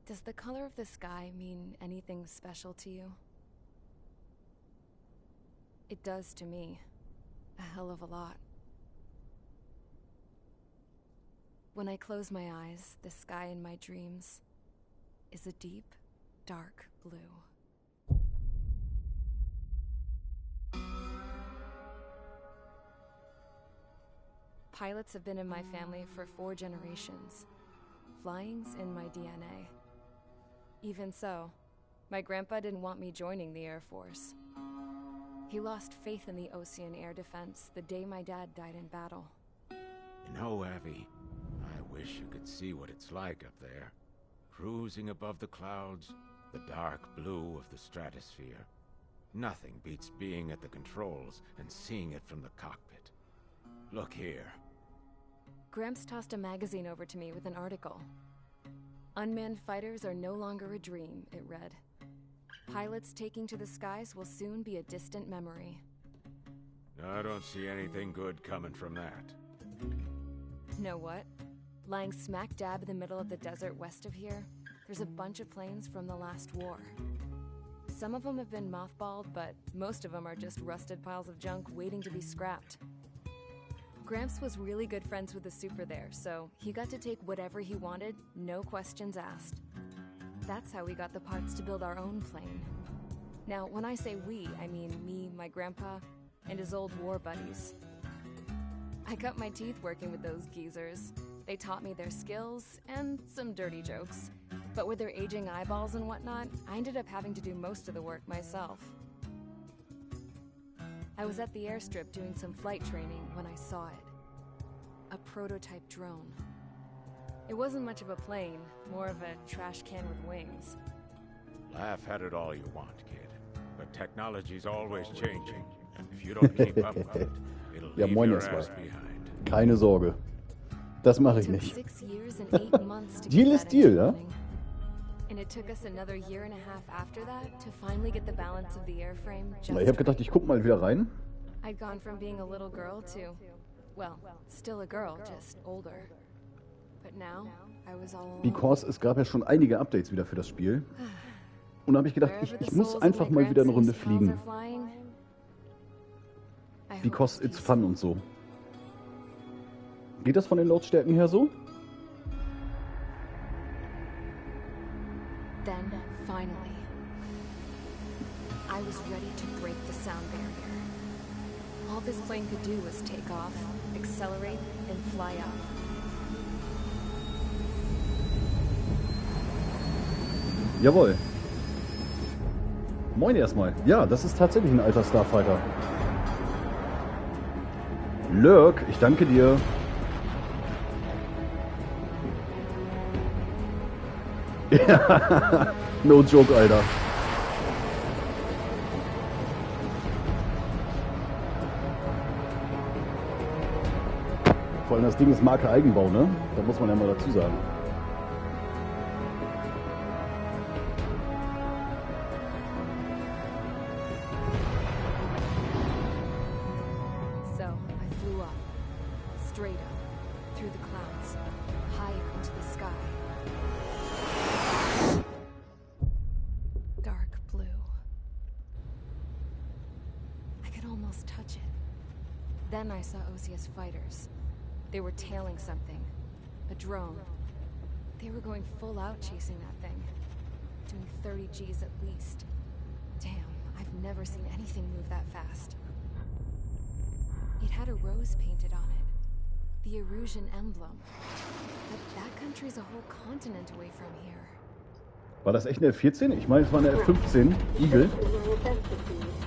Does the color of the sky mean anything special to you? It does to me. A hell of a lot. When I close my eyes, the sky in my dreams is a deep, dark blue. Pilots have been in my family for 4 generations. Flying's in my DNA. Even so, my grandpa didn't want me joining the Air Force. He lost faith in the Ocean Air Defense the day my dad died in battle. You know, Abby, I wish you could see what it's like up there. Cruising above the clouds, the dark blue of the stratosphere. Nothing beats being at the controls and seeing it from the cockpit. Look here. Gramps tossed a magazine over to me with an article. Unmanned fighters are no longer a dream, it read. Pilots taking to the skies will soon be a distant memory. I don't see anything good coming from that. Know what? Lying smack dab in the middle of the desert west of here, there's a bunch of planes from the last war. Some of them have been mothballed, but most of them are just rusted piles of junk waiting to be scrapped. Gramps was really good friends with the super there, so he got to take whatever he wanted, no questions asked. That's how we got the parts to build our own plane. Now, when I say we, I mean me, my grandpa, and his old war buddies. I cut my teeth working with those geezers. They taught me their skills, and some dirty jokes. But with their aging eyeballs and whatnot, I ended up having to do most of the work myself. I was at the airstrip doing some flight training when I saw it. A prototype drone. It wasn't much of a plane, more of a trash can with wings. Laugh at it all you want, kid. But technology's always changing. And if you don't keep up with it, it'll Ja, leave moin your erstmal. ass behind. Keine Sorge. Das mache ich It took nicht. 6 years and 8 months to Deal get ist that Deal, engine ja? running. And it took us another year and a half after that to finally get the balance of the airframe just Na, ich habe gedacht, right. ich guck mal wieder rein. I'd gone from being a little girl to, well, still a girl, just older. But now, I was all alone. Because es gab ja schon einige Updates wieder für das Spiel. Und da habe ich gedacht, Wherever ich the muss souls of einfach my mal wieder eine Runde Gramps' pals are fliegen. flying, I hope Because it's it's fun peaceful. und so. Geht das von den Lautstärken her so? Then, finally, I was ready to break the sound barrier. All this plane could do was take off, accelerate, and fly up. Jawohl. Moin erstmal. Ja, das ist tatsächlich ein alter Starfighter. Lurk, ich danke dir. Ja, no joke, Alter. Vor allem das Ding ist Marke Eigenbau, ne? Da muss man ja mal dazu sagen. So, I flew up, straight up, through the clouds, higher into the sky. Dark blue. I could almost touch it. Then I saw Osia's fighters. They were tailing something. A drone. They were going full out chasing that thing. Doing 30 Gs at least. Damn, I've never seen anything move that fast. It had a rose painted on it. The Erusian emblem. But that country's a whole continent away from here. War das echt eine F-14? Ich meine, es war eine F-15, Eagle.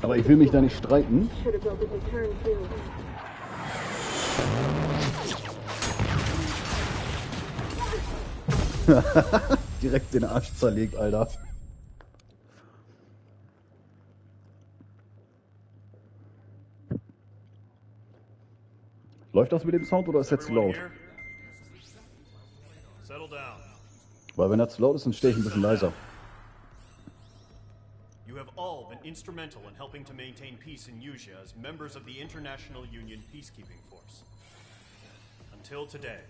Aber ich will mich da nicht streiten. Direkt den Arsch zerlegt, Alter. Läuft das mit dem Sound oder ist er zu laut? Weil wenn er zu laut ist, dann stehe ich ein bisschen leiser. You have all been instrumental in helping to maintain peace in Usea as members of the International Union Peacekeeping Force. Until today.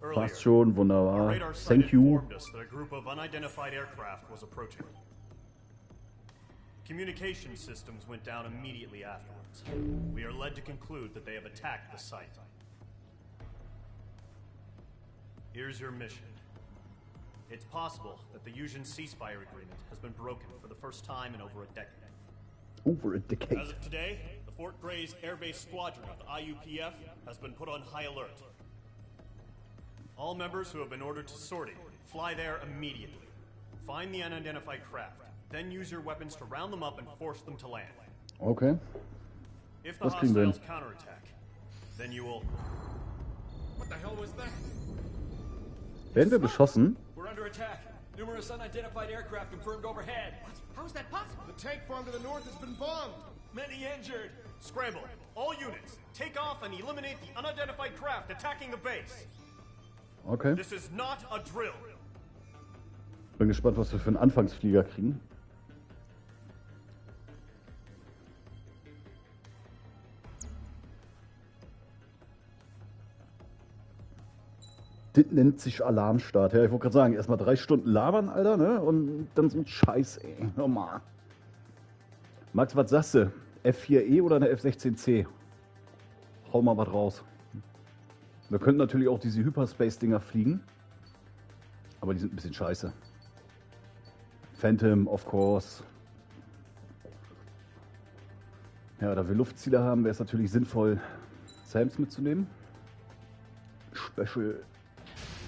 Passt schon, Our wunderbar. radar site Thank you. informed us that a group of unidentified aircraft was approaching. Communication systems went down immediately afterwards. We are led to conclude that they have attacked the site. Here's your mission. It's possible that the Yuuzhan ceasefire agreement has been broken for the first time in over a decade. Over a decade. As of today, the Fort Gray's Air Base Squadron of the IUPF has been put on high alert. All members who have been ordered to sortie, fly there immediately. Find the unidentified craft, then use your weapons to round them up and force them to land. Okay. If the Das kriegen wir hin. hostiles counterattack, then you will... What the hell was that? Werden wir beschossen? We're under attack. Numerous unidentified aircraft confirmed overhead. How is that possible? The tank farm to the north has been bombed. Many injured. Scramble. All units, take off and eliminate the unidentified craft attacking the base. Okay. This is not a drill. Bin gespannt, was wir für einen Anfangsflieger kriegen. Das nennt sich Alarmstart. Ja, ich wollte gerade sagen, erstmal 3 Stunden labern, Alter, ne? Und dann so ein Scheiß, ey. Hör mal. Max, was sagst du? F4E oder eine F16C? Hau mal was raus. Wir könnten natürlich auch diese Hyperspace-Dinger fliegen. Aber die sind ein bisschen scheiße. Phantom, of course. Ja, da wir Luftziele haben, wäre es natürlich sinnvoll, Sams mitzunehmen.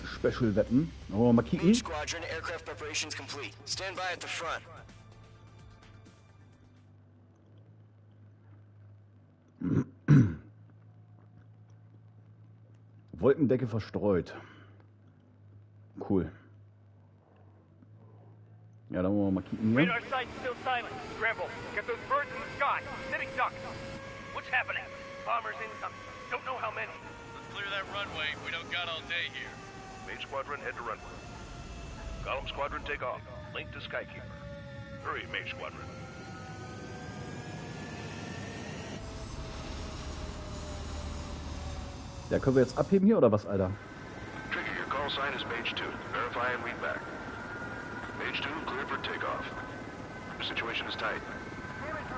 Special-Wetten. Oh, mal kicken. Squadron, aircraft preparations complete. Stand by at the front. Wolkendecke verstreut. Cool. Ja, dann wollen wir mal kicken. Ne? Radar site's still silent. Scramble. Get those birds in the sky. Sitting ducks. What's happening? Bombers incoming. Don't know how many. Let's clear that runway. We don't got all day here. Mage Squadron, head to runway. Column Squadron, take off. Link to Skykeeper. Hurry, Mage Squadron. Ja, können wir jetzt abheben hier oder was, Alter? Trigger, your call sign is Mage 2. Verify and read back. Mage 2, clear for takeoff. The situation is tight.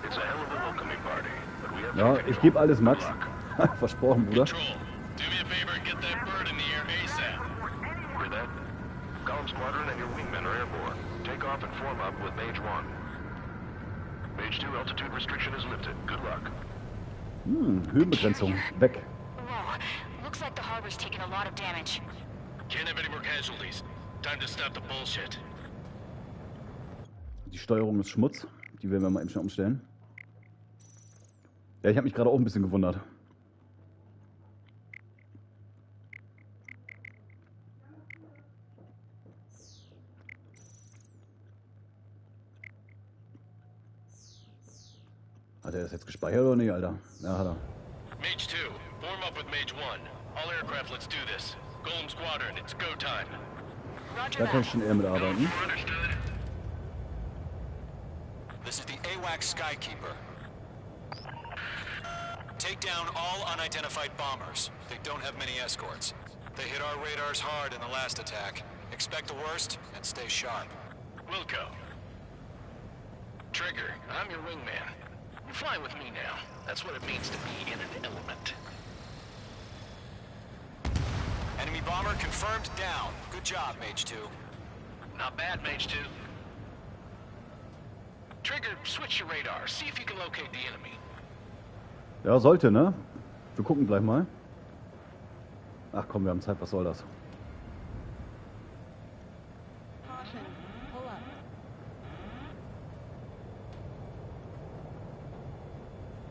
It's a hell of a welcoming party, but we have Ja, ich gebe alles, Max. Versprochen, Bruder. Control, do me a favor and get that bird in the air ASAP. Hear that? Column Squadron and your wingmen are airborne. Take off and form up with Mage 1. Mage 2, altitude restriction is lifted. Good luck. Höhenbegrenzung. Weg. Whoa. Looks like the harbor's taken a lot of damage. Can't have any more casualties. Time to stop the bullshit. Die Steuerung ist Schmutz. Die werden wir mal eben schnell umstellen. Ja, ich habe mich gerade auch ein bisschen gewundert. Hat er das jetzt gespeichert oder nicht, Alter? Ja, hat er. Mage 2, form up with Mage 1. All aircraft, let's do this. Golem Squadron, it's go time. Da kann ich schon eher mitarbeiten. Understood. This is the AWACS Skykeeper. Take down all unidentified bombers. They don't have many escorts. They hit our radars hard in the last attack. Expect the worst and stay sharp. Wilco. Trigger, I'm your wingman. You fly with me now. That's what it means to be in an element. Enemy bomber confirmed down. Good job, Mage 2. Not bad, Mage 2. Trigger, switch your radar. See if you can locate the enemy. Ja, sollte, ne? Wir gucken gleich mal. Ach komm, wir haben Zeit, was soll das?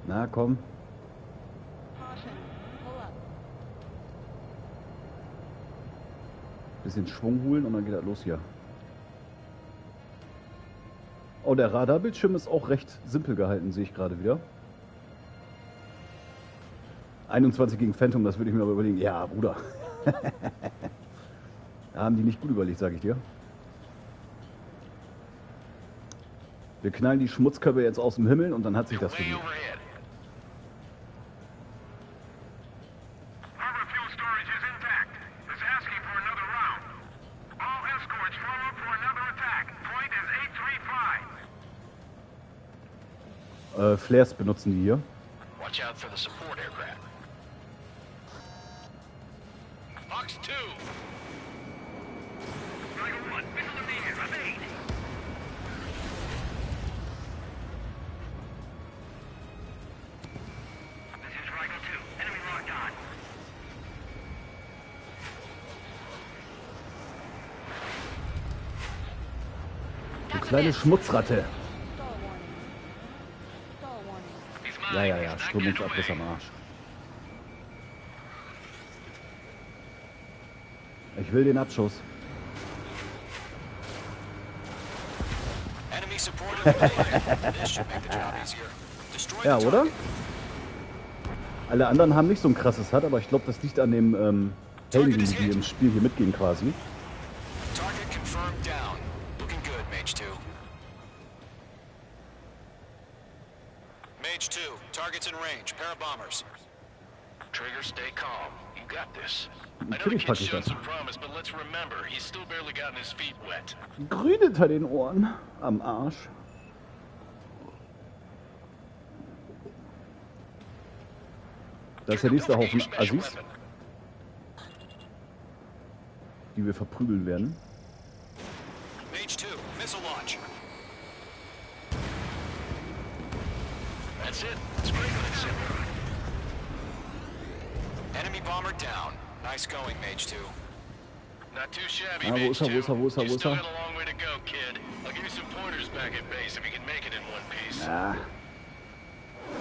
Na komm. Bisschen Schwung holen und dann geht das los hier. Oh, der Radarbildschirm ist auch recht simpel gehalten, sehe ich gerade wieder. 21 gegen Phantom, das würde ich mir aber überlegen. Ja, Bruder. Da haben die nicht gut überlegt, sage ich dir. Wir knallen die Schmutzkörper jetzt aus dem Himmel und dann hat sich das für die. Harbor fuel storage is intact. This ASCII Flares benutzen die hier. Watch out for the support aircraft. Fox 2. Rival 1, missile in the air. Evade. This is Rival 2. Enemy locked on. Du kleine Schmutzratte. Ja, Strömungsabriss am Arsch. Ich will den Abschuss. Enemy support eliminated. This should make the job easier. Destroy Ja, the oder? target. Alle anderen haben nicht so ein krasses HUD, aber ich glaube, das liegt an dem Helden, die im Spiel hier mitgehen quasi. Target confirmed down. Looking good, Mage 2. Mage 2, target's in range. Pair of bombers. Trigger, stay calm. You got this. I know the Natürlich kid's pack ich shown das. some promise, but let's remember, he's still barely gotten his feet wet. Grün hinter den Ohren. Am Arsch. Da ist der nächste Haufen Assis, die wir verprügeln werden. Mage 2, missile launch. That's it. It's great when it's simple. Enemy bomber down. Nice going, Mage 2. Not too shabby, Ah, wo ist er, wo ist er, wo ist er, You wo ist still er? got a long way to go, kid. I'll give you some pointers back at base if you can make it in one piece. Ah,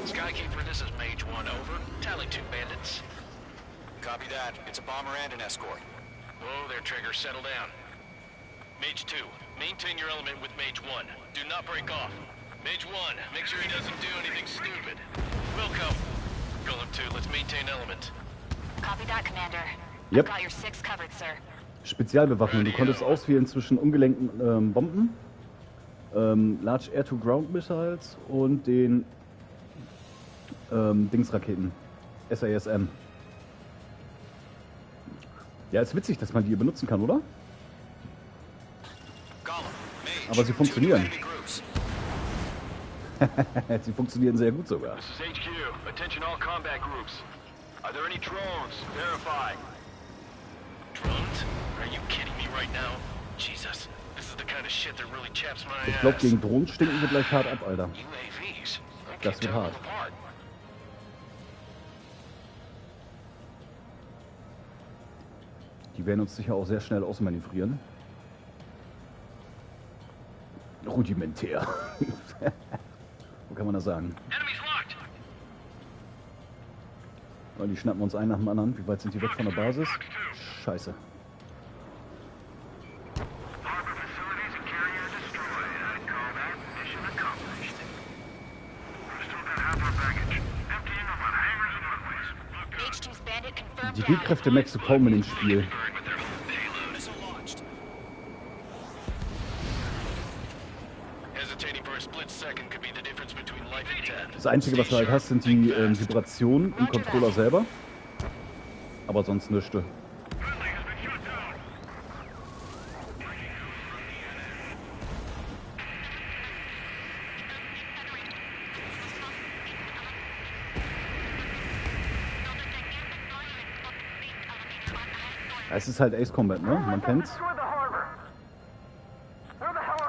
Skykeeper, this is Mage 1, over. Tally 2 bandits. Copy that. It's a bomber and an escort. Whoa there, Trigger, settle down. Mage 2, maintain your element with Mage 1. Do not break off. Mage 1, make sure he doesn't do anything stupid. Wilco. Golem 2, let's maintain element. Copy that, Commander. Yep. I've got your 6 covered, sir. Spezialbewaffnung. Du konntest auswählen zwischen ungelenkten Bomben, Large Air-to-Ground Missiles und den Dingsraketen. SASM. Ja, ist witzig, dass man die hier benutzen kann, oder? Golem, Mage, Aber sie funktionieren. 2 new enemy groups. Sie funktionieren sehr gut sogar. This is HQ. Attention all combat groups. Are there any drones? Verify. Drones? Are you kidding me right now? Jesus, this is the kind of shit that really chaps my Ich glaube, ass. gegen Drohnen stinken wir gleich hart ab, Alter. UAVs? I Das can't wird tell hart. them apart. Die werden uns sicher auch sehr schnell ausmanövrieren. Rudimentär. Wo kann man das sagen? Enemies locked. Weil die schnappen uns einen nach dem anderen. Wie weit sind die weg von der Basis? Scheiße. Harbor facilities and carrier destroyed. I'd call that mission accomplished. We've still got half our baggage. Emptying them on hangars and runways. Mage 2's bandit confirmed Die down. G-Kräfte merkst du kaum in dem Spiel. Missile launched. Hesitating for a split second could be the difference between life and death. Das Einzige, was du halt hast, sind die Vibrationen im Controller selber. Aber sonst nichts. Es ist halt Ace Combat, ne? Man kennt's.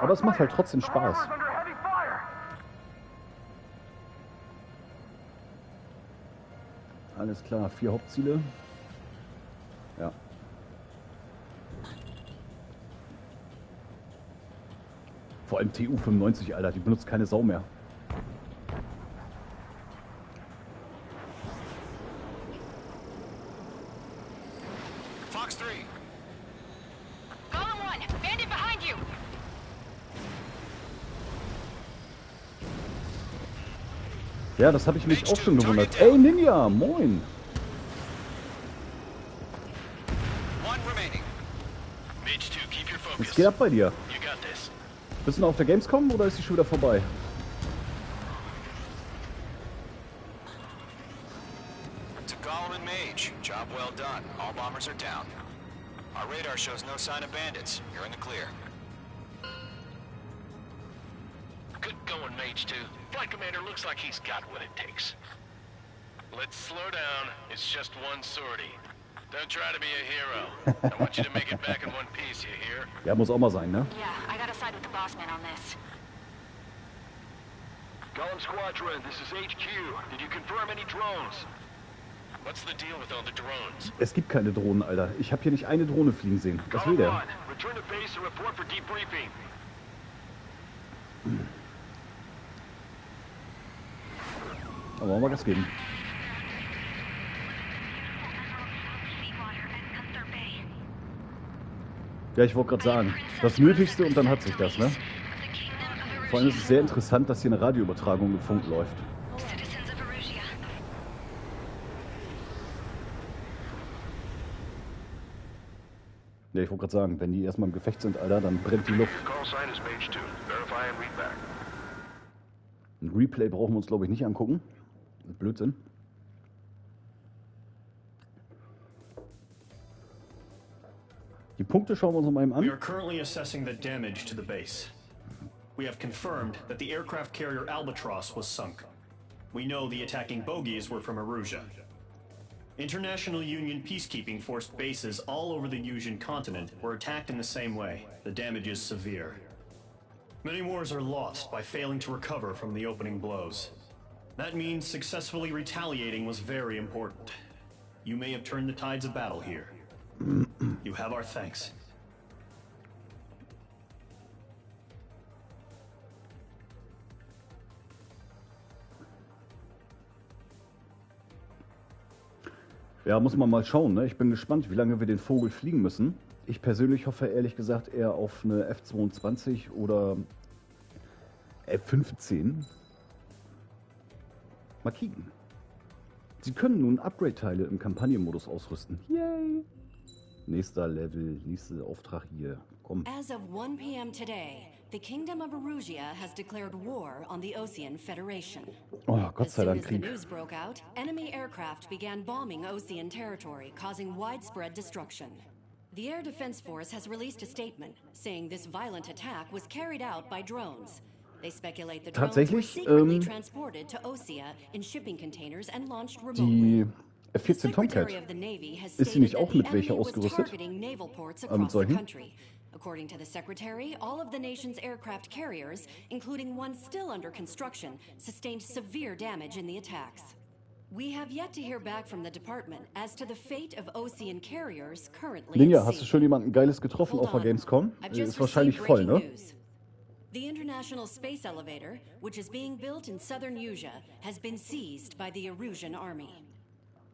Aber es macht halt trotzdem Spaß. Alles klar, 4 Hauptziele. Ja. Vor allem TU-95, Alter, die benutzt keine Sau mehr. Fox 3. Golem 1, bandit behind you. Ja, das habe ich mich auch schon gewundert. Ey, Ninja, moin! One remaining. Mage 2, keep your focus. Was geht ab bei dir? You got this. Bist du noch auf der Gamescom oder ist die schon wieder vorbei? To Golem and Mage. Job well done. All bombers are down. Our radar shows no sign of bandits. You're in the clear. Good going, doing, Mage 2? Flight Commander looks like he's got what it takes. Let's slow down. It's just one sortie. Don't try to be a hero. I want you to make it back in one piece, you hear? Ja, muss auch mal sein, ne? Yeah, I gotta side with the boss man on this. Golem Squadron, this is HQ. Did you confirm any drones? What's the deal with all the drones? Es gibt keine Drohnen, Alter. Ich habe hier nicht eine Drohne fliegen sehen. Was will der? Return to base and report for debriefing. Aber wollen wir Gas geben. Ja, ich wollte gerade sagen, das Nötigste und dann hat sich das, ne? Vor allem ist es sehr interessant, dass hier eine Radioübertragung mit Funk läuft. Ja, ich wollte gerade sagen, wenn die erstmal im Gefecht sind, Alter, dann brennt die Luft. Ein Replay brauchen wir uns, glaube ich, nicht angucken. Blödsinn. Die Punkte schauen wir uns mal eben an. We are currently assessing the damage to the base. We have confirmed that the aircraft carrier Albatross was sunk. We know the attacking bogies were from Erusia. International Union peacekeeping force bases all over the Yusian continent were attacked in the same way. The damage is severe. Many wars are lost by failing to recover from the opening blows. That means successfully retaliating was very important. You may have turned the tides of battle here. You have our thanks. Ja, muss man mal schauen, ne? Ich bin gespannt, wie lange wir den Vogel fliegen müssen. Ich persönlich hoffe ehrlich gesagt eher auf eine F-22 oder F-15. Mal kicken. Sie können nun Upgrade-Teile im Kampagnenmodus ausrüsten. Yay! Nächster Level, nächster Auftrag hier. Komm. As of 1 p.m. today, the Kingdom of Erusia has declared war on the Osean Federation. Oh, Gott sei Dank As soon as the Krieg. news broke out, enemy aircraft began bombing Osean territory, causing widespread destruction. The Air Defense Force has released a statement saying this violent attack was carried out by drones. They speculate the drones were Tatsächlich, secretly transported to Osea in shipping containers and launched remotely. Die F-14 Tomcat, ist sie nicht auch mit welcher ausgerüstet? Mit solchen? According to the Secretary, all of the nation's aircraft carriers, including one still under construction, sustained severe damage in the attacks. We have yet to hear back from the department as to the fate of Osean carriers currently Ninja, at hast du sea. schon jemanden Geiles getroffen auf der Gamescom? Ist wahrscheinlich voll, ne? The International Space Elevator, which is being built in southern Yusia, has been seized by the Erusian army.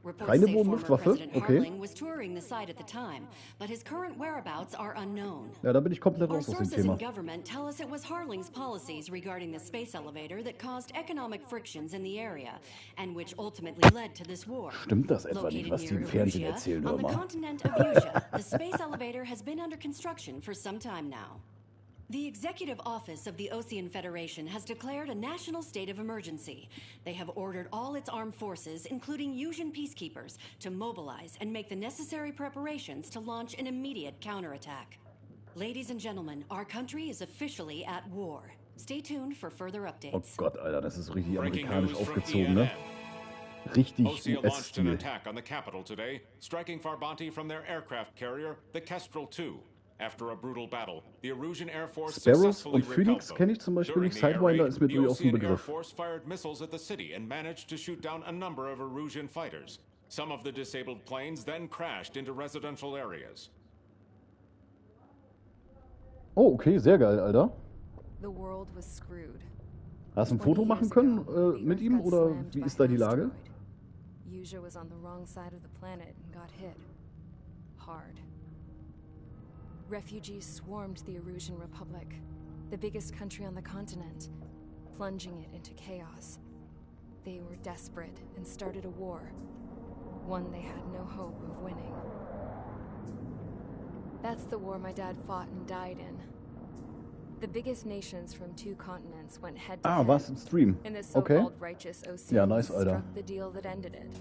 Reports Keine say former Bodenluftwaffe? President Okay. Harling was touring the site at the time, but his current whereabouts are unknown. Ja, da bin ich komplett Our raus aus dem sources Thema. in government tell us it was Harling's policies regarding the space elevator that caused economic frictions in the area, and which ultimately led to this war. Stimmt das etwa nicht, Located was die im near Fernsehen Erusia, erzählen, hör on the mal? continent of Yusia, the space elevator has been under construction for some time now. The Executive Office of the Osean Federation has declared a national state of emergency. They have ordered all its armed forces, including Yusian peacekeepers, to mobilize and make the necessary preparations to launch an immediate counterattack. Ladies and gentlemen, our country is officially at war. Stay tuned for further Oh updates. Gott, Alter, das ist richtig Breaking amerikanisch news from aufgezogen, ne? Richtig Osea launched an US-Stil. attack on the capital today, striking Farbanti from their aircraft carrier, the Kestrel II. After a brutal battle, the Erusian Air Force Sparrows successfully und Phoenix repelled kenne them. ich zum Beispiel During nicht. the air Sidewinder raid, ist mir the durchaus ein Osean Air Begriff. Force fired missiles at the city and managed to shoot down a number of Erusian fighters. Some of the disabled planes then crashed into residential areas. Oh, okay, sehr geil, Alter. The world was screwed. Hast du ein Foto machen können mit ihm oder wie ist da die Lage? Yusia was on the wrong side of the planet and got hit. Hard. Refugees swarmed the Erusian Republic, the biggest country on the continent, plunging it into chaos. They were desperate and started a war, one they had no hope of winning. That's the war my dad fought and died in. The biggest nations from 2 continents went head to Ah, head. was im Stream. And the Okay. so-called righteous Oseans Ja, nice, Alter. struck the deal that ended it.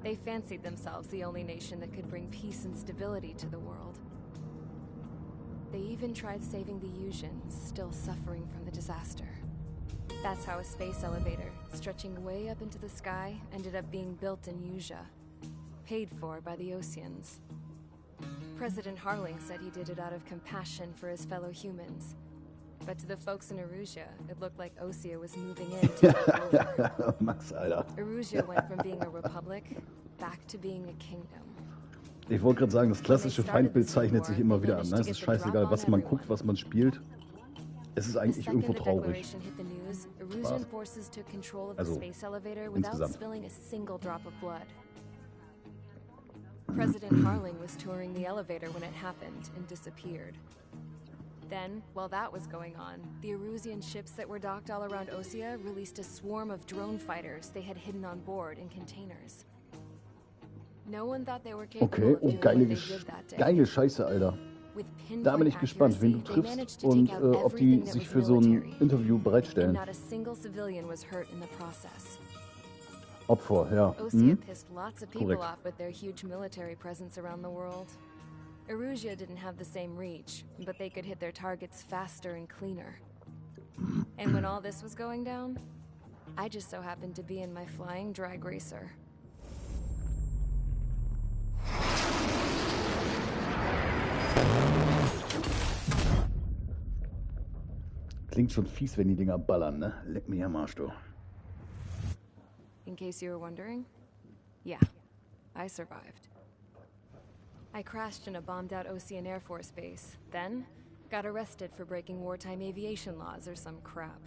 They fancied themselves the only nation that could bring peace and stability to the world. They even tried saving the Yusians, still suffering from the disaster. That's how a space elevator, stretching way up into the sky, ended up being built in Usha. Paid for by the Oseans. President Harling said he did it out of compassion for his fellow humans. But to the folks in Erusia, it looked like Osea was moving in to take over. Max, Alter. Erusia went from being a republic back to being a kingdom. Ich wollte gerade sagen, das klassische Feindbild zeichnet sich immer wieder an. Ne? Es ist scheißegal, was man guckt, was man spielt. Es ist eigentlich irgendwo traurig. Also, insgesamt. President Harling was touring the elevator when it happened and disappeared. Then, while that was going on, the Erusian ships that were docked all around Osea released a swarm of drone fighters they had hidden on board in containers. No one thought they were capable of doing what they did that day. Geile Scheiße, Alter. Da bin ich gespannt, wen du triffst und ob die sich für so ein Interview bereitstellen. Opfer, ja. Osea pissed lots of people off with their huge military presence around the world. Erusia didn't have the same reach, but they could hit their targets faster and cleaner. And when all this was going down, I just so happened to be in my flying drag racer. Klingt schon fies, wenn die Dinger ballern, ne? Leck mich am Arsch, du. In case you were wondering, yeah, I survived. I crashed in a bombed-out Osean Air Force base, then got arrested for breaking wartime aviation laws or some crap.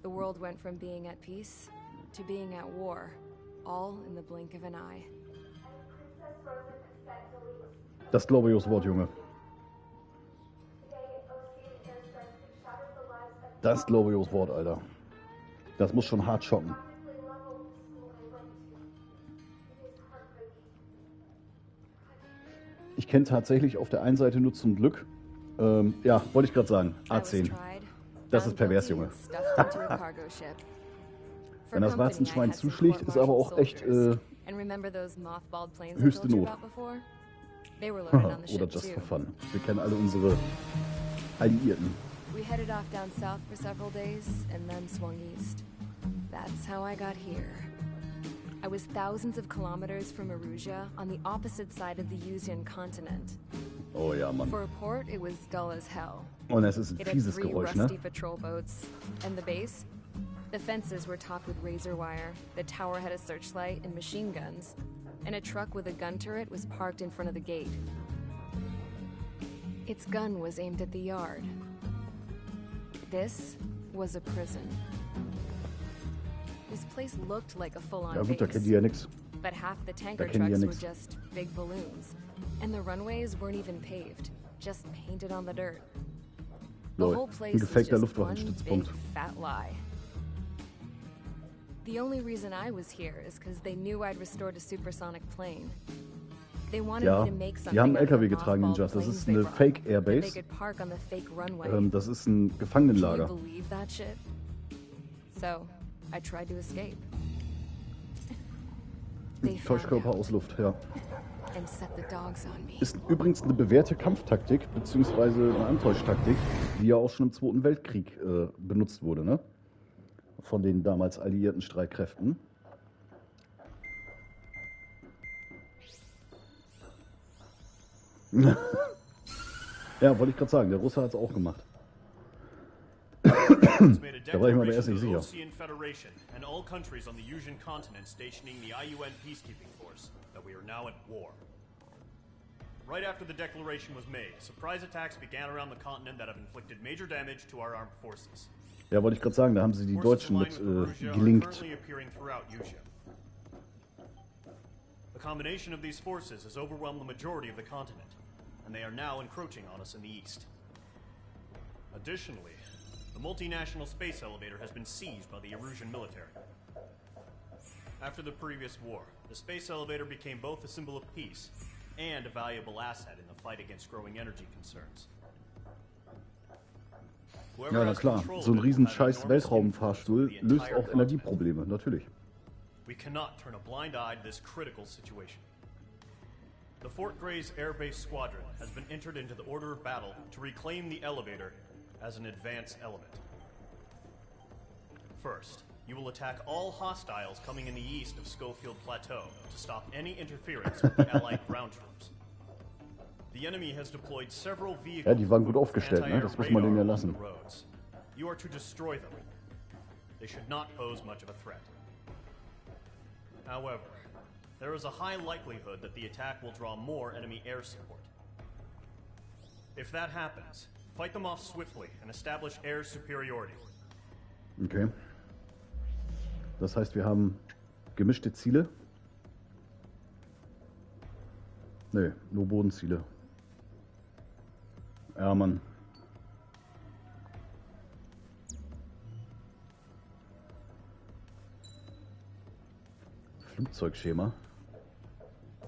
The world went from being at peace to being at war, all in the blink of an eye. Das glorious Wort, Junge. Das glorious Wort, Alter. Das muss schon hart schocken. Ich kenne tatsächlich auf der einen Seite nur zum Glück, ja, wollte ich gerade sagen, A10. Das ist pervers, Junge. Wenn das Warzenschwein zuschlägt, ist aber auch echt höchste Not. Oder just for fun. Wir kennen alle unsere Alliierten. We headed off down south for several days and then swung east. That's how I got here. I was thousands of kilometers from Erusia on the opposite side of the Usian continent. Oh ja, Mann. For a port, it was dull as hell. Und es ist ein fieses Geräusch, ne? It had 3 rusty patrol boats. And the base? The fences were topped with razor wire. The tower had a searchlight and machine guns. And a truck with a gun turret was parked in front of the gate. Its gun was aimed at the yard. This was a prison. This place looked like a full-on ja, gut, da kennen base. die ja nix. But half the tanker trucks were just big balloons. And the runways weren't even paved, just painted on the dirt. The whole place was just one big fat lie. The only reason I was here is because they knew I'd restored a supersonic plane. They wanted me to make something. Die haben LKW getragen, Ninjas. Das ist eine Fake Airbase. Das ist ein Gefangenenlager. Can you believe that shit? So, I tried to escape. Täuschkörper aus Luft, ja. And set the dogs on me. Ist übrigens eine bewährte Kampftaktik, beziehungsweise eine Antäuschtaktik, die ja auch schon im Zweiten Weltkrieg benutzt wurde, ne? Von den damals alliierten Streitkräften. Ja, wollte ich gerade sagen, der Russe hat es auch gemacht. Da war ich mir aber erst nicht sicher. And all countries on the Usian continent stationing the IUN peacekeeping force that we are now at war. Right after the declaration was made, surprise attacks began around the continent that have inflicted major damage to our armed forces. Ja, wollte ich gerade sagen, da haben sie die Deutschen mit gelinkt. The combination of these forces has overwhelmed the majority of the continent, and they are now encroaching on us in the east. Additionally, the multinational space elevator has been seized by the Erusian military. After the previous war, the space elevator became both a symbol of peace and a valuable asset in the fight against growing energy concerns. Ja, na klar, so ein riesen scheiß Weltraumfahrstuhl löst auch Energieprobleme, natürlich. We cannot turn a blind eye to this critical situation. The Fort Gray's Air Base Squadron has been entered into the order of battle to reclaim the elevator as an advanced element. First, you will attack all hostiles coming in the east of Schofield Plateau to stop any interference with the Allied ground troops. The enemy has deployed several vehicles. Ja, die waren gut aufgestellt, ne? Das muss man denen ja lassen. You are to destroy them. They should not pose much of a threat. However, there is a high likelihood that the attack will draw more enemy air support. If that happens, fight them off swiftly and establish air superiority. Okay. Das heißt, wir haben gemischte Ziele. Nee, nur Bodenziele. Ja, Mann. Flugzeugschema.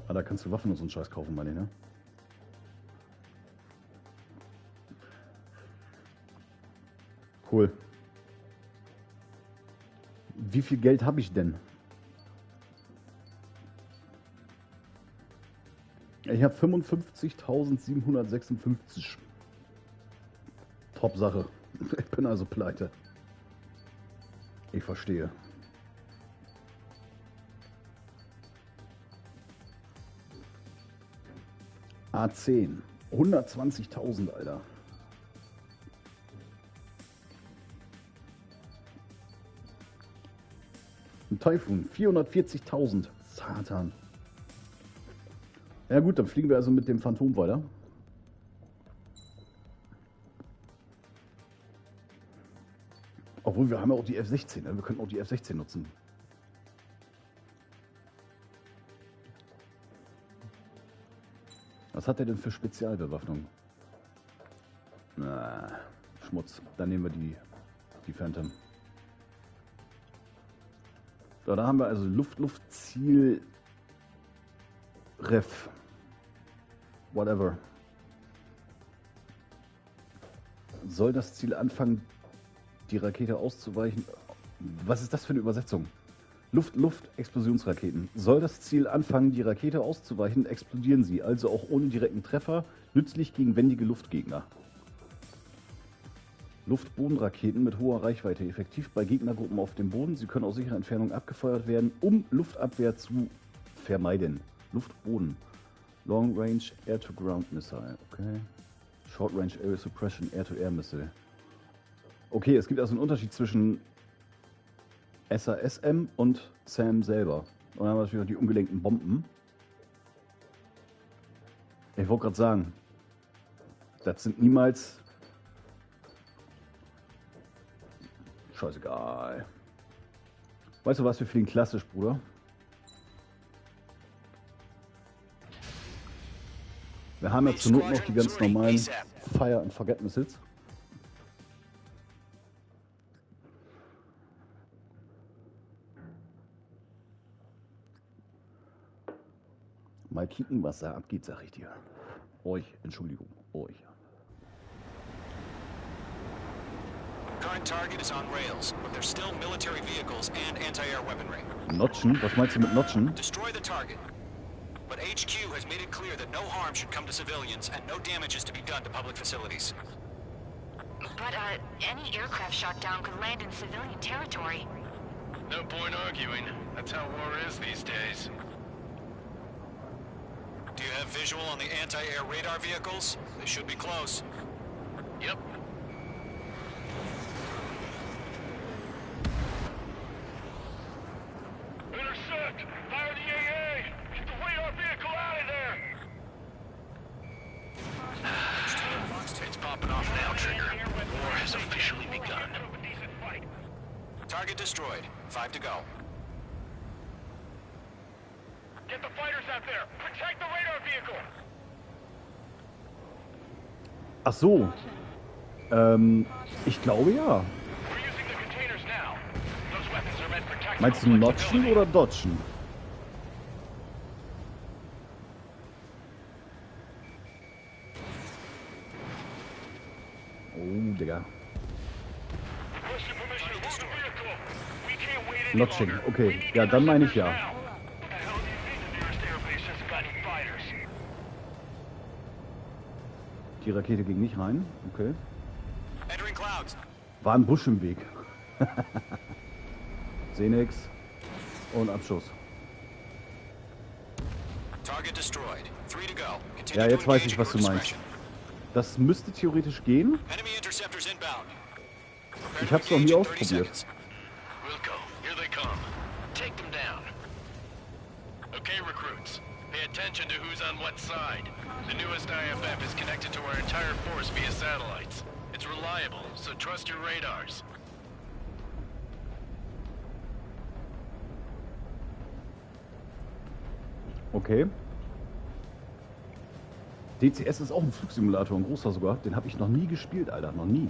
Ah, da kannst du Waffen und so einen Scheiß kaufen, meine ich, ne? Cool. Wie viel Geld habe ich denn? Ich habe 55.756. Top Sache. Ich bin also pleite. Ich verstehe. A10. 120.000, Alter. Ein Taifun. 440.000. Satan. Ja gut, dann fliegen wir also mit dem Phantom weiter. Obwohl, wir haben ja auch die F-16. Wir könnten auch die F-16 nutzen. Was hat er denn für Spezialbewaffnung? Na, Schmutz. Dann nehmen wir die Phantom. So, da haben wir also Luft-Ziel Ref. Whatever. Soll das Ziel anfangen, die Rakete auszuweichen? Was ist das für eine Übersetzung? Luft-Explosionsraketen. Soll das Ziel anfangen, die Rakete auszuweichen, explodieren sie, also auch ohne direkten Treffer, nützlich gegen wendige Luftgegner. Luft-Boden-Raketen mit hoher Reichweite, effektiv bei Gegnergruppen auf dem Boden. Sie können aus sicherer Entfernung abgefeuert werden, um Luftabwehr zu vermeiden. Luft-Boden. Long-Range Air-to-Ground Missile. Okay. Short-Range Area Suppression Air-to-Air Missile. Okay, es gibt also einen Unterschied zwischen SASM und SAM selber. Und dann haben wir natürlich auch die ungelenkten Bomben. Ich wollte gerade sagen, das sind niemals... Scheißegal. Weißt du was, wir fliegen klassisch, Bruder. Wir haben ja zur Not noch die ganz normalen Fire and Forget Missiles. Mal kicken, was da abgeht, sag ich dir. Euch, Entschuldigung, euch. Current target is on rails, but there's still military vehicles and anti-air weaponry. Notchen? Was meinst du mit Notchen? Destroy the target. But HQ has made it clear that no harm should come to civilians and no damage is to be done to public facilities. But, any aircraft shot down could land in civilian territory. No point arguing. That's how war is these days. Do you have visual on the anti-air radar vehicles? They should be close. Yep. Intercept! Fire the AA! Get the radar vehicle out of there! It's popping off now, Trigger. War has officially begun. Target destroyed. 5 to go. Get the fighters out there! Protect the radar vehicle! Ach so. Ich glaube ja. Meinst du Notchen oder Dodgen? Oh, Digga. Notching, okay. Ja, dann meine ich ja. Die Rakete ging nicht rein, okay. War ein Busch im Weg. Seh nix. Und Abschuss. Target destroyed. 3 to go. Continue Ja, to jetzt weiß engage ich, at was du your meinst. discretion. Das müsste theoretisch gehen. Enemy interceptors inbound. Prepare Ich to hab's noch nie engage in 30 ausprobiert. seconds. Wilco, here they come. Take them down. Okay, recruits. Pay attention to who's on what side. The newest IFF is connected to our entire force via satellites. It's reliable, so trust your radars. Okay. DCS ist auch ein Flugsimulator, ein großer sogar. Den habe ich noch nie gespielt, Alter. Noch nie.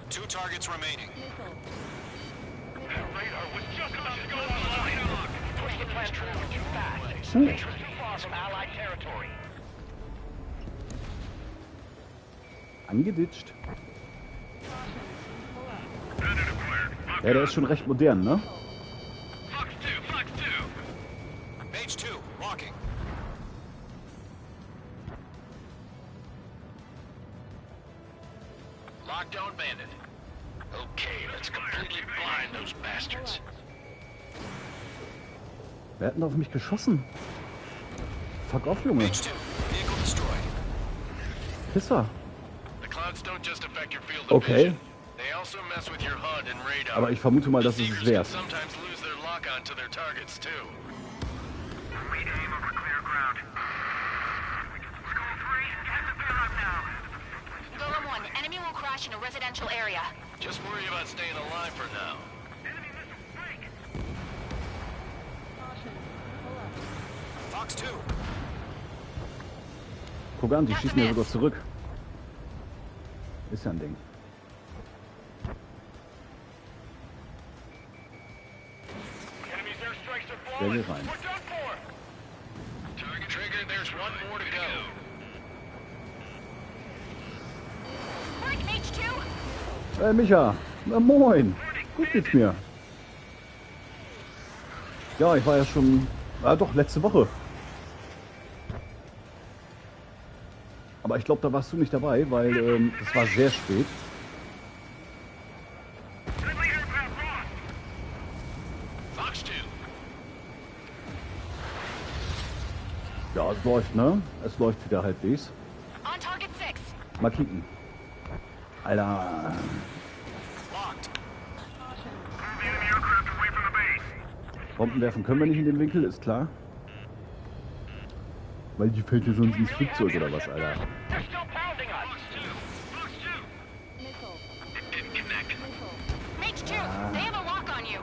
Two targets remaining. That radar was just about to go online. Push the plant trailer too fast. Ooh. Too far from Allied territory. Angeditscht. Ja, der ist schon recht modern, ne? Fox 2, Fox 2. Mage 2, walking. Lockdown bandit. Okay, let's completely blind those bastards. Wer hat denn auf mich geschossen? Fuck off, Junge. Mage 2, vehicle destroyed. Pisser. The clouds don't just affect your field of Okay. vision. They also mess with your HUD and radar. Aber ich vermute mal, dass The es es Seekers wert. can sometimes lose their lock-on to their targets too. We aim over clear ground. Skull 3, get the pair up now. Golem 1, enemy will crash in a residential area. Just worry about staying alive for now. Enemy missile break. Fox 2. Guck an, die schießen ja sogar zurück. Ist ja ein Ding. Enemy's airstrikes are Der blowing. geht rein. We're done for. Target trigger, there's one more to go. Break, Mage 2! Micha. Na, moin. Gut geht's mir. Ja, ich war ja schon... doch, letzte Woche. Aber ich glaube, da warst du nicht dabei, weil das war sehr spät. Friendly aircraft lost. Fox 2. Ja, es läuft, ne? Es läuft wieder halbwegs. On target 6. Mal kicken. Alter. Locked. Move the enemy aircraft away from the base. Bomben werfen können wir nicht in den Winkel, ist klar. Weil die fällt hier sonst ins Flugzeug oder was, Alter. They're still pounding us. Fox 2. It didn't connect. Mage 2, they have a lock on you.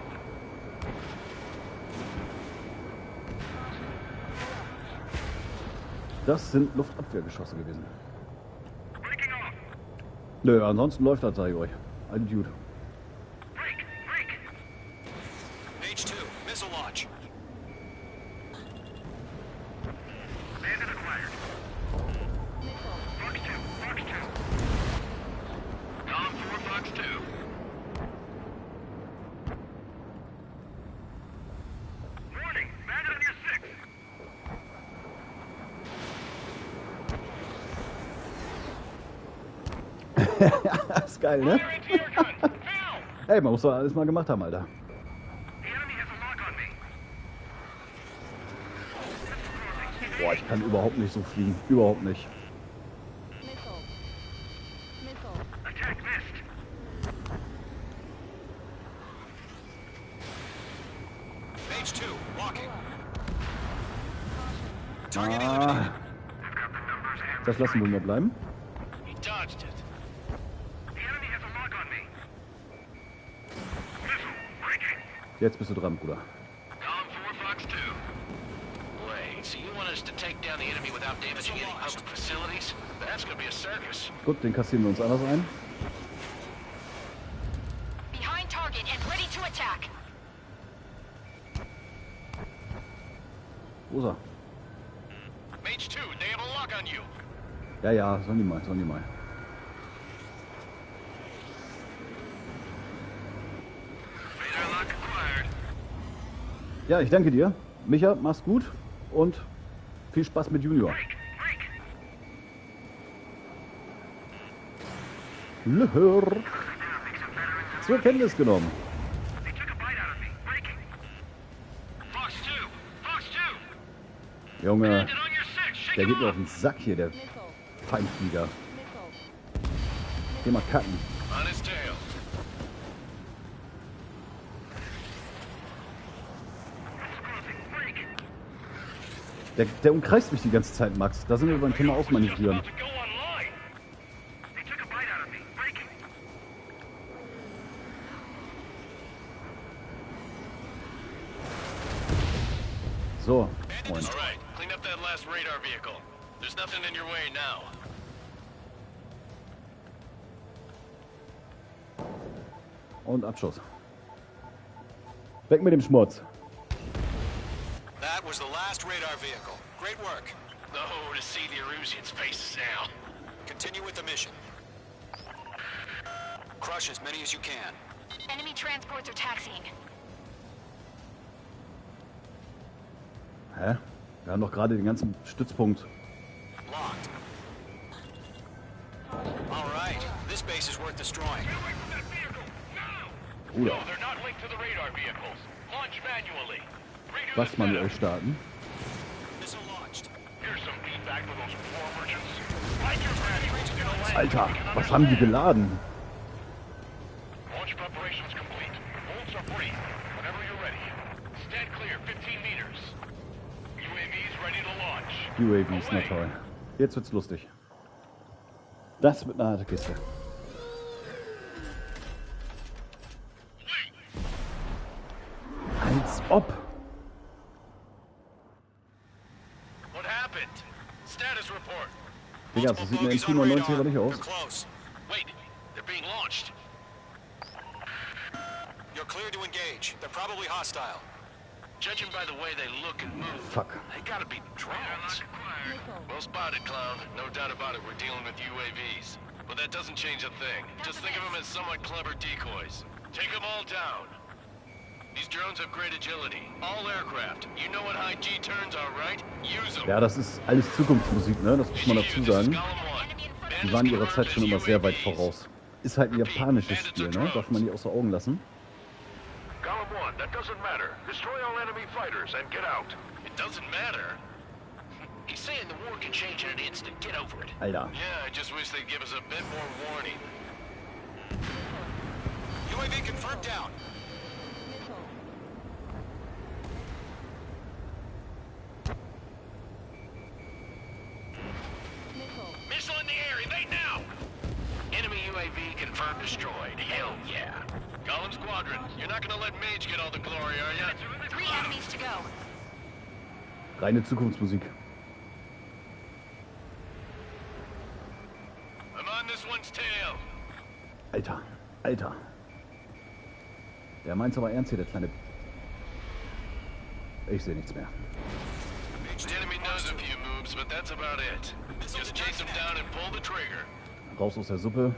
Das sind Luftabwehrgeschosse gewesen. Breaking off. Nö, ansonsten läuft das, sag ich euch. Ein Dude. Break. Break. Mage 2, missile launch. Bandit acquired. Fox 2. Fox 2. Column 4, Fox 2. Warning. Bandit on your 6. ist geil, ne? Fire into your gun. Now. Ey, man muss doch alles mal gemacht haben, Alter. The enemy has a lock on me. Boah, ich kann überhaupt nicht so fliegen. Überhaupt nicht. Attack missed. Mage 2, walking. Target Ah, eliminated. I've got the numbers and das lassen wir mal bleiben. He dodged it. the enemy has a lock on me. Missile. Breaking. Jetzt bist du dran, Bruder. Column 4, Fox 2. Wait, so you want us to take down the enemy without damaging any public facilities? That's gonna be a circus. Gut, den kassieren wir uns anders ein. Behind target and ready to attack. Wo ist er? Mage 2, they have a lock on you. Ja, ja, sollen die mal, sollen die mal. Radar lock acquired. Ja, ich danke dir. Micha, mach's gut und viel Spaß mit Junior. Break. Break. Lurk. Zur Kenntnis genommen. Junge, der geht mir auf den Sack hier, der Feinflieger. Geh mal kacken. Der umkreist mich die ganze Zeit, Max. Da sind wir beim Thema Ausmanövrieren. So, Freund. Und Abschuss. Weg mit dem Schmutz. That was the last radar vehicle. Great work. Oh, to see the Erusians' faces now. Continue with the mission. Crush as many as you can. Enemy transports are taxiing. Hä? Wir haben doch gerade den ganzen Stützpunkt. Locked. All right. This base is worth destroying. Bruder. No, they're not linked to the radar vehicles. Launch manually. Was manuell starten? Alter, was haben die geladen? UAVs, na toll. Jetzt wird's lustig. Das wird eine harte Kiste. Als ob. Digga, so sieht mir ein Tu-99 aber nicht aus. You're clear to engage. They're probably hostile. Judging by the way they look and move, Fuck. they gotta be drones. Well spotted, clown. No doubt about it, we're dealing with UAVs. But that doesn't change a thing. Just think of them as somewhat clever decoys. Take them all down. These drones have great agility. All aircraft. You know what high G turns are, right? Use them. Ja, das ist alles Zukunftsmusik, ne? Das muss man dazu sagen. Die waren ihrer Zeit schon immer sehr weit voraus. Ist halt ein japanisches Stil, ne? Darf man nicht außer Augen lassen. Column 1, that doesn't matter. Destroy all enemy fighters and get out. It doesn't matter? He's saying the war can change in an instant. Get over it. Alter. Yeah, I just wish they'd give us a bit more warning. UAV confirmed down. Missile in the air, evade now! Enemy UAV confirmed destroyed. Hell yeah. Column Squadron, you're not gonna let Mage get all the glory, are ya? 3 enemies to go. Reine Zukunftsmusik. I'm on this one's tail. Alter, Alter. Der meint's aber ernst hier, der kleine... Ich sehe nichts mehr. The enemy knows a few moves, but that's about it. Just chase him down and pull the trigger. Raus aus der Suppe.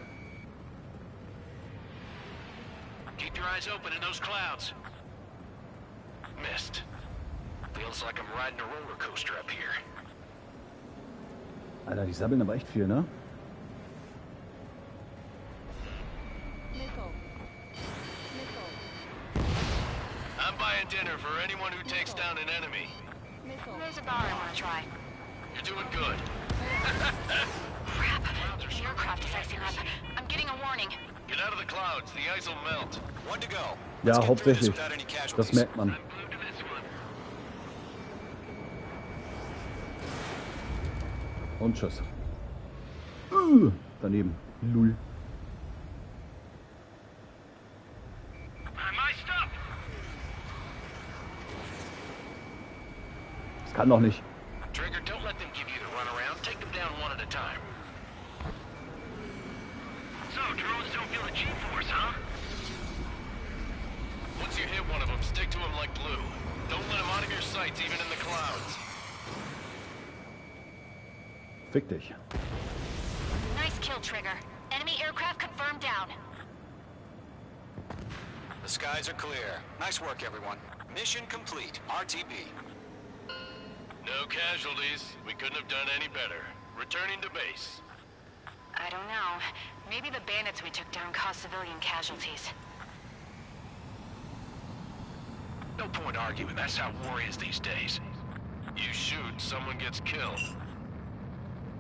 Keep your eyes open in those clouds. Missed. Feels like I'm riding a roller coaster up here. Alter, die sabbeln aber echt viel, ne? I'm buying dinner for anyone who takes down an enemy. There's a bar I want to try. You're doing good. Crap. The aircraft is icing up. I'm getting a warning. Get out of the clouds. The ice will melt. One to go. Ja, Let's get through this hauptsächlich. without any casualties. Das merkt man. Und tschüss. Daneben. Lull. Das kann doch nicht. Trigger, don't let them give you the runaround. Take them down one at a time. So, drones don't feel the G-force, huh? Once you hit one of them, stick to them like glue. Don't let them out of your sights, even in the clouds. Fick dich. Nice kill, Trigger. Enemy aircraft confirmed down. The skies are clear. Nice work, everyone. Mission complete. RTB. No casualties. We couldn't have done any better. Returning to base. I don't know. Maybe the bandits we took down caused civilian casualties. No point arguing. That's how war is these days. You shoot, someone gets killed.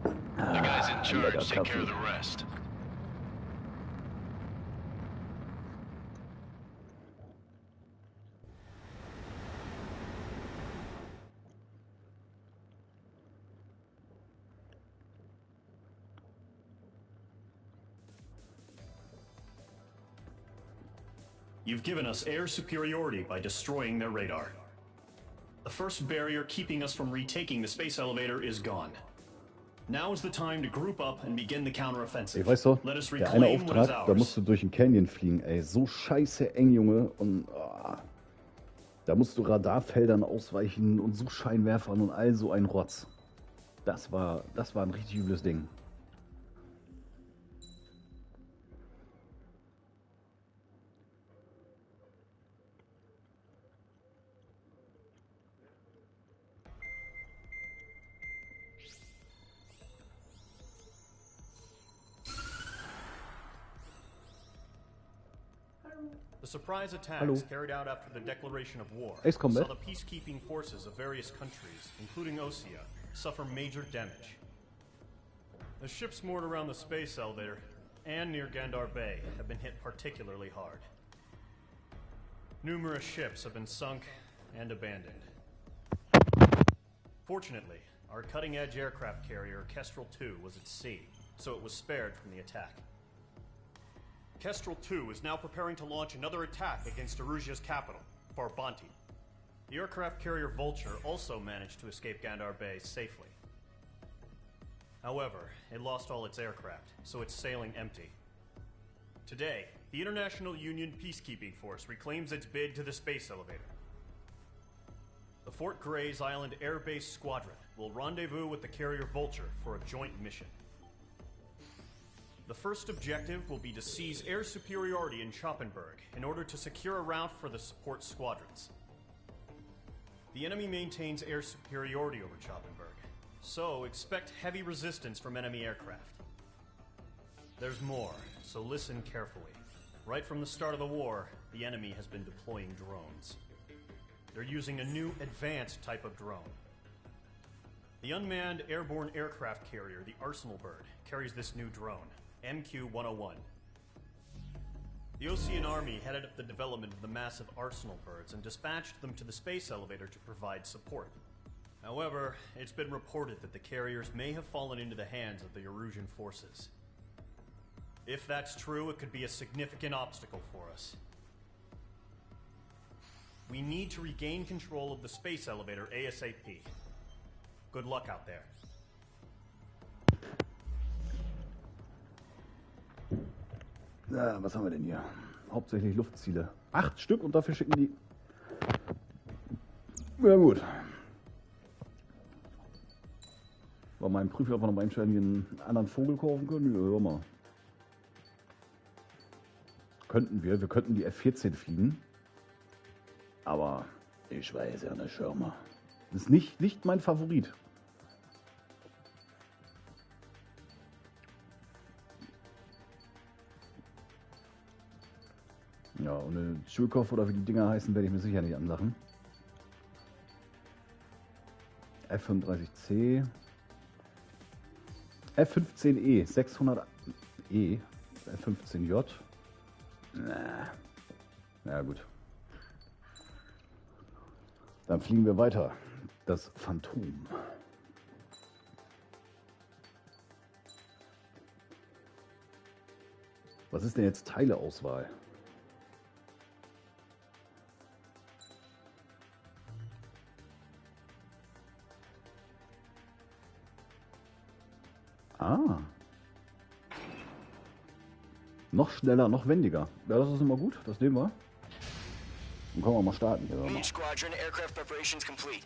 The guys in charge take care of the rest. You've given us air superiority by destroying their radar. The first barrier keeping us from retaking the space elevator is gone. Now is the time to group up and begin the counteroffensive. Ey, weißt du, Let us der eine reclaim what is Auftrag, da ours. musst du durch den Canyon fliegen, ey. So scheiße eng, Junge. Und da musst du Radarfeldern ausweichen und Suchscheinwerfern und all so ein Rotz. Das war ein richtig übles Ding. The surprise attacks Hallo. carried out after the declaration of war Ace saw Combat. the peacekeeping forces of various countries, including Osea, suffer major damage. The ships moored around the space elevator and near Gandar Bay have been hit particularly hard. Numerous ships have been sunk and abandoned. Fortunately, our cutting-edge aircraft carrier, Kestrel 2, was at sea, so it was spared from the attack. Kestrel 2 is now preparing to launch another attack against Erusia's capital, Farbanti. The aircraft carrier Vulture also managed to escape Gandar Bay safely. However, it lost all its aircraft, so it's sailing empty. Today, the International Union Peacekeeping Force reclaims its bid to the space elevator. The Fort Gray's Island Air Base Squadron will rendezvous with the carrier Vulture for a joint mission. The first objective will be to seize air superiority in Schoppenberg in order to secure a route for the support squadrons. The enemy maintains air superiority over Schoppenberg, so expect heavy resistance from enemy aircraft. There's more, so listen carefully. Right from the start of the war, the enemy has been deploying drones. They're using a new advanced type of drone. The unmanned airborne aircraft carrier, the Arsenal Bird, carries this new drone, MQ-101. The Ocean Army headed up the development of the massive Arsenal Birds and dispatched them to the space elevator to provide support. However, it's been reported that the carriers may have fallen into the hands of the Erusian forces. If that's true, it could be a significant obstacle for us. We need to regain control of the space elevator ASAP. Good luck out there. Na, was haben wir denn hier? Hauptsächlich Luftziele. 8 Stück und dafür schicken die... Ja gut. Bei meinem Prüfer einfach noch mal entscheiden, wir einen anderen Vogel kaufen können. Ja, hör mal. Wir könnten die F-14 fliegen. Aber ich weiß ja nicht, hör mal. Das ist nicht mein Favorit. Ja, und eine Tschurkow oder wie die Dinger heißen, werde ich mir sicher nicht anlachen. F-35C. F-15E, 600E. F-15J. Na. Ja, gut. Dann fliegen wir weiter. Das Phantom. Was ist denn jetzt Teileauswahl? Ah. Noch schneller, noch wendiger. Ja, das ist immer gut. Das nehmen wir. Dann können wir mal starten. Hier, Meat Squadron, aircraft preparations complete.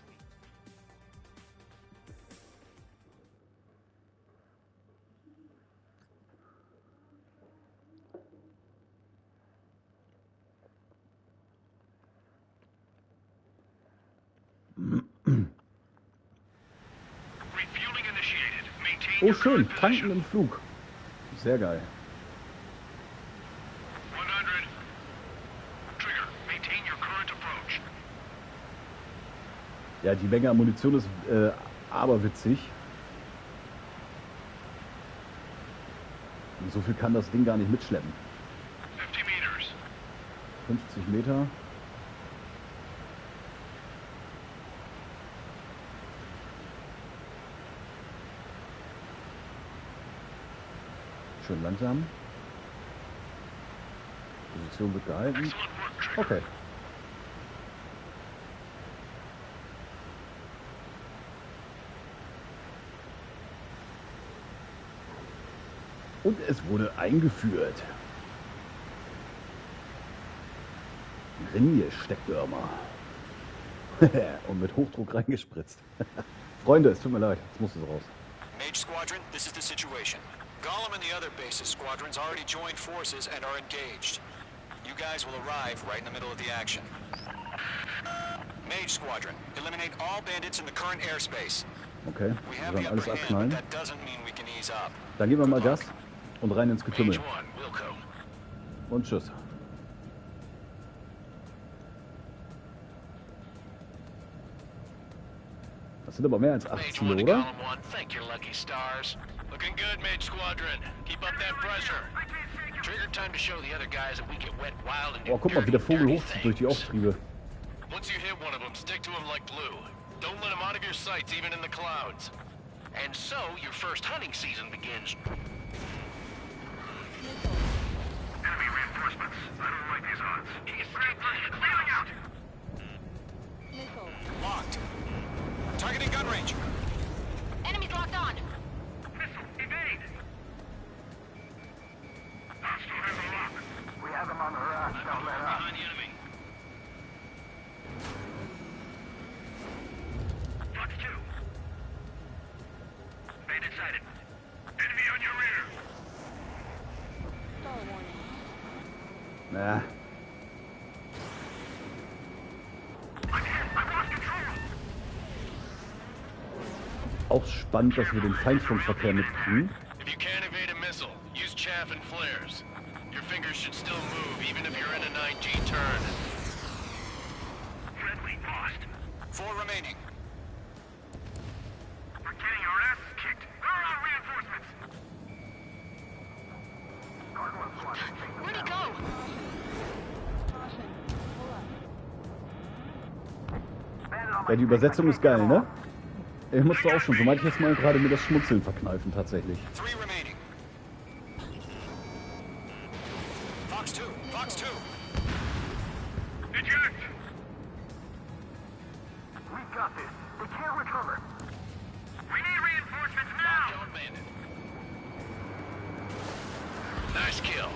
Oh schön, tanken im Flug. Sehr geil. 100. Trigger, maintain your current approach. Ja, die Menge an Munition ist aberwitzig. Und so viel kann das Ding gar nicht mitschleppen. 50 meters. 50 Meter. Schön langsam. Position wird gehalten. Okay. Und es wurde eingeführt. Rinje-Steckdörmer. Und mit Hochdruck reingespritzt. Freunde, es tut mir leid, jetzt musste es raus. Mage Squadron, this is the situation. Gollum and the other bases squadrons already joined forces and are engaged. You guys will arrive right in the middle of the action. Mage Squadron, eliminate all bandits in the current airspace. Okay, We wir have werden the alles upper hand, abknallen. but that doesn't mean we can ease up. Dann geben wir mal Gas und rein ins Getümmel. Mage 1, Wilco. Und tschüss. Das sind aber mehr als 8 Mage Ziele, 1 to oder? Column 1, thank your lucky stars. Looking good, Mage Squadron. Keep up that pressure. Trigger time to show the other guys that we get wet wild and do Oh, guck mal, wie der Vogel dirty hochzieht durch die things. Auftriebe. Once you hit one of them, stick to him like glue. Don't let him out of your sights, even in the clouds. And so, your first hunting season begins. Enemy reinforcements. I don't like these odds. Clearing out. Locked. Targeting gun range. Enemies locked on. Missile, evade. Hostile has a lock. We have him on the rush. Don't let up. Behind the enemy. Fox 2. Bandit sighted. Enemy on your rear. Na, I'm hit. I've lost control. auch spannend, dass wir den Feindfunkverkehr mitkriegen. If you can't evade a missile, use chaff and flares. Your fingers should still move, even if you're in a 9G turn. Friendly lost. 4 remaining. We're getting our asses kicked. Where are our reinforcements? Gargoyle squad. Where'd he go? Ja, die Übersetzung ist geil, ne? Ich musste auch schon, so meinte ich jetzt mal gerade mir das Schmunzeln verkneifen, tatsächlich. 3 remaining. Fox 2. Fox 2. Eject! We've got this. They can't recover. We need reinforcements now! Don't man it. Nice kill.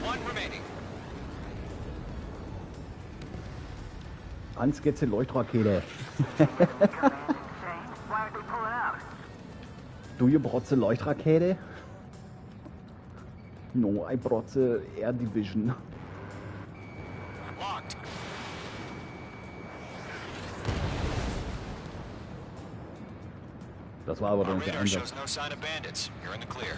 1 remaining. Hans geht's in Leuchtrakete. Why aren't they pulling out? Du, ihr Brotze Leuchtrakete? No, I Brotze Air Division. Locked. Das war aber doch Our nicht der radar Einsatz. shows no sign of bandits. You're in the clear.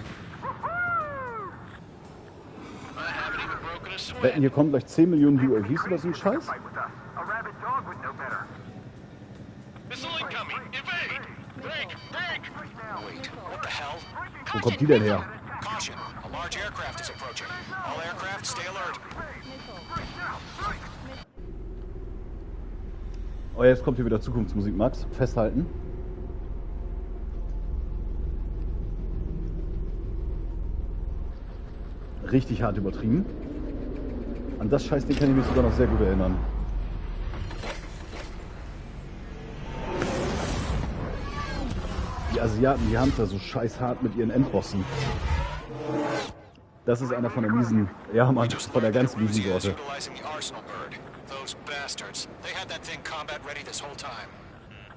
I haven't even broken a sweat. Wetten, hier kommen gleich 10 Millionen UAVs oder so ein Scheiß? Fight with us. A rabid dog would know better. Missile incoming! Evade! Break! Break! Wait, what the hell? Wo kommt die denn her? Caution, a large aircraft is approaching. All aircraft, stay alert. Oh, jetzt kommt hier wieder Zukunftsmusik, Max. Festhalten. Richtig hart übertrieben. An das Scheißding kann ich mich sogar noch sehr gut erinnern. Die Asiaten, die haben es ja so scheiß hart mit ihren Endbossen. Das ist einer von der miesen, ja Mann, von der ganz miesen Sorte. Utilizing the arsenal bird. Those bastards. They had that thing combat ready this whole time.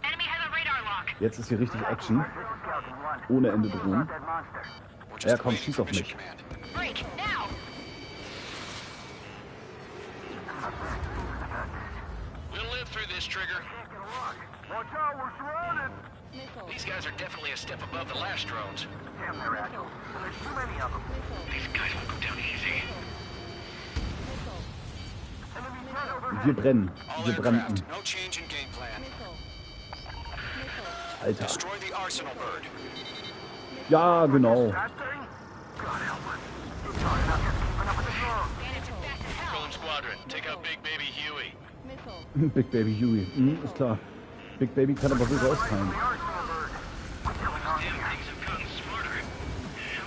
Enemy has a radar lock. Jetzt ist hier richtig Action. Ohne Ende drohen. We're Ja just komm, waiting schieß for auf mission mich. command. Break, now! We'll live through this, Trigger. Watch out, we're surrounded! These guys are definitely a step above the last drones. Damn, they're agile. And there's too many of them. These guys won't go down easy. Wir brennen. All Wir brannten. aircraft, no change in game plan. Alter. Destroy the arsenal bird. Ja, genau. Golem Squadron, take out Big Baby Huey. Big Baby Huey. Ist klar. Big Baby kann aber so rausfallen. Damn things have gotten smarter.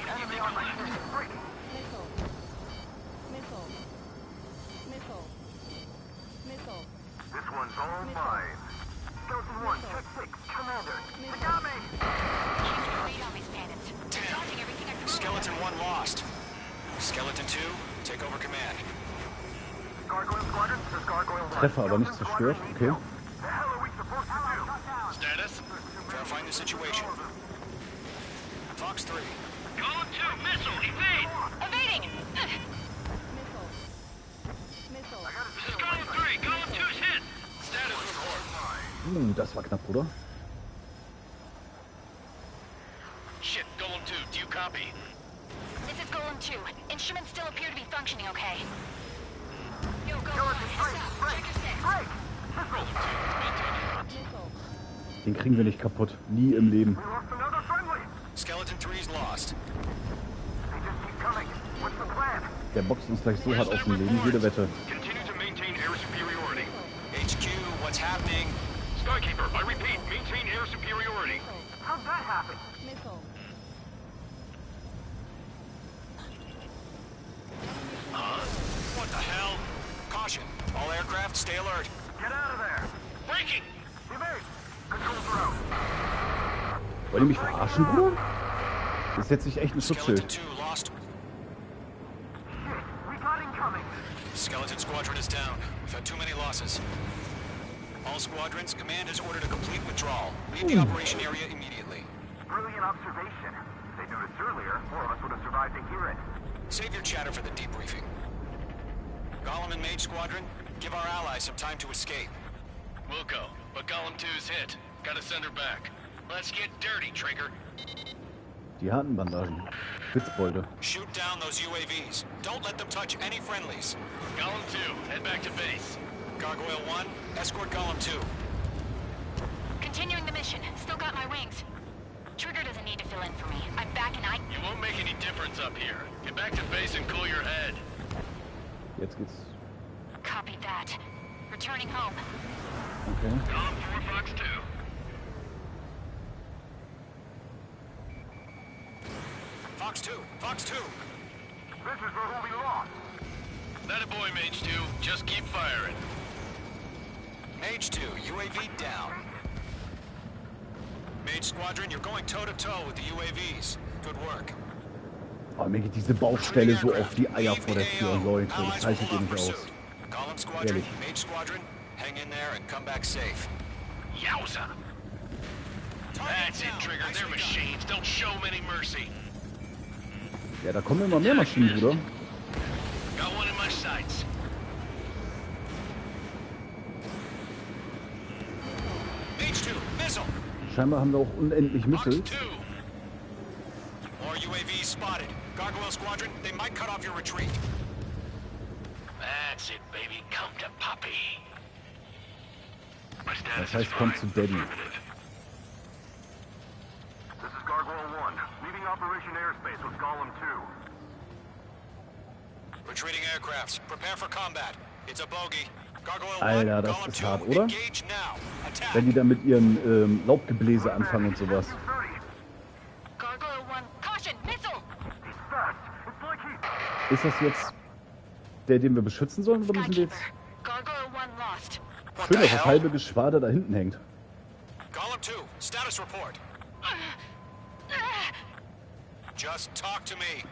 How many do you think are left? This one's all mine. Skeleton 1, check 6, Commander. They got me! Damn. Skeleton 1 lost. Skeleton 2, take over command. Gargoyle Squadron, this is Gargoyle 1. Treffer, aber nicht zerstört. Okay. The hell are we supposed to do? Status? Verifying the situation. Fox 3. Golem 2, missile, evade! Evading! This is Golem 3, Golem 2's hit! Status report. Das war knapp, oder? Shit, Golem 2, do you copy? This is Golem 2. Instruments still appear to be functioning okay. Yo, go. Golem 2, it's maintaining. Den kriegen wir nicht kaputt. Nie im Leben. We lost another friendly. Skeleton 3's lost. They just keep coming. What's the plan? Der boxt uns gleich so hart aus dem Leben. Jede Wette. Continue to maintain air superiority. HQ, what's happening? Skykeeper, I repeat, maintain air superiority. How'd that happen? What the hell? Caution. All aircraft, stay alert. Get out of there. Breaking! Evade. Control throw. Wollt ihr mich verarschen, Bruder? Das setzt sich echt ein Skeleton Schutzschild. 2 lost. Shit, we got incoming. Skeleton Squadron is down. We've had too many losses. All squadrons, command has ordered a complete withdrawal. Leave the operation area immediately. Brilliant observation. If they'd noticed earlier, more of us would have survived to hear it. Save your chatter for the debriefing. Golem and Mage Squadron, give our allies some time to escape. Wilco, but Golem 2's hit. Gotta send her back. Let's get dirty, Trigger. Die harten Bandagen. Witzbolde. Shoot down those UAVs. Don't let them touch any friendlies. Golem 2, head back to base. Gargoyle 1, escort Golem 2. Continuing the mission. Still got my wings. Trigger doesn't need to fill in for me. I'm back and You won't make any difference up here. Get back to base and cool your head. Jetzt geht's. Copy that. Returning home. Okay. Golem 4, Fox 2. Fox 2, Fox 2. This is for who we lost. That a boy, Mage 2. Just keep firing. Mage 2, UAV down. Mage Squadron, you're going toe-to-toe with the UAVs. Good work. Oh, mir geht diese Baustelle so auf die Eier vor der Tür, Leute. Das haltet ihr nicht aus. Golem Squadron, Ehrlich. Mage Squadron, hang in there and come back safe. Yowza. That's it, Trigger. They're machines. Don't show them any mercy. Ja, da kommen immer mehr Maschinen, Bruder. Got one in my sights. Mage 2, missile. Scheinbar haben wir auch unendlich Fox Missiles. 2. More UAVs spotted. Gargoyle Squadron, they might cut off your retreat. That's it, baby. Come to Poppy. My status Das heißt, is kommt fine. zu Daddy. Affirmative. This is Gargoyle 1, leaving Operation Airspace with Golem 2. Retreating aircrafts, prepare for combat. It's a bogey. Gargoyle 1, Alter, das Golem ist 2, hart, oder? engage now. Attack. Wenn die da mit ihren Laubgebläse anfangen und sowas. Gargoyle 1. Caution! Missile! He's fast. It's like he... Ist das jetzt der, den wir beschützen sollen, oder müssen wir jetzt... Gargoyle 1 lost. Schön, dass das halbe Geschwader da hinten hängt. Golem 2, status report. Just talk to me.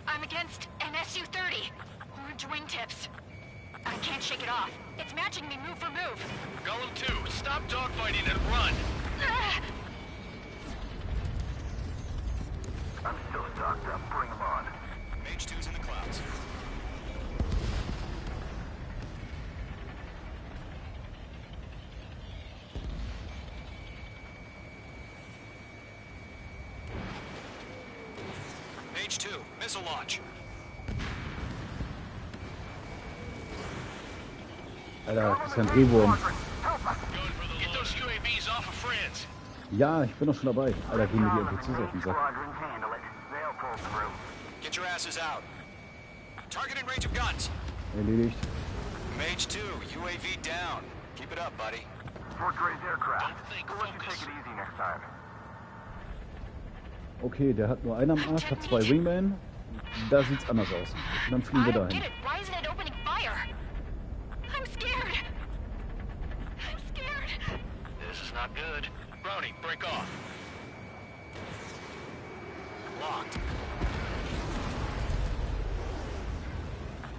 I'm against an Su-30. Orange wingtips. I can't shake it off. It's matching me move for move. Golem 2, stop dogfighting and run. I'm still stocked up. Bring him on. Mage 2's in the clouds. missile launch. Alter, das ist ja ein Drehwurm. Get those UAVs off of friends. Ja, ich bin doch schon dabei. Alter, gehen mir die NPCs auf den Sack. Get your asses out. Target in range of guns. Erledigt. Mage 2, UAV down. Keep it up, buddy. Fort Gray's aircraft. We'll let you take it easy next time. Okay, der hat nur einen am Arsch, hat 2 Wingmen. Da sieht's anders aus. Und dann fliegen wir dahin. Get it. Why isn't it opening fire? I'm scared. I'm scared. This is not good. Brownie, break off. Locked.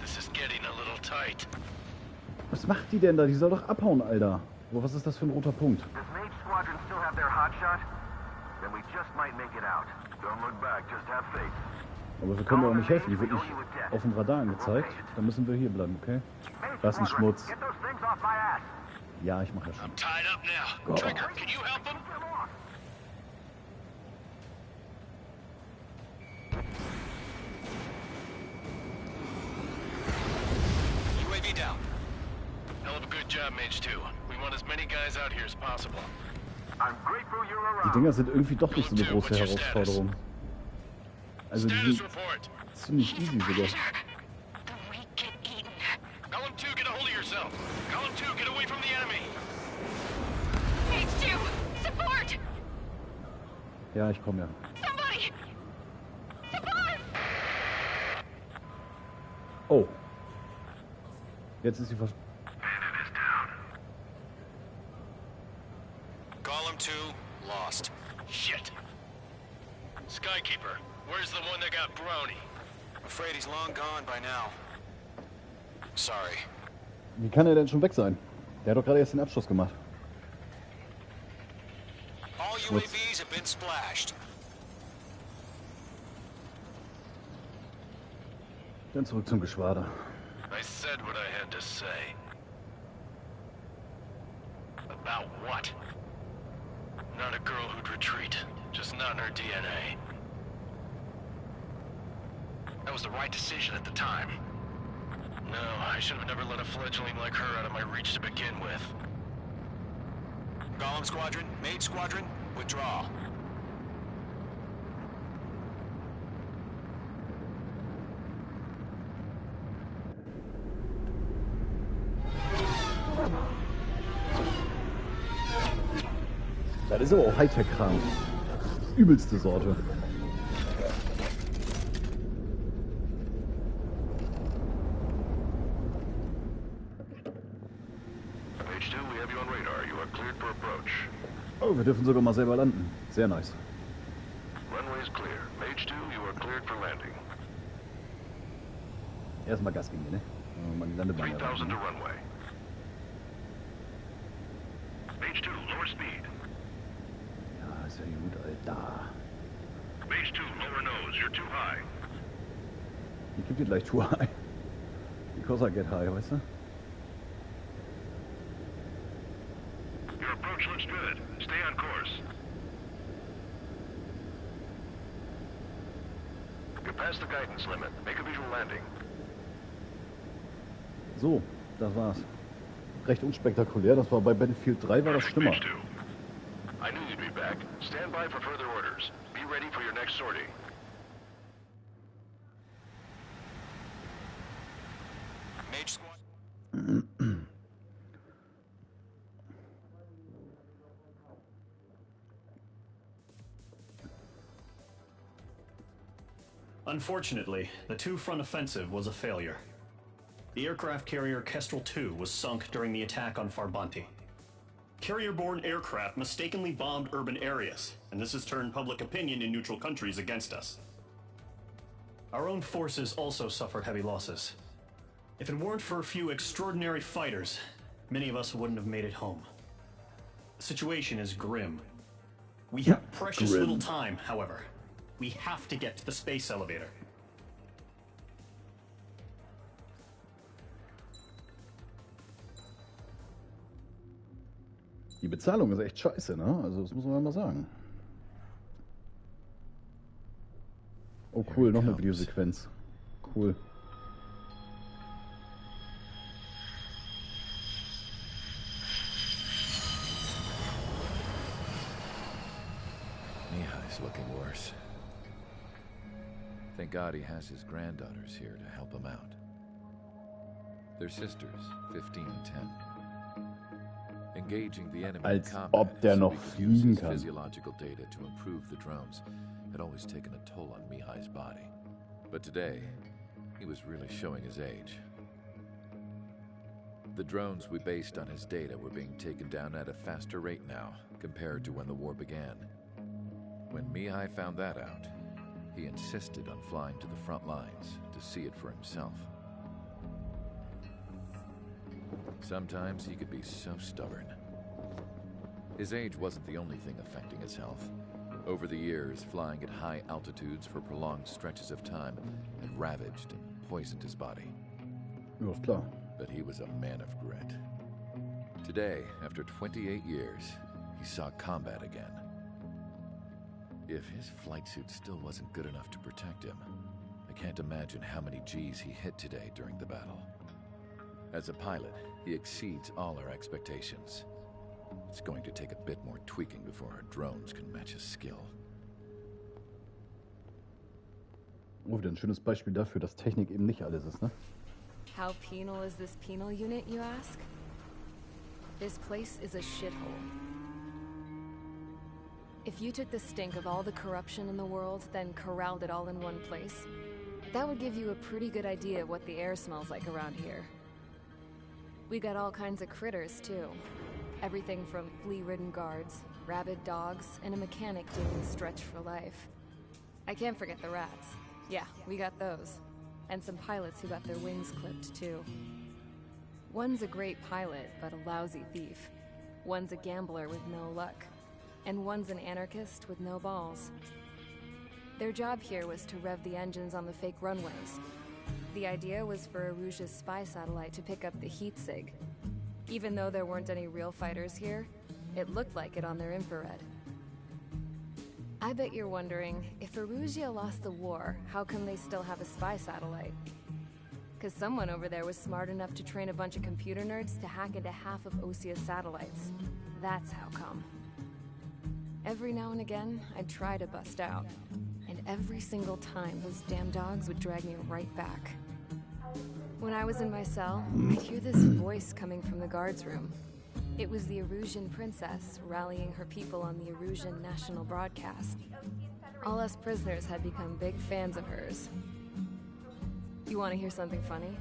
This is getting a little tight. Was macht die denn da? Die soll doch abhauen, Alter. Oh, was ist das für ein roter Punkt? Does Mage Squadron still have their hotshot? Then we just might make it out. Don't look back, just have faith. Aber wir können mir auch nicht helfen. Die wird nicht auf dem Radar angezeigt. Dann müssen wir hier bleiben, okay? Das ist ein Schmutz. Get those things off my ass. Ja, ich mache ja schon. Tied up now. Gott. Trigger, can you help him? UAV down. Hell of a good job, Mage 2. We want as many guys out here as possible. I'm grateful you're Die around. Dinger sind irgendwie doch nicht so eine große Herausforderung. Also die Status sind report. ziemlich easy sogar. The weak get eaten. Column 2, get a hold of yourself. Column 2, get away from the enemy. Mage 2, support! Ja, ich komme ja. Somebody! Support! Oh. Jetzt ist sie vers... Column 2, lost. Shit. Skykeeper, where's the one that got Brownie? I'm afraid he's long gone by now. Sorry. Wie kann er denn schon weg sein? Der hat doch gerade erst den Abschluss gemacht. All UAVs have been splashed. Dann zurück zum Geschwader. I said what I had to say. About what? Not a girl who'd retreat. Just not in her DNA. That was the right decision at the time. No, I should have never let a fledgling like her out of my reach to begin with. Golem Squadron, Mage Squadron, withdraw. Das ist aber auch Hightech-Kram. Übelste Sorte. Mage 2, we have you on radar. You are cleared for approach. Oh, wir dürfen sogar mal selber landen. Sehr nice. Runway is clear. Mage 2, you are cleared for landing. Erstmal Gas geben, ne? Mal die Landebahn 3000 to erreichen. runway. Mage 2, lower speed. Ja, ist ja gut, Alter. Mage 2, lower nose. You're too high. Ich geb dir gleich too high. Because I get high, weißt du? Your approach looks good. Stay on course. You're past the guidance limit. Make a visual landing. So, das war's. Recht unspektakulär. Das war bei Battlefield 3 war das schlimmer. Mage 2. I knew you'd be back. Stand by for further orders. Be ready for your next sortie. Mage Squad. Unfortunately, the two-front offensive was a failure. The aircraft carrier Kestrel II was sunk during the attack on Farbanti. Carrier-borne aircraft mistakenly bombed urban areas, and this has turned public opinion in neutral countries against us. Our own forces also suffered heavy losses. If it weren't for a few extraordinary fighters, many of us wouldn't have made it home. The situation is grim. We have precious little time, however. We have to get to the space elevator. Die Bezahlung ist echt scheiße, ne? Also das muss man ja mal sagen. Oh, Oh cool, noch eine Videosequenz. Cool. Mihai's looking worse. Thank God he has his granddaughters here to help him out. They're sisters, 15 and 10. Engaging the enemy in Als combat ob der so noch we could use fliegen his kann. physiological data to improve the drones had always taken a toll on Mihai's body. But today, he was really showing his age. The drones we based on his data were being taken down at a faster rate now compared to when the war began. When Mihai found that out, he insisted on flying to the front lines to see it for himself. Sometimes he could be so stubborn. His age wasn't the only thing affecting his health. Over the years, flying at high altitudes for prolonged stretches of time had ravaged and poisoned his body. Ja, klar. But he was a man of grit. Today, after 28 years, he saw combat again. If his flight suit still wasn't good enough to protect him, I can't imagine how many G's he hit today during the battle. As a pilot, he exceeds all our expectations. It's going to take a bit more tweaking before our drones can match his skill. Oh, wieder ein schönes Beispiel dafür, dass Technik eben nicht alles ist, ne? How penal is this penal unit, you ask? This place is a shithole. If you took the stink of all the corruption in the world, then corralled it all in one place, that would give you a pretty good idea of what the air smells like around here. We got all kinds of critters, too. Everything from flea-ridden guards, rabid dogs, and a mechanic doing stretch for life. I can't forget the rats. Yeah, we got those. And some pilots who got their wings clipped, too. One's a great pilot, but a lousy thief. One's a gambler with no luck. And one's an anarchist with no balls. Their job here was to rev the engines on the fake runways. The idea was for Aruja's spy satellite to pick up the heat sig. Even though there weren't any real fighters here, it looked like it on their infrared. I bet you're wondering, if Aruja lost the war, how come they still have a spy satellite? Because someone over there was smart enough to train a bunch of computer nerds to hack into half of Osia's satellites. That's how come. Every now and again, I'd try to bust out. And every single time, those damn dogs would drag me right back. When I was in my cell, I'd hear this voice coming from the guards room. It was the Erusian princess rallying her people on the Erusian national broadcast. All us prisoners had become big fans of hers. You want to hear something funny?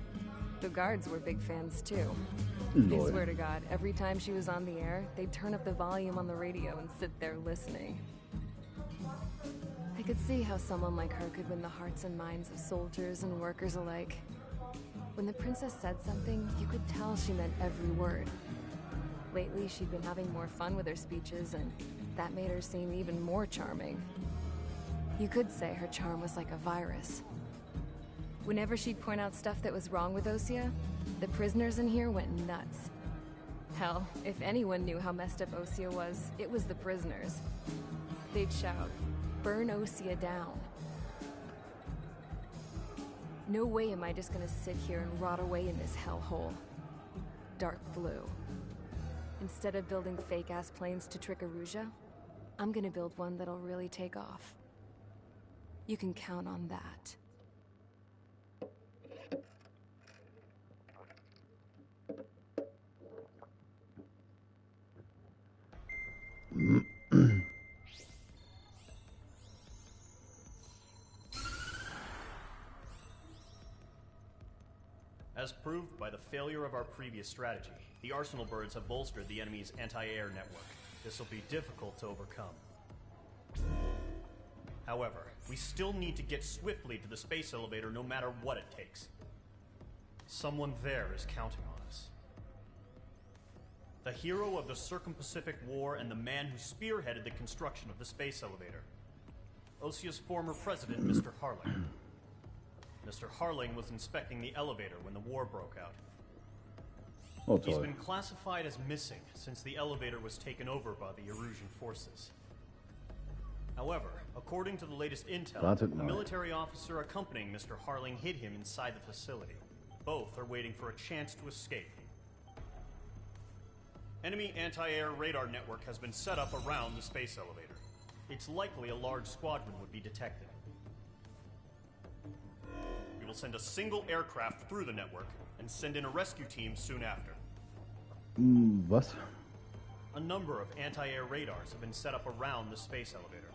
The guards were big fans too. I swear to God, every time she was on the air, they'd turn up the volume on the radio and sit there listening. I could see how someone like her could win the hearts and minds of soldiers and workers alike. When the princess said something, you could tell she meant every word. Lately, she'd been having more fun with her speeches, and that made her seem even more charming. You could say her charm was like a virus. Whenever she'd point out stuff that was wrong with Osia, the prisoners in here went nuts. Hell, if anyone knew how messed up Osia was, it was the prisoners. They'd shout, "Burn Osia down." No way am I just gonna sit here and rot away in this hellhole. Dark blue. Instead of building fake-ass planes to trick Aruja, I'm gonna build one that'll really take off. You can count on that. As proved by the failure of our previous strategy, the Arsenal birds have bolstered the enemy's anti-air network. This will be difficult to overcome. However, we still need to get swiftly to the space elevator no matter what it takes. Someone there is counting on us. The hero of the Circum-Pacific War and the man who spearheaded the construction of the space elevator. Osia's former president, Mr. Harling. Mr. Harling was inspecting the elevator when the war broke out. Oh, He's been classified as missing since the elevator was taken over by the Erusian forces. However, according to the latest intel, Wartet a mal. military officer accompanying Mr. Harling hid him inside the facility. Both are waiting for a chance to escape. Enemy anti-air radar network has been set up around the space elevator. It's likely a large squadron would be detected. We will send a single aircraft through the network and send in a rescue team soon after. Was? A number of anti-air radars have been set up around the space elevator.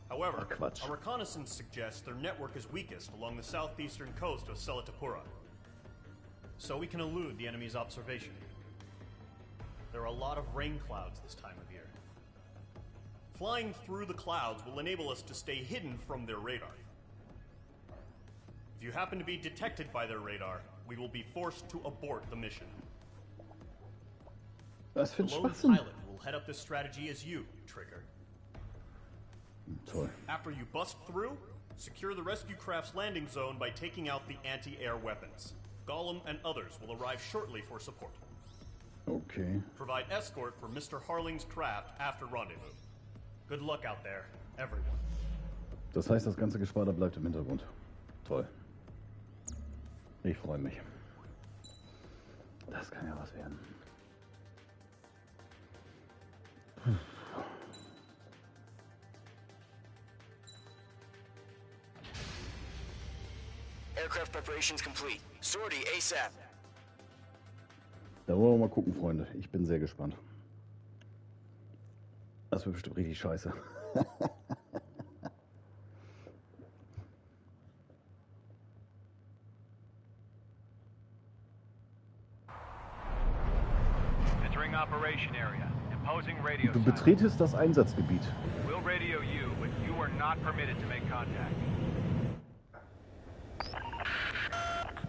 However, Quatsch. our reconnaissance suggests their network is weakest along the southeastern coast of Selatapura. So we can elude the enemy's observation. There are a lot of rain clouds this time of year. Flying through the clouds will enable us to stay hidden from their radar. If you happen to be detected by their radar, we will be forced to abort the mission. Was für The ein lone Schwachsinn. pilot who will head up this strategy is you, Trigger. Toll. After you bust through, secure the rescue craft's landing zone by taking out the anti-air weapons. Gollum and others will arrive shortly for support. Okay. Provide escort for Mr. Harling's craft after rendezvous. Good luck out there, everyone. Das heißt, das ganze Geschwader bleibt im Hintergrund. Toll. Ich freue mich. Das kann ja was werden. Aircraft preparations complete. Sortie ASAP. Da wollen wir mal gucken, Freunde. Ich bin sehr gespannt. Das wird bestimmt richtig scheiße. Entering operation area. Imposing radio Du silence. betretest das Einsatzgebiet. We'll radio you, but you are not permitted to make contact.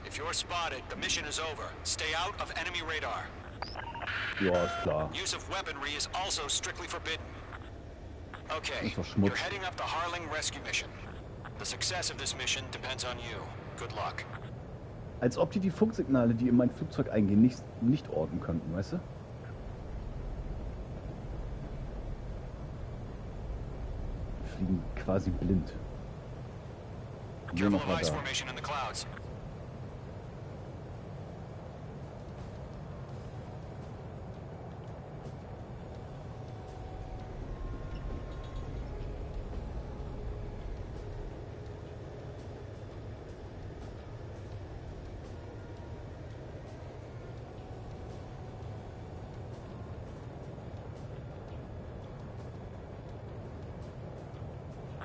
If you're spotted, the mission is over. Stay out of enemy radar. Ja, ist klar. Use of weaponry is also strictly forbidden. Okay, Das ist doch Schmutz. you're heading up the Harling rescue mission. The success of this mission depends on you. Good luck. Als ob die Funksignale, die in mein Flugzeug eingehen, nicht orten könnten, weißt du? Fliegen quasi blind. Gehen Careful noch of mal ice da. formation in the clouds.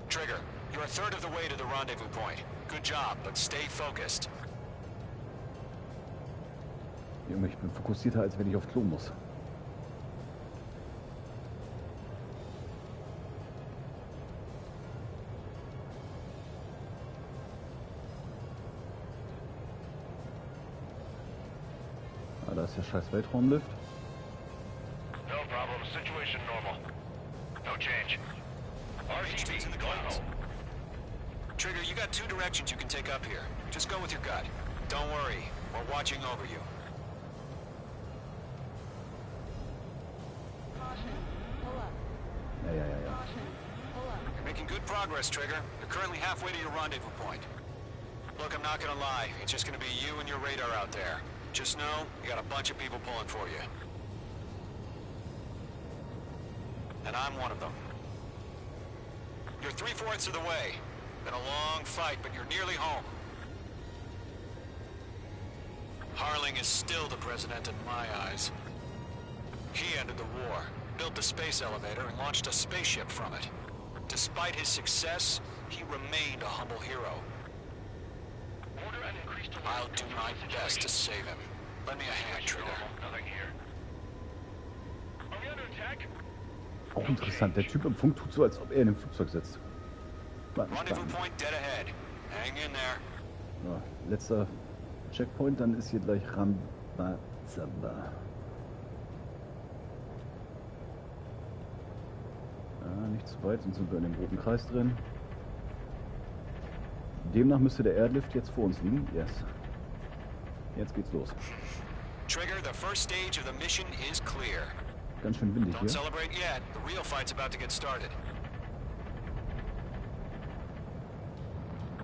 Trigger, you're a third of the way to the rendezvous point. Good job, but stay focused. Junge, ich bin fokussierter, als wenn ich auf Klo muss. Ah, da ist der scheiß Weltraumlift. No problem. Situation normal. No change. RTB's in the clouds. Trigger, you got two directions you can take up here. Just go with your gut. Don't worry, we're watching over you. Ja. You're making good progress, Trigger. You're currently halfway to your rendezvous point. Look, I'm not gonna lie. It's just gonna be you and your radar out there. Just know, you got a bunch of people pulling for you. And I'm one of them. You're 3/4 of the way. Been a long fight, but you're nearly home. Harling is still the president in my eyes. He ended the war, built the space elevator, and launched a spaceship from it. Despite his success, he remained a humble hero. I'll do my best to save him. Lend me a hand, Trigger. Nothing here. Are we under attack? Auch interessant, der Typ im Funk tut so, als ob er in dem Flugzeug sitzt. Rendezvous point dead ahead. Hang in there. Ja, letzter Checkpoint, dann ist hier gleich Rambazamba. Ja, nicht zu weit, sonst sind wir in dem roten Kreis drin. Demnach müsste der Airlift jetzt vor uns liegen. Yes. Jetzt geht's los. Trigger, the first stage of the mission is clear. Ganz schön windig Don't hier. celebrate yet. The real fight's about to get started.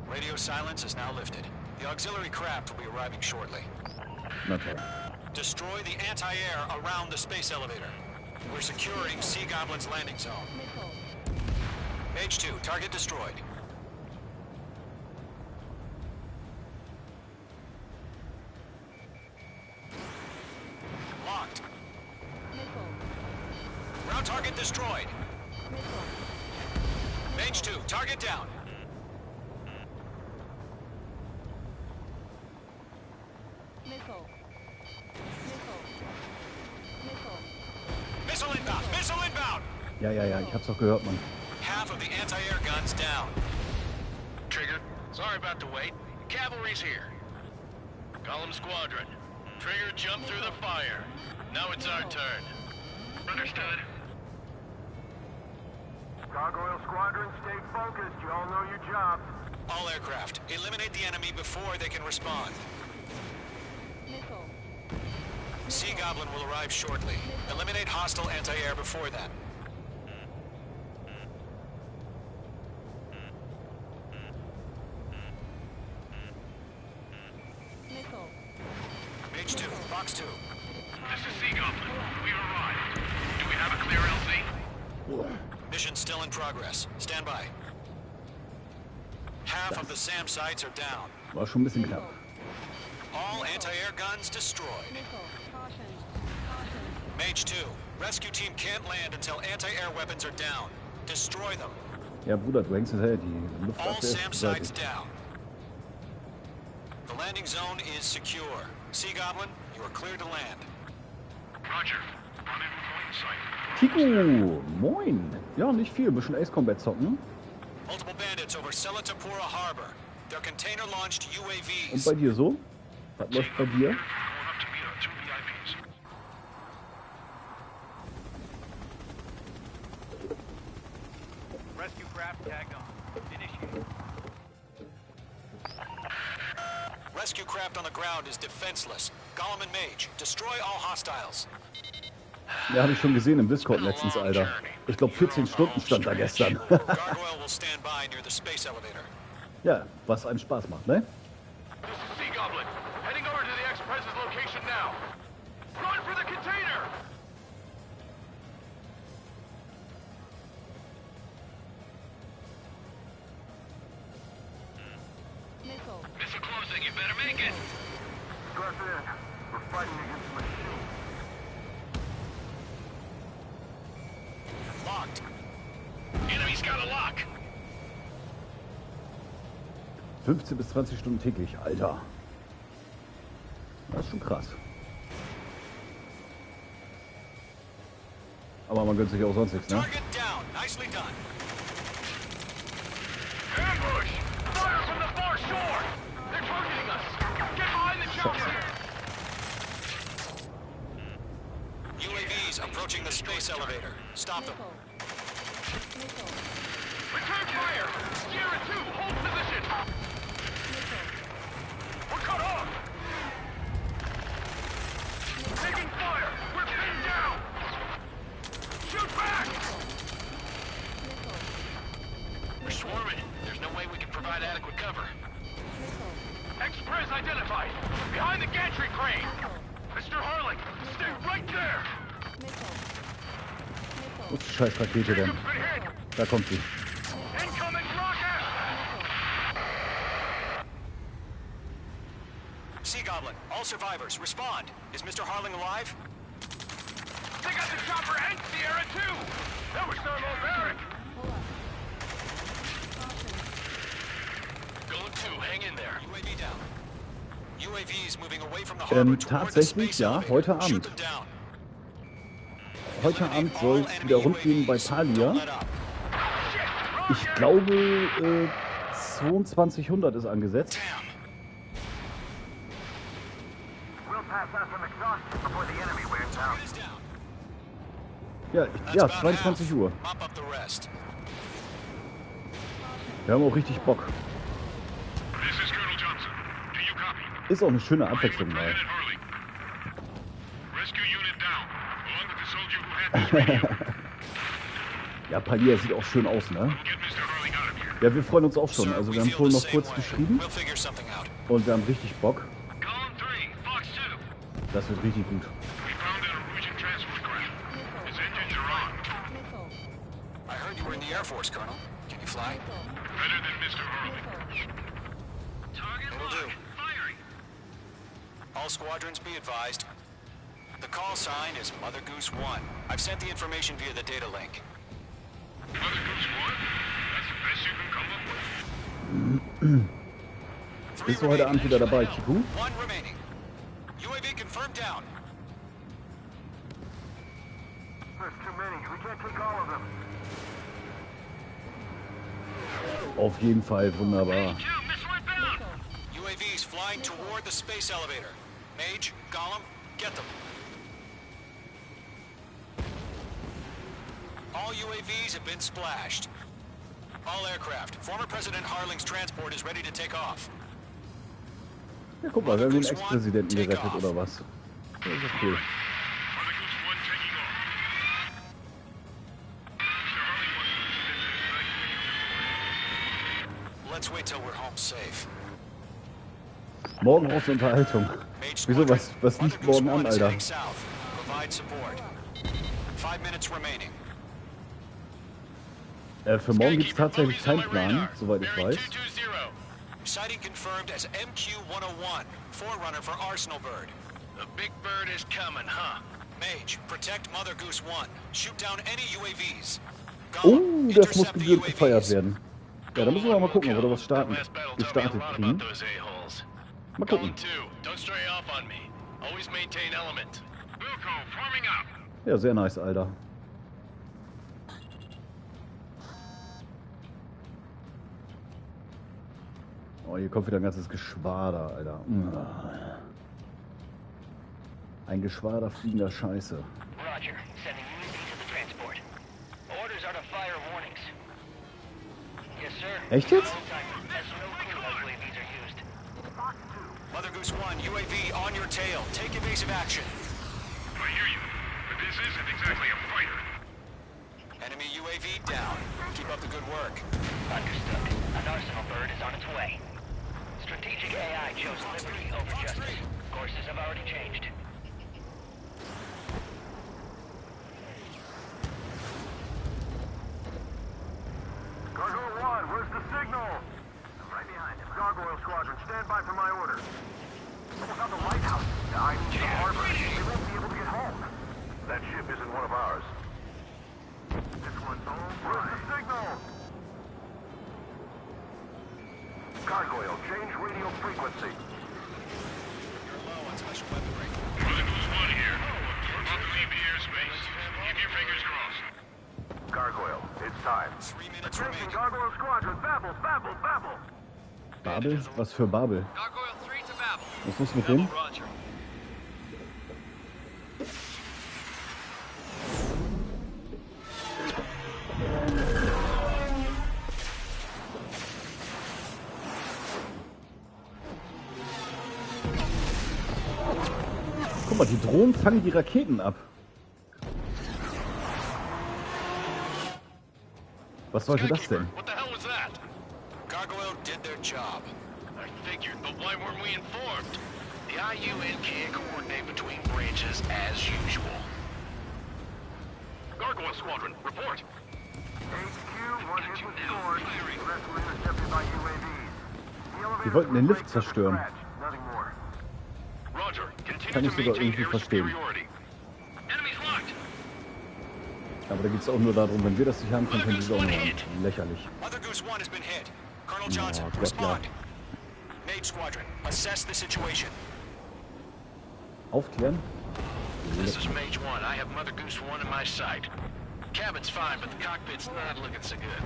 Radio silence is now lifted. The auxiliary craft will be arriving shortly. Na toll. Destroy the anti-air around the space elevator. We're securing Sea Goblin's landing zone. Mage 2, target destroyed. Locked. Ground target destroyed. Mage 2, target down. Missile inbound! Missile inbound! Ja, ich hab's doch gehört, Mann. Half of the anti-air guns down. Trigger, sorry about the wait. Cavalry's here. Column Squadron. Trigger jumped through the fire. Now it's our turn. Understood. Gargoyle Squadron, stay focused. You all know your jobs. All aircraft, eliminate the enemy before they can respond. Sea Goblin will arrive shortly. Eliminate hostile anti-air before that. Mage 2, Box 2. This is Sea Goblin. We arrived. Do we have a clear LZ? Mission still in progress. Stand by. Half of the SAM sites are down. War schon ein bisschen knapp. All anti-air guns destroyed. Mage 2, rescue team can't land until anti-air weapons are down. Destroy them. Ja, Bruder, du hängst hinterher. Die All Luftwaffe SAM ist sites beseitigt. down. The landing zone is secure. Sea Goblin, you are clear to land. Roger. Rendezvous point in sight. Tico, moin. Ja, nicht viel. Ein bisschen Ace Combat zocken. Multiple bandits over Selatapura Harbor. They're container-launched Und UAVs. bei dir so? Was läuft bei dir? Going up to meet our two VIPs. Rescue craft tagged on. Initiate. Rescue craft on the ground is defenseless. Gollum and Mage, destroy all hostiles. Ja, habe ich schon gesehen im Discord letztens, Alter. Ich glaube 14 Stunden stand da gestern. Gargoyle will stand by near the space elevator. Ja, was einen Spaß macht, ne? This is Sea Goblin. Heading over to the Express's location now. Run for the container! Missile closing, you better make it. Stress in. We're fighting against a machine. Locked. Enemy's got a lock. 15 bis 20 Stunden täglich, Alter. Das ist schon krass. Aber man gönnt sich auch sonst nichts, ne? Target down. Nicely done. Ambush! Fire from the far shore! They're targeting us! Get behind the junction! UAVs approaching the space elevator. Stop them. Return fire! Sierra 2, hold position! We're cut off! Taking fire! We're pinned down! Shoot back! We're swarming. There's no way we can provide adequate cover. Express identified! Behind the gantry crane! Mr. Harling, stay right there! Wo ist die scheiß Rakete denn? Jacob's been hit! Da kommt sie. Incoming rocket! Sea Goblin, all survivors, respond. Is Mr. Harling alive? They got the chopper and Sierra 2! That was thermal barrack! Golem 2, hang in there. UAV down. UAVs moving away from the harbor toward the Tatsächlich, space ja, elevator. heute Shoot Abend. them down. Heute Abend soll es wieder rund gehen bei Thalia. Ich glaube, 2200 ist angesetzt. We'll pass out some exhaustion before the enemy wears out. Ja, 22 Uhr. Mop up the rest. Wir haben auch richtig Bock. This is Colonel Johnson. Do you copy? Ist auch eine schöne Abwechslung mal. Rescue unit down, along with the soldier who had this radio. Ja, Palia sieht auch schön aus, ne? We'll get Mr. Harling out of here. Ja, wir freuen uns auch schon. Also wir haben vorhin noch kurz geschrieben. Und wir haben richtig Bock. Das wird richtig gut. I heard you were in the Air Force, Colonel. Can you fly? Better than Mr. Hurley. It'll do. All squadrons be advised. The call sign is Mother Goose 1. I've sent the information via the data link. Mother Goose 1? That's the best you can come up with? Bist du heute Abend wieder dabei, Kipu? One remaining. UAV confirmed down. There's too many. We can't take all of them. Auf jeden Fall, wunderbar. UAVs flying toward the space elevator. Mage, Gollum, get them. All UAVs have been splashed. All aircraft. Former President Harling's transport is ready to take off. Ja, guck mal, wir haben den Ex-Präsidenten gerettet, oder was? Ja, ist okay. Let's wait till we're home safe. Morgen aus der Unterhaltung. Wieso, was liegt morgen an, Alter? Provide support. 5 minutes remaining. Für morgen gibt es tatsächlich keinen Plan, soweit ich weiß. Sighting confirmed as MQ-101, forerunner for Arsenal Bird. The big bird is coming, huh? Mage, protect Mother Goose 1. Shoot down any UAVs. Oh, das muss gebührend gefeiert werden. Ja, da müssen wir mal gucken, ob wir da was gestartet kriegen. Mal gucken. Ja, sehr nice, Alter. Oh, hier kommt wieder ein ganzes Geschwader, Alter. Ein Geschwader fliegender Scheiße. Roger, sending UAV to the transport. Orders are to fire warnings. Yes, sir. Echt jetzt? Mother Goose 1, UAV on your tail. Take evasive action. I hear you, but this isn't exactly a fighter. Enemy UAV down. Keep up the good work. Understood. An Arsenal Bird is on its way. Strategic AI chose liberty over justice. Courses have already changed. Gargoyle 1, where's the signal? Right behind him. Gargoyle Squadron, stand by for my order. What about the lighthouse? I need the harbor. They won't be able to get home. That ship isn't one of ours. This one's home. Where's the signal? Gargoyle, change radio frequency. You're low on special weaponry. Mother Goose 1 here. About to leave the airspace. Keep your fingers crossed. Gargoyle, it's time. 3 minutes Attention, remaining. Gargoyle Squadron, babble, babble, babble. Babel? Was für Babel? Gargoyle 3 to Babel. Was ist mit dem? Roger. Guck mal, die Drohnen fangen die Raketen ab. Was sollte das denn? What the hell was that? Gargoyle did their job. I figured, but why weren't we informed? The IUN can't coordinate between branches as usual. Gargoyle Squadron, report. HQ, one hit with sword. The rest were intercepted by UAVs. Die wollten den Lift zerstören. Nothing more. Roger, continue Kann ich to sogar maintain irgendwie air verstehen. superiority. Enemies locked. Aber da geht es auch nur darum, wenn wir das nicht haben, dann können die es auch nicht haben. Lächerlich. Mother Goose 1 has been hit. Colonel Johnson, Oh, Gott, respond. Mage Squadron, assess the situation. Aufklären? This is Mage 1. I have Mother Goose 1 in my sight. Cabin's fine, but the cockpit's not looking so good.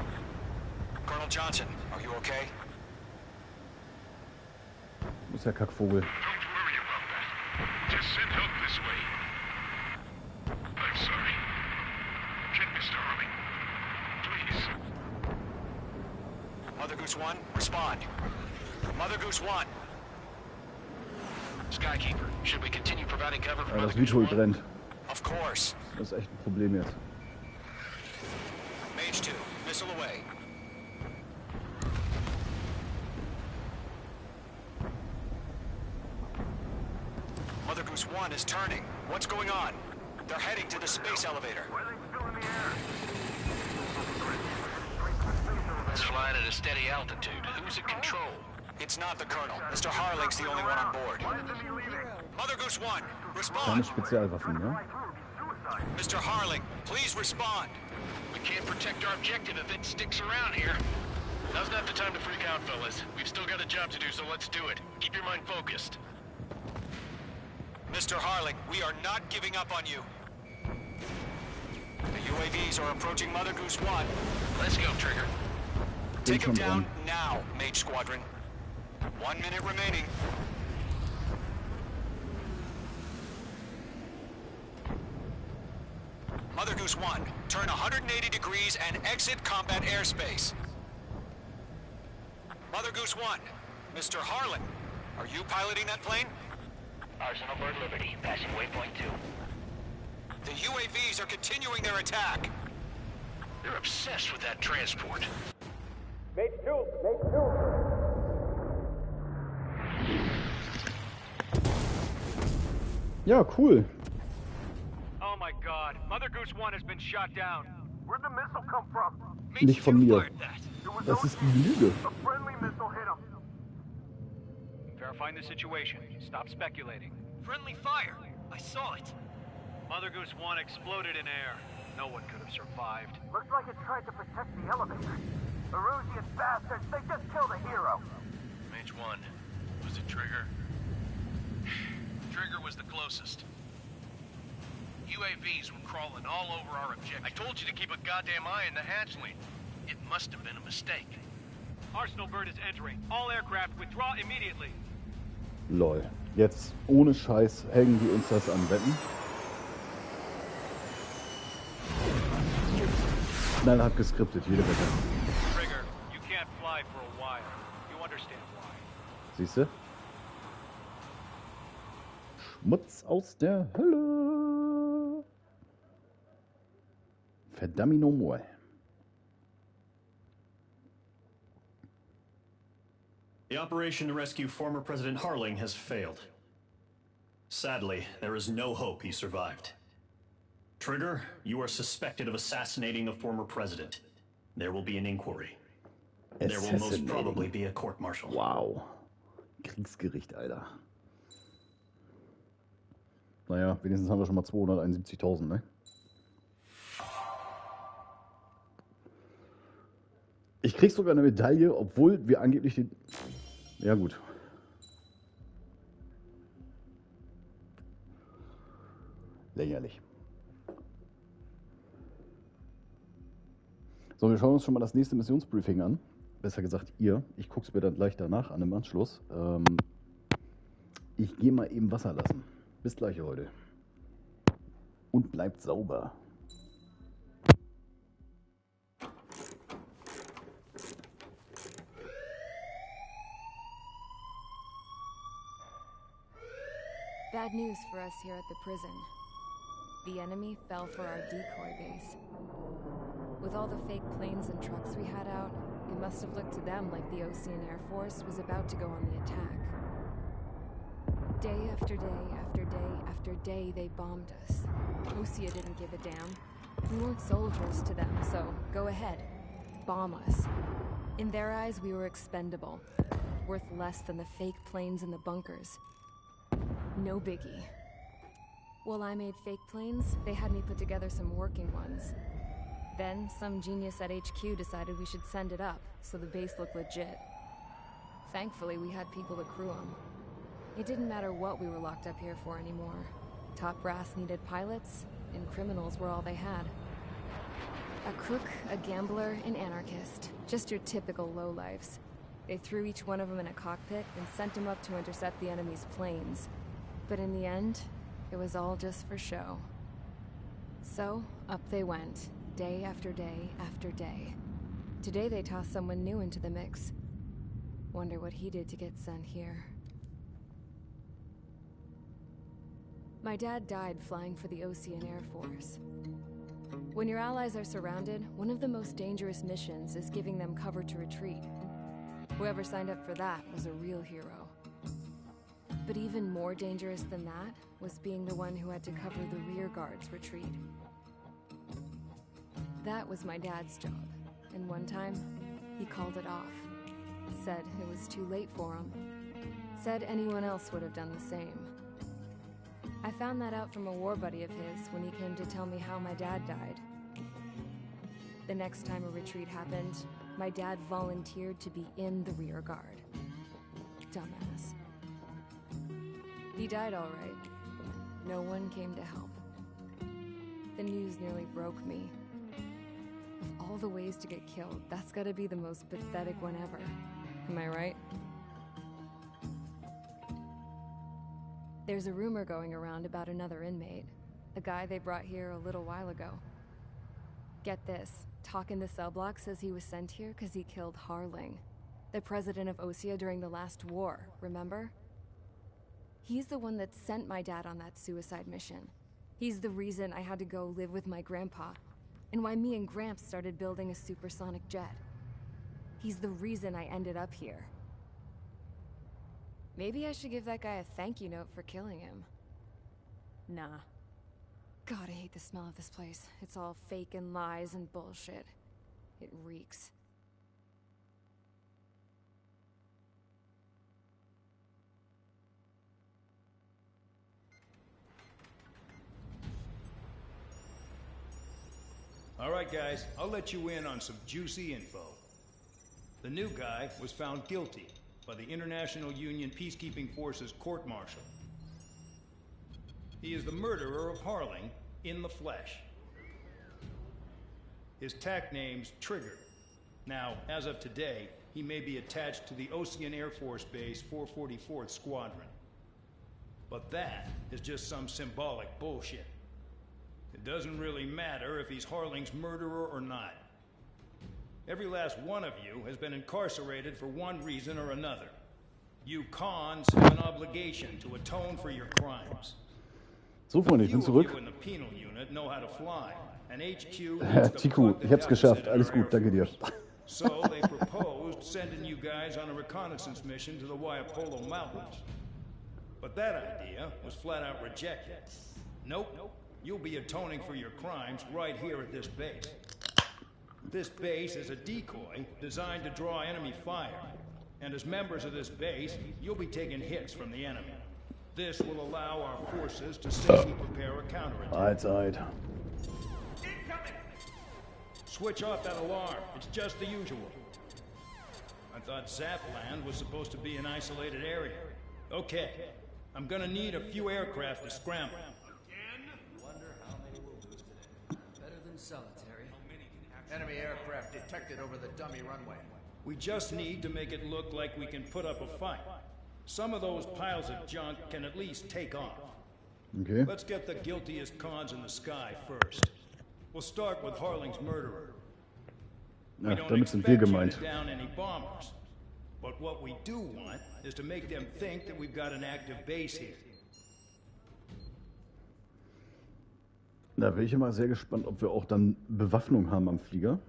Colonel Johnson, are you okay? Wo ist der Kackvogel? Don't worry about that. Just send help this way. I'm sorry. Get Mr. Hurley. Please. Mother Goose 1, respond. Mother Goose 1. Skykeeper, should we continue providing cover for Ja, Mother das Goose Vito 1? brennt. Of course. Das ist echt ein Problem jetzt. Mage 2, missile away. Mother Goose 1 is turning. What's going on? They're heading to the space elevator. Why are they still in the air? It's flying at a steady altitude. Who's at control? It's not the Colonel. Mr. Harling's the only one on board. Mother Goose 1, Keine respond! Spezialwaffen, ne? Mr. Harling, please respond! We can't protect our objective if it sticks around here. Now's not the time to freak out, fellas. We've still got a job to do, so let's do it. Keep your mind focused. Mr. Harling, we are not giving up on you. The UAVs are approaching Mother Goose 1. Let's go, Trigger. Take him down now, Mage Squadron. 1 minute remaining. Mother Goose 1, turn 180 degrees and exit combat airspace. Mother Goose 1, Mr. Harlan, are you piloting that plane? Arsenal Bird Liberty, passing waypoint 2. The UAVs are continuing their attack. They're obsessed with that transport. Mate 2! Mate 2! Ja, cool. Oh my god, Mother Goose 1 has been shot down. Where'd the missile come from? Nicht von mir. Das ist eine Lüge. A friendly missile hit him. Verifying the situation. Stop speculating. Friendly fire! I saw it! Mother Goose 1 exploded in air. No one could have survived. Looks like it tried to protect the elevator. Erusian bastards, they just killed a hero. Mage 1, was it Trigger? Trigger was the closest. UAVs were crawling all over our objective. I told you to keep a goddamn eye in the hatchling. It must have been a mistake. Arsenal Bird is entering. All aircraft withdraw immediately. Lol. Jetzt ohne Scheiß hängen die uns das an Wetten. Knallhart geskriptet, jede Wette. Trigger, you can't fly for a while. You understand why. Siehst du? Schmutz aus der Hölle. Verdammt nochmal. The operation to rescue former President Harling has failed. Sadly, there is no hope he survived. Trigger, you are suspected of assassinating the former president. There will be an inquiry. There will most probably be a court-martial. Wow. Kriegsgericht, Alter. Naja, wenigstens haben wir schon mal 271.000, ne? Ich krieg sogar eine Medaille, obwohl wir angeblich den... Ja gut. Lächerlich. So, wir schauen uns schon mal das nächste Missionsbriefing an. Besser gesagt ihr. Ich gucke es mir dann gleich danach an im Anschluss. Ich gehe mal eben Wasser lassen. Bis gleich, Leute. Und bleibt sauber. Bad news for us here at the prison. The enemy fell for our decoy base. With all the fake planes and trucks we had out, it must have looked to them like the Ocean Air Force was about to go on the attack. Day after day after day after day, they bombed us. Osia didn't give a damn. We weren't soldiers to them, so go ahead. Bomb us. In their eyes, we were expendable. Worth less than the fake planes in the bunkers. No biggie. While I made fake planes, they had me put together some working ones. Then, some genius at HQ decided we should send it up, so the base looked legit. Thankfully, we had people to crew them. It didn't matter what we were locked up here for anymore. Top brass needed pilots, and criminals were all they had. A crook, a gambler, an anarchist. Just your typical lowlifes. They threw each one of them in a cockpit and sent them up to intercept the enemy's planes. But in the end, it was all just for show. So, up they went, day after day after day. Today they tossed someone new into the mix. Wonder what he did to get sent here. My dad died flying for the Ocean Air Force. When your allies are surrounded, one of the most dangerous missions is giving them cover to retreat. Whoever signed up for that was a real hero. But even more dangerous than that was being the one who had to cover the rear guard's retreat. That was my dad's job, and one time, he called it off. Said it was too late for him. Said anyone else would have done the same. I found that out from a war buddy of his when he came to tell me how my dad died. The next time a retreat happened, my dad volunteered to be in the rear guard. Dumbass. He died all right. No one came to help. The news nearly broke me. Of all the ways to get killed, that's gotta be the most pathetic one ever. Am I right? There's a rumor going around about another inmate. A guy they brought here a little while ago. Get this, talk in the cell block says he was sent here because he killed Harling, the president of Osea during the last war, remember? He's the one that sent my dad on that suicide mission. He's the reason I had to go live with my grandpa, and why me and Gramps started building a supersonic jet. He's the reason I ended up here. Maybe I should give that guy a thank you note for killing him. Nah. God, I hate the smell of this place. It's all fake and lies and bullshit. It reeks. All right, guys, I'll let you in on some juicy info. The new guy was found guilty by the International Union Peacekeeping Forces court-martial. He is the murderer of Harling in the flesh. His TAC name's Trigger. Now, as of today, he may be attached to the Ocean Air Force Base 444th Squadron. But that is just some symbolic bullshit. It doesn't really matter if he's Harling's murderer or not. Every last one of you has been incarcerated for one reason or another. You cons have an obligation to atone for your crimes. So, Freunde, ich bin zurück. Tiku, ich hab's geschafft. Alles gut, danke dir. So they proposed sending you guys on a reconnaissance mission to the Waiapolo Mountains. But that idea was flat out rejected. Nope. You'll be atoning for your crimes right here at this base. This base is a decoy designed to draw enemy fire. And as members of this base, you'll be taking hits from the enemy. This will allow our forces to safely prepare a counterattack. Alright. Switch off that alarm. It's just the usual. I thought Zapland was supposed to be an isolated area. Okay. I'm gonna need a few aircraft to scramble. Solitary. Enemy aircraft detected over the dummy runway. We just need to make it look like we can put up a fight. Some of those piles of junk can at least take off. Okay. Let's get the guiltiest cons in the sky first. We'll start with Harling's murderer. We don't expect you to down any bombers. But what we do want is to make them think that we've got an active base here. Da bin ich immer sehr gespannt, ob wir auch dann Bewaffnung haben am Flieger.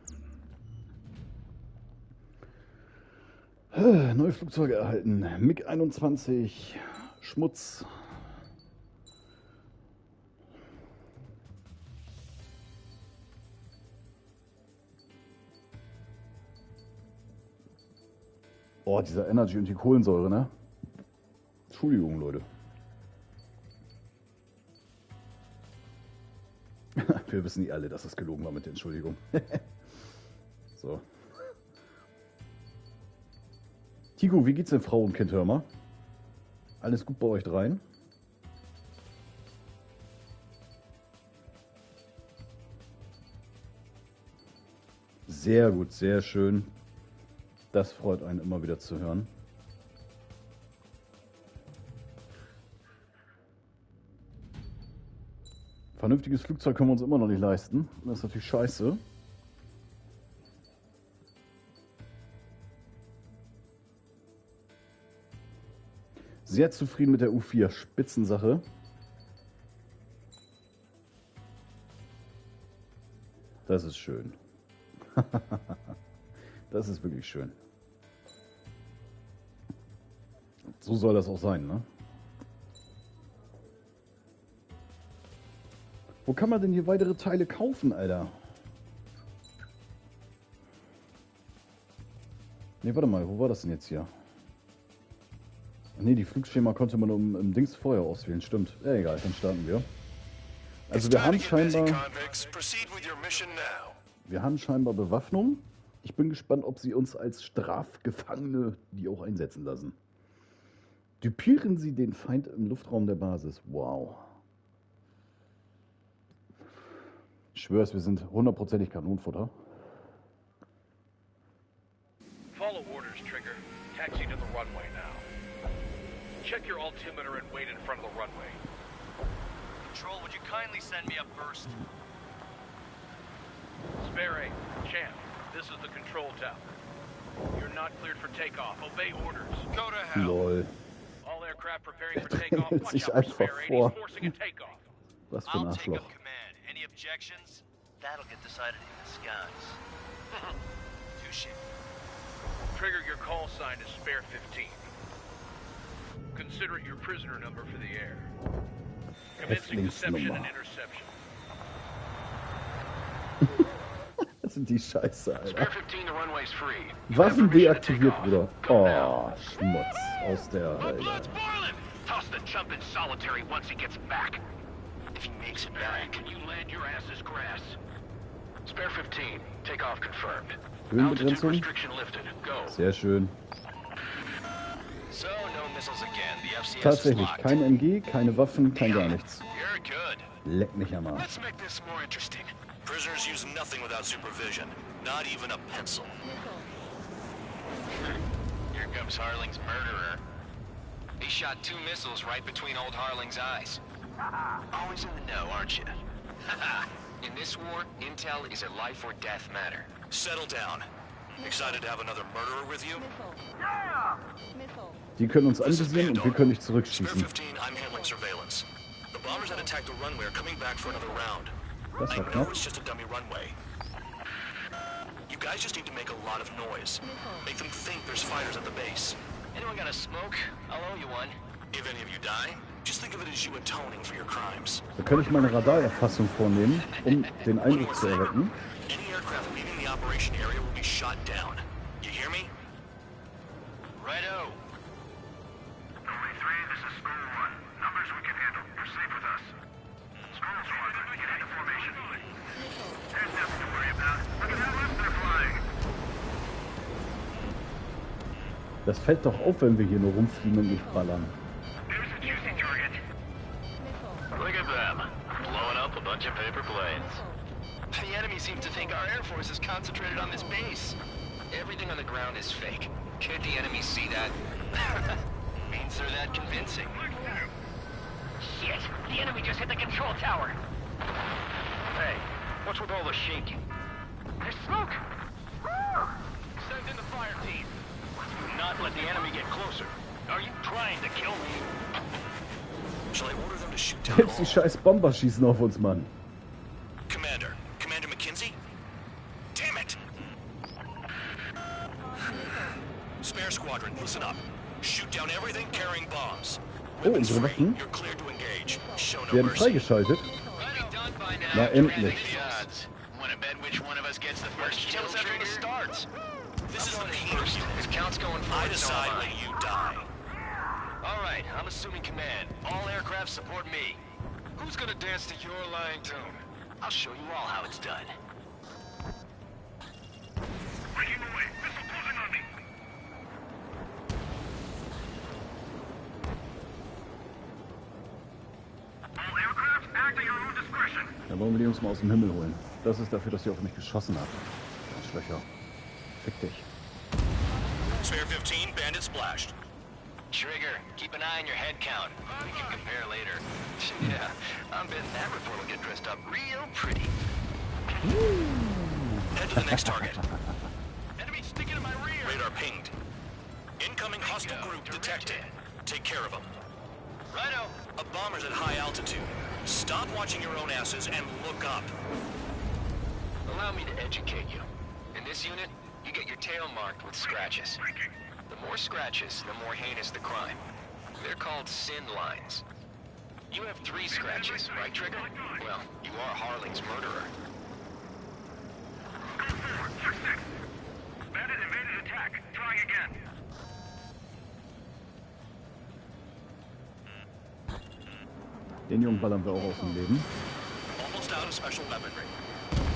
Neue Flugzeuge erhalten. MiG-21, Schmutz. Oh, dieser Energy und die Kohlensäure, ne? Entschuldigung, Leute. Wir wissen alle, dass es gelogen war mit der Entschuldigung. So. Tico, wie geht's denn, Frau und Kind, hör mal? Alles gut bei euch dreien? Sehr gut, sehr schön. Das freut einen immer wieder zu hören. Vernünftiges Flugzeug können wir uns immer noch nicht leisten. Das ist natürlich scheiße. Sehr zufrieden mit der U4. Spitzensache. Das ist schön. Das ist wirklich schön. So soll das auch sein, ne? Wo kann man denn hier weitere Teile kaufen, Alter? Ne, warte mal, wo war das denn jetzt hier? Ne, die Flugschema konnte man im Dings vorher auswählen, stimmt. Ja, egal, dann starten wir. Also wir haben scheinbar Bewaffnung. Ich bin gespannt, ob sie uns als Strafgefangene die auch einsetzen lassen. Düpieren Sie den Feind im Luftraum der Basis. Wow. Ich schwör's, wir sind 100%ig Kanonenfutter. Follow orders, Trigger. Taxi to the runway now. Check your altimeter and wait in front of the runway. Control, would you kindly send me up first? Spare 8, Champ, this is the control tower. You're not cleared for takeoff. Obey orders. Go to hell. Lol. All aircraft preparing for takeoff. Hält Watch sich out for einfach Spare 8. vor. He's forcing a takeoff. Was für ein I'll take Arschloch. up command. Any objections? That'll get decided in the skies. Touche. Trigger, your call sign is Spare 15. Consider it your prisoner number for the air. Commencing deception and interception. Das sind die Scheiße, Alter. Spare 15, the runway's free. Waffen deaktiviert, Bruder. Oh, Schmutz aus der Alter. Toss the chump in solitary once he gets back. If he makes it back, can you land your ass as grass? Spare 15, takeoff confirmed. Altitude Höhenbegrenzung. restriction lifted. Go. Sehr schön. So, no missiles again. The FCS is Tatsächlich, locked. kein MG, keine Waffen, kein gar nichts. You're good. Leck mich am Arsch. Let's make this more interesting. Prisoners use nothing without supervision. Not even a pencil. Here comes Harling's murderer. He shot 2 missiles right between old Harling's eyes. Always in the know, aren't you? In this war, intel is a life or death matter. Settle down. Excited to have another murderer with you? Die können uns anvisieren und wir können nicht Spare zurückschießen. 15, I'm handling surveillance. The bombers that attacked the runway are coming back for another round. Das I war know knapp. it's just a dummy runway. You guys just need to make a lot of noise. Make them think there's fighters at the base. Anyone got a smoke? I'll owe you one. If any of you die, just think of it as you atoning for your crimes. Da kann ich meine Radarerfassung vornehmen, um den Eindruck zu erwecken. Any aircraft leaving the operation area will be shot down. You hear me? Righto. Only 3, this is School 1. Numbers we can handle. Proceed with us. School 1, get into formation. There's nothing to worry about. Look at how left they're flying. Das fällt doch auf, wenn wir hier nur rumfliegen und nicht ballern. There's a juicy target. Look at them. Blowing up a bunch of paper planes. The enemy seems to think our air force is concentrated on this base. Everything on the ground is fake. Could the enemy see that? Means they're that convincing. Shit! The enemy just hit the control tower! Hey, what's with all the shaking? There's smoke! Send in the fire team. Do not let the enemy get closer. Are you trying to kill me? Shall I order them to shoot down Selbst die all? scheiß Bomber schießen auf uns, Mann. Commander McKenzie? Damn it! Spare squadron, listen up. Shoot down everything carrying bombs. Oh, Weapons unsere free. Waffen You're cleared to engage. Show no werden mercy. freigeschaltet. Na, endlich. Wanna bet which one of us gets the first kill, Kills after the Trigger? starts. This is the first. If count's going forward, I decide when you die. All right, I'm assuming command. All aircraft support me. Who's gonna dance to your lying tune? I'll show you all how it's done. Breaking away. Missile closing on me. All aircraft act at your own discretion. Dann wollen wir die uns mal aus dem Himmel holen. Das ist dafür, dass ihr auf mich geschossen habt. Arschlöcher. Fick dich. Spare 15, bandit splashed. Trigger, keep an eye on your head count. We can compare later. Yeah, I'm betting that report will get dressed up real pretty. Head to the next target. Enemy sticking in my rear. Radar pinged. Incoming hostile group detected. Take care of them. Righto. A bomber's at high altitude. Stop watching your own asses and look up. Allow me to educate you. In this unit, you get your tail marked with scratches. The more scratches, the more heinous the crime. They're called sin lines. You You have 3 scratches, right, Trigger? Well, you are Harling's murderer. Go 4, check 6. Bandit evaded attack. Trying again. Den Jungen ballern wir auch aus dem Leben. Almost out of special weaponry.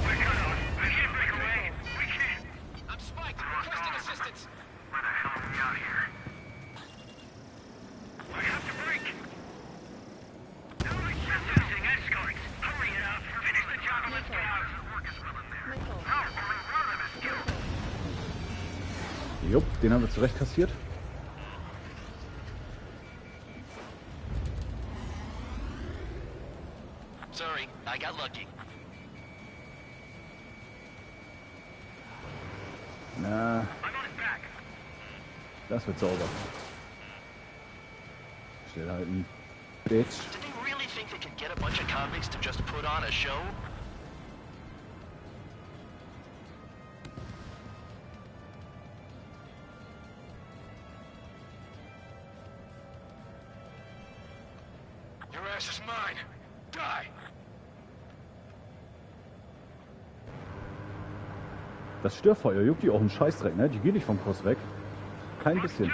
We can't break away. We can't. I'm spiked. Requesting assistance. Where the hell are we out here? We have to break. We're losing escorts. Hurry it up. Finish the job and let's get out. Work is well in there. No, only one of them is killed. Jupp, den haben wir zurecht kassiert. Sorry, I got lucky. Na, das wird sauber. Stillhalten. Bitch. Did they really think they could get a bunch of convicts to just put on a show? Your ass is mine. Die. Das Störfeuer juckt die auch einen Scheißdreck, ne? Die geht nicht vom Kurs weg. Kein bisschen.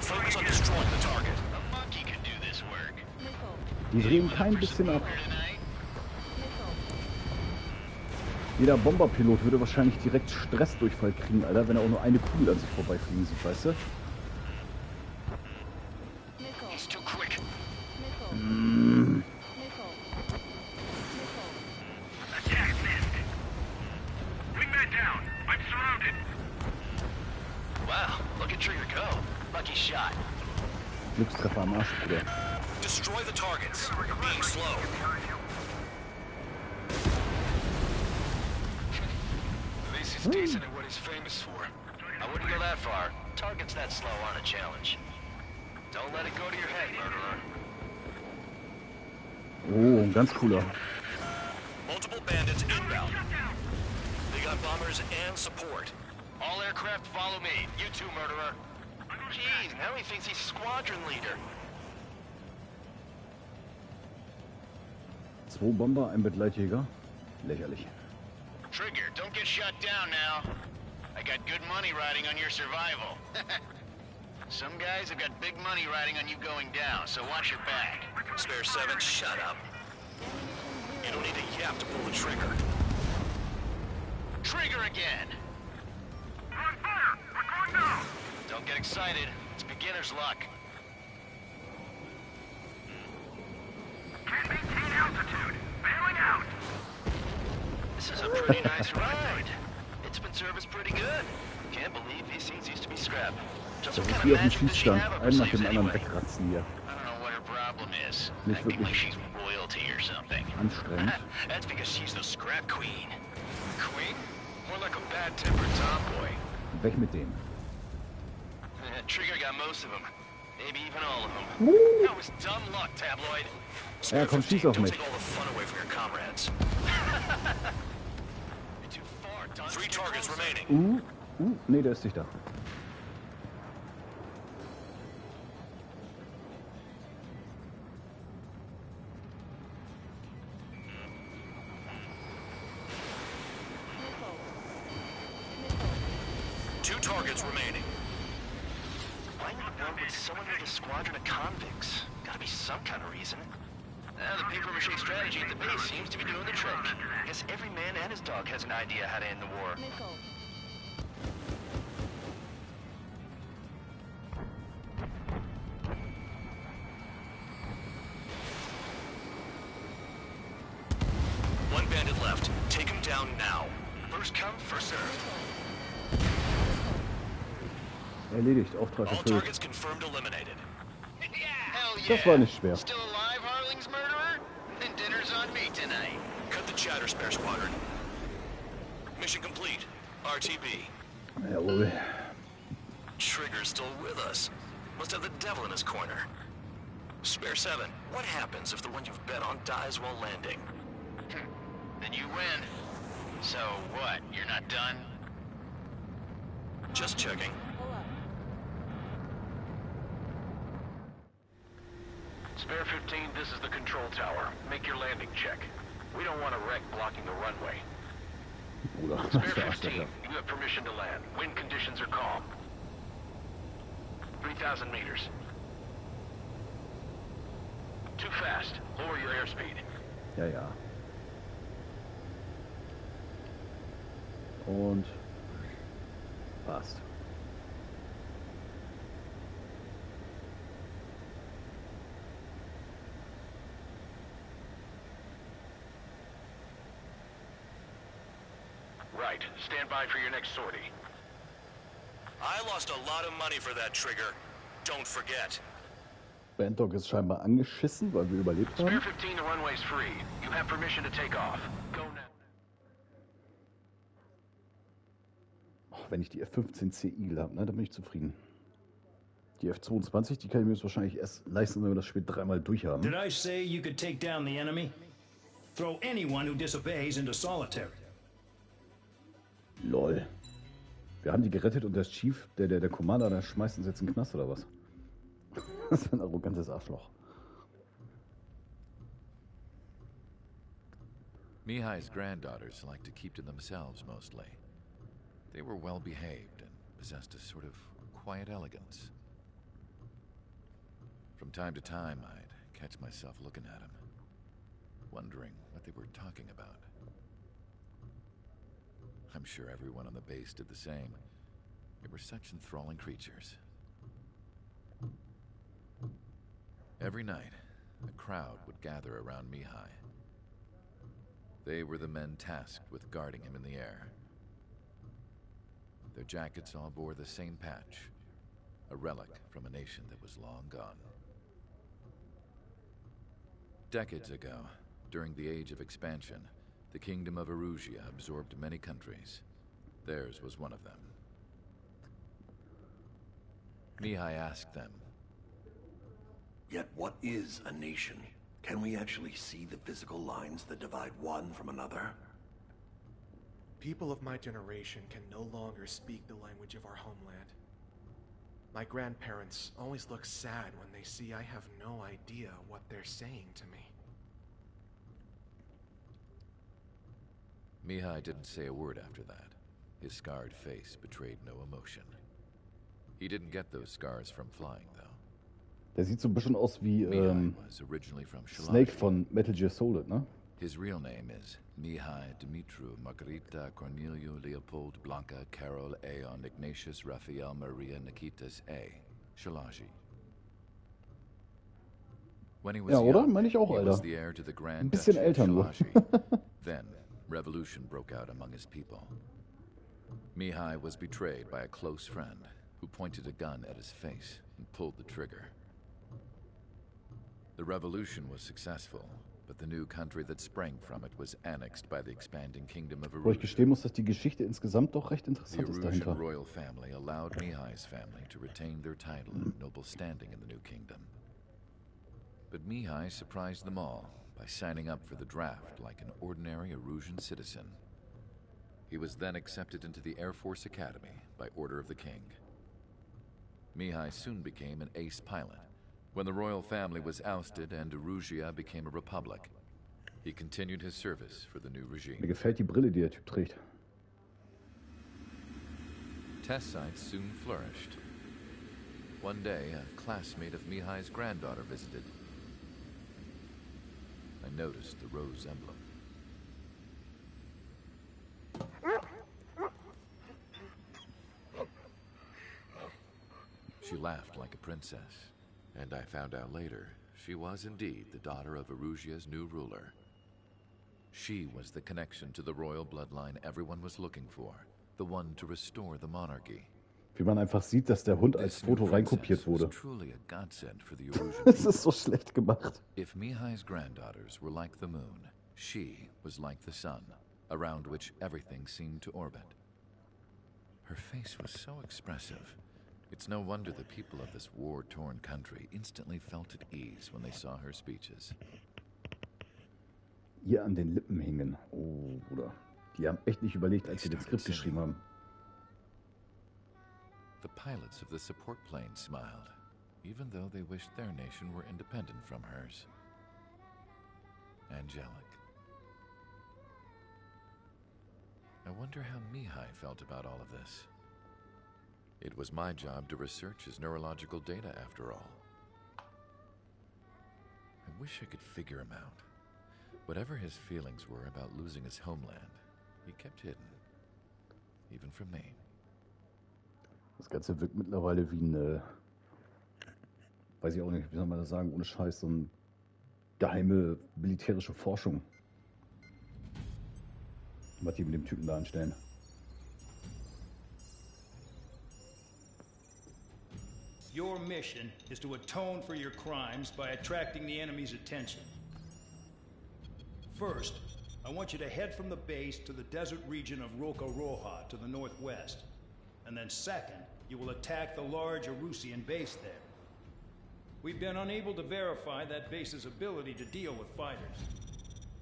Focus on destroying the target. A monkey can do this work. Die drehen kein bisschen ab. Jeder Bomberpilot würde wahrscheinlich direkt Stressdurchfall kriegen, Alter, wenn er auch nur eine Kugel an sich vorbeifliegen sieht, weißt du? He's too quick. Attack missed. Wingman down. I'm surrounded. Wow, look at Trigger go. Lucky shot. Glückstreffer am Arsch, Bruder. Destroy the targets. You're being slow. At least he's decent at what he's famous for. I wouldn't go that far. Targets that slow aren't a challenge. Don't let it go to your head, murderer. Oh, ein ganz cooler. Multiple bandits inbound. They got bombers and support. All aircraft follow me. You too, murderer. Jeez, now he thinks he's squadron leader. 2 Bomber, ein Begleitjäger. Lächerlich. Trigger, don't get shut down now. I got good money riding on your survival. Some guys have got big money riding on you going down, so watch your back. Spare 7, shut up. You don't need a yap to pull the trigger. Trigger again! On fire! We're going down! Don't get excited. It's beginner's luck. Can't maintain altitude. Bailing out. This is a pretty nice ride. It's been serviced pretty good. Can't believe these things used to be scrap. Just Das what ist kind wie of auf dem magic does she Schießstand. have up her Einen nach sleeves dem anderen anyway? wegratzen hier. I don't know what her problem is. Nicht Acting like wirklich she's royalty or something. anstrengend. That's because she's the scrap queen. Queen? More like a bad-tempered tomboy. Weg mit dem. Trigger got most of them. Maybe even all of them. That was dumb luck, tabloid. Ja, komm, schieß auf Don't mich. take all the fun away from your comrades. You're too far, Dunn. 3 targets remaining. Nee, der ist nicht da. Two targets remaining. Why in the world would someone need a squadron of convicts? Gotta be some kind of reason. The paper-mache strategy at the base seems to be doing the trick. Guess every man and his dog has an idea how to end the war. One bandit left. Take him down now. First come, first serve. Erledigt, Auftrag All erfüllt. targets confirmed eliminated. Hell yeah. Das war nicht schwer. Still alive, Harling's murderer? Then dinner's on me tonight. Cut the chatter, Spare Squadron. Mission complete. RTB. Jawohl. Trigger's still with us. Must have the devil in his corner. Spare 7, what happens if the one you've bet on dies while landing? Then you win. So what, you're not done? Just checking. Spare 15, this is the control tower. Make your landing check. We don't want a wreck blocking the runway. Bruder, Spare 15, you have permission to land. Wind conditions are calm. 3,000 meters. Too fast. Lower your airspeed. Ja, ja. Und passt. Right. Stand by for your next sortie. I lost a lot of money for that trigger. Don't forget. Bandog ist scheinbar angeschissen, weil wir überlebt Spare haben. 15, the runway's free. You have permission to take off. Go now. Oh, wenn ich die F-15C Eagle habe, ne, dann bin ich zufrieden. Die F-22, die kann ich mir jetzt wahrscheinlich erst leisten, wenn wir das Spiel dreimal durchhaben. Did I say you could take down the enemy? Throw anyone who disobeys into solitary. Lol. Wir haben die gerettet und der Chief, der Commander, der schmeißt uns jetzt in den Knast oder was? Das ist ein arrogantes Arschloch. Mihai's granddaughters liked to keep to themselves mostly. They were well behaved and possessed a sort of quiet elegance. From time to time, I'd catch myself looking at them, wondering what they were talking about. I'm sure everyone on the base did the same. They were such enthralling creatures. Every night, a crowd would gather around Mihai. They were the men tasked with guarding him in the air. Their jackets all bore the same patch, a relic from a nation that was long gone. Decades ago, during the Age of Expansion, the Kingdom of Erusia absorbed many countries. Theirs was one of them. Mihai asked them, "Yet what is a nation? Can we actually see the physical lines that divide one from another?" People of my generation can no longer speak the language of our homeland. My grandparents always look sad when they see I have no idea what they're saying to me. Mihai didn't say a word after that. His scarred face betrayed no emotion. He didn't get those scars from flying, though. Der sieht so ein bisschen aus wie was originally from Snake von Metal Gear Solid, ne? His real name is Mihai Dimitru Margarita Cornelio Leopold Blanca Carol Aeon Ignatius Raphael Maria Nikitas A. Shalaji. When he was Ja, oder? young, Meine ich auch, he Alter. was the heir to the Grand Ein bisschen Duchy of älter nur. Shalaji. Then, revolution broke out among his people. Mihai was betrayed by a close friend who pointed a gun at his face and pulled the trigger. The revolution was successful, but the new country that sprang from it was annexed by the expanding kingdom of Wo ich Erusia. gestehen muss, dass die Geschichte insgesamt doch recht The interessant ist Erusian dahinter. royal family allowed Mihai's family to retain their title and noble standing in the new kingdom. But Mihai surprised them all by signing up for the draft like an ordinary Erusian citizen. He was then accepted into the Air Force Academy by order of the king. Mihai soon became an ace pilot. When the royal family was ousted and Erusia became a republic, he continued his service for the new regime. Mir gefällt die Brille, die der Typ trägt. Test sites soon flourished. One day, a classmate of Mihai's granddaughter visited. I noticed the rose emblem. She laughed like a princess, and I found out later she was indeed the daughter of Erusia's new ruler. She was the connection to the royal bloodline everyone was looking for, the one to restore the monarchy. Wie man einfach sieht, dass der Hund als Foto reinkopiert wurde. Truly a godsend for the Erusian Das ist so schlecht gemacht. If Mihai's granddaughters were like the moon, she was like the sun, around which everything seemed to orbit. Her face was so expressive. It's no wonder the people of this war-torn country instantly felt at ease when they saw her speeches. Ihr an den Lippen hingen. Oh, Bruder. Die haben echt nicht überlegt, als sie das Skript geschrieben haben. The pilots of the support plane smiled. even though they wished their nation were independent from hers. Angelic. I wonder how Mihai felt about all of this. It was my job to research his neurological data, after all. I wish I could figure him out. Whatever his feelings were about losing his homeland, he kept hidden. Even from me. Das Ganze wirkt mittlerweile wie eine, weiß ich auch nicht, wie soll man das sagen, ohne Scheiß, so eine geheime militärische Forschung. Was die mit dem Typen da anstellen. Your mission is to atone for your crimes by attracting the enemy's attention. First, I want you to head from the base to the desert region of Roca-Roja to the northwest. And then second, you will attack the large Arusian base there. We've been unable to verify that base's ability to deal with fighters.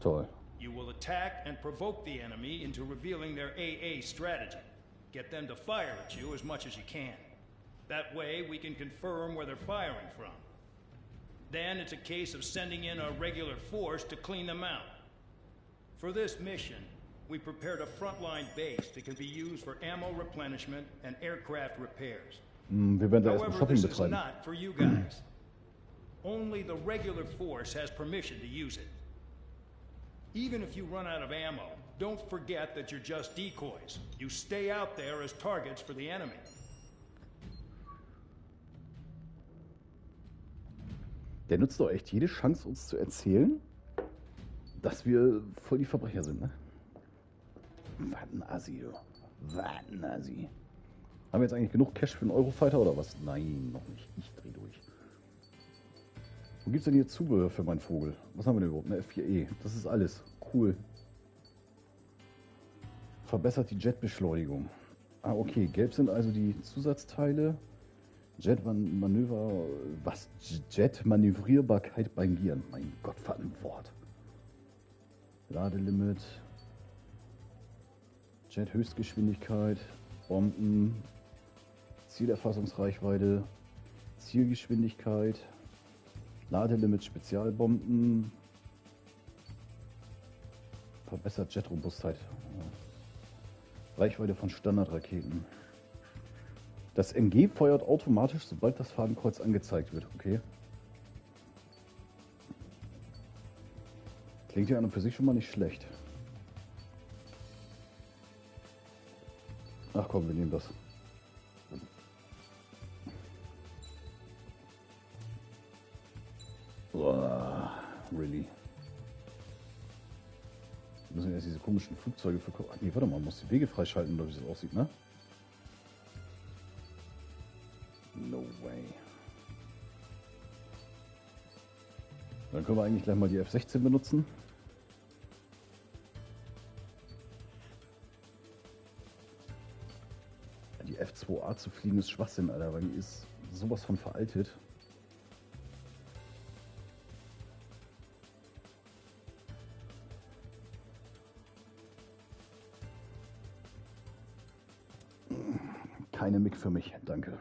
Toll. You will attack and provoke the enemy into revealing their AA strategy. Get them to fire at you as much as you can. That way, we can confirm where they're firing from. Then it's a case of sending in a regular force to clean them out. For this mission, we prepared a frontline base that can be used for ammo replenishment and aircraft repairs. Wir werden da erstmal However, Shopping this is betreiben. not for you guys. Only the regular force has permission to use it. Even if you run out of ammo, don't forget that you're just decoys. You stay out there as targets for the enemy. Der nutzt doch echt jede Chance, uns zu erzählen, dass wir voll die Verbrecher sind, ne? Was ein Assi, du. Was ein Assi. Haben wir jetzt eigentlich genug Cash für einen Eurofighter oder was? Nein, noch nicht. Ich dreh durch. Wo gibt's denn hier Zubehör für meinen Vogel? Was haben wir denn überhaupt? Eine F4E. Das ist alles. Cool. Verbessert die Jetbeschleunigung. Ah, okay. Gelb sind also die Zusatzteile. Jet-Manöver. Was? Jet-Manövrierbarkeit beim Gieren. Mein Gott, was ein Wort. Ladelimit. Jet-Höchstgeschwindigkeit. Bomben. Zielerfassungsreichweite. Zielgeschwindigkeit. Ladelimit, Spezialbomben. Verbessert Jet-Robustheit. Reichweite von Standardraketen. Das MG feuert automatisch, sobald das Fadenkreuz angezeigt wird. Okay. Klingt ja an und für sich schon mal nicht schlecht. Ach komm, wir nehmen das. Boah, really? Wir müssen erst diese komischen Flugzeuge verkaufen. Ach nee, warte mal, man muss die Wege freischalten, oder wie es aussieht, ne? No way. Dann können wir eigentlich gleich mal die F-16 benutzen. Die F-2A zu fliegen ist Schwachsinn, Alter, weil die ist sowas von veraltet. Keine MiG für mich, danke.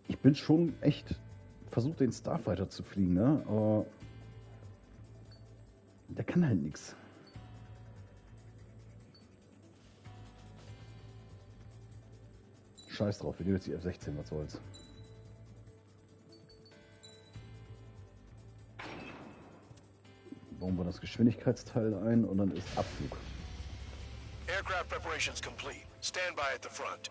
Ich bin schon echt versucht, den Starfighter zu fliegen, ne? Aber der kann halt nichts. Scheiß drauf, wir nehmen jetzt die F-16, was soll's. Bauen wir das Geschwindigkeitsteil ein und dann ist Abflug. Aircraft preparations complete. Stand by at the front.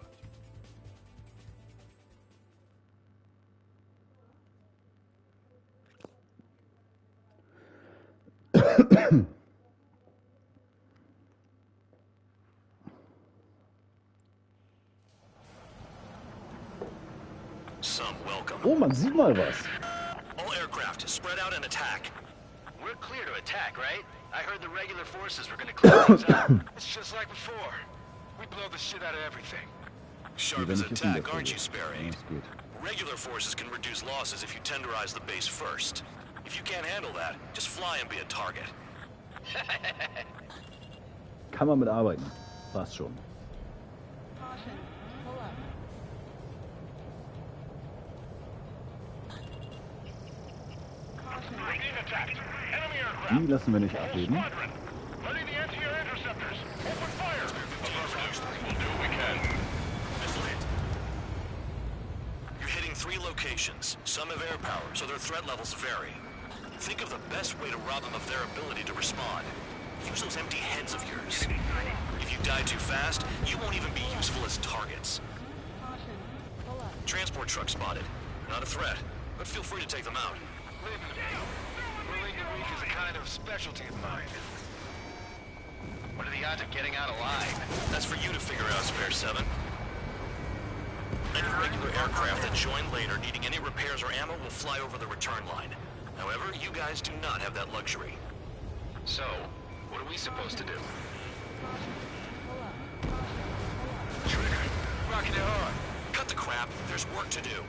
Some welcome. Oh, man sieht mal was. All aircraft, spread out and attack. We're clear to attack, right? I heard the regular forces were gonna clear things up. It's just like before. We blow the shit out of everything. Sharp as a tack, aren't you, Spare Aid? Regular forces can reduce losses if you tenderize the base first. If you can't handle that, just fly and be a target. Kann man mitarbeiten. Passt schon. Die lassen wir nicht abheben. You're hitting 3 locations. Some have air power, so their threat levels vary. Think of the best way to rob them of their ability to respond. Use those empty heads of yours. If you die too fast, you won't even be useful as targets. Transport truck spotted. They're not a threat, but feel free to take them out. Ruling the weak is a kind of specialty of mine. What are the odds of getting out alive? That's for you to figure out, Spare 7. Any regular aircraft that join later needing any repairs or ammo will fly over the return line. However, you guys do not have that luxury. So, what are we supposed to do? Trigger, rocking it hard. Cut the crap. There's work to do.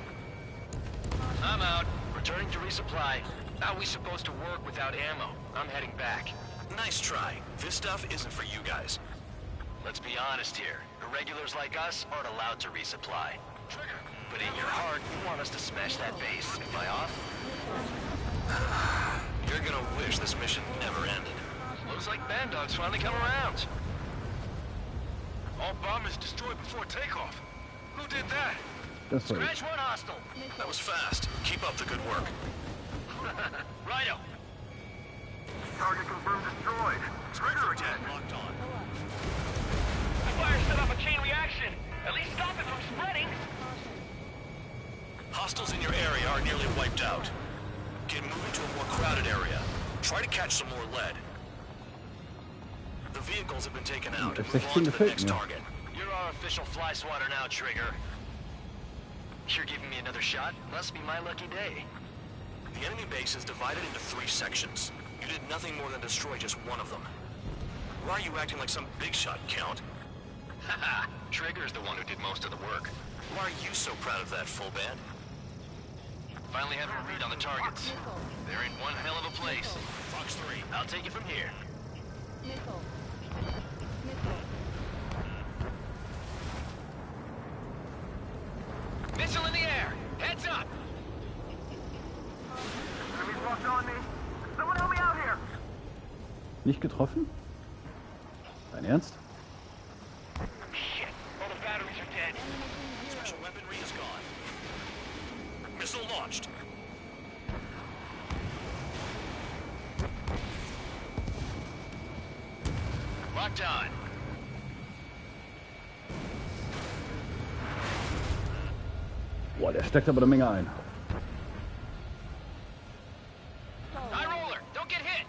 I'm out. Returning to resupply. How are we supposed to work without ammo? I'm heading back. Nice try. This stuff isn't for you guys. Let's be honest here. Irregulars like us aren't allowed to resupply. Trigger. But in your heart, you want us to smash that base. Am I off? You're gonna wish this mission never ended. Looks like Bandog's finally come around. All bombers destroyed before takeoff. Who did that? That's right. Scratch one hostile. That was fast. Keep up the good work. Righto. Target confirmed destroyed. Trigger attack locked on. The fire set off a chain reaction. At least stop it from spreading. Hostiles in your area are nearly wiped out. Get moving to a more crowded area. Try to catch some more lead. The vehicles have been taken out. Move on to the next target. You're our official fly swatter now, Trigger. You're giving me another shot? Must be my lucky day. The enemy base is divided into 3 sections. You did nothing more than destroy just one of them. Why are you acting like some big shot, Count? Haha, Trigger's the one who did most of the work. Why are you so proud of that, full band? Finally have a read on the targets. They're in one hell of a place. Fox 3. I'll take it from here. Missile in the air! Heads up! Enemies locked on me. Someone help me out here! Nicht getroffen? Dein Ernst? Shit, all the batteries are dead. Special weaponry is gone. Missile launched. Locked on. Boah, der steckt aber eine Menge ein. High roller, don't get hit.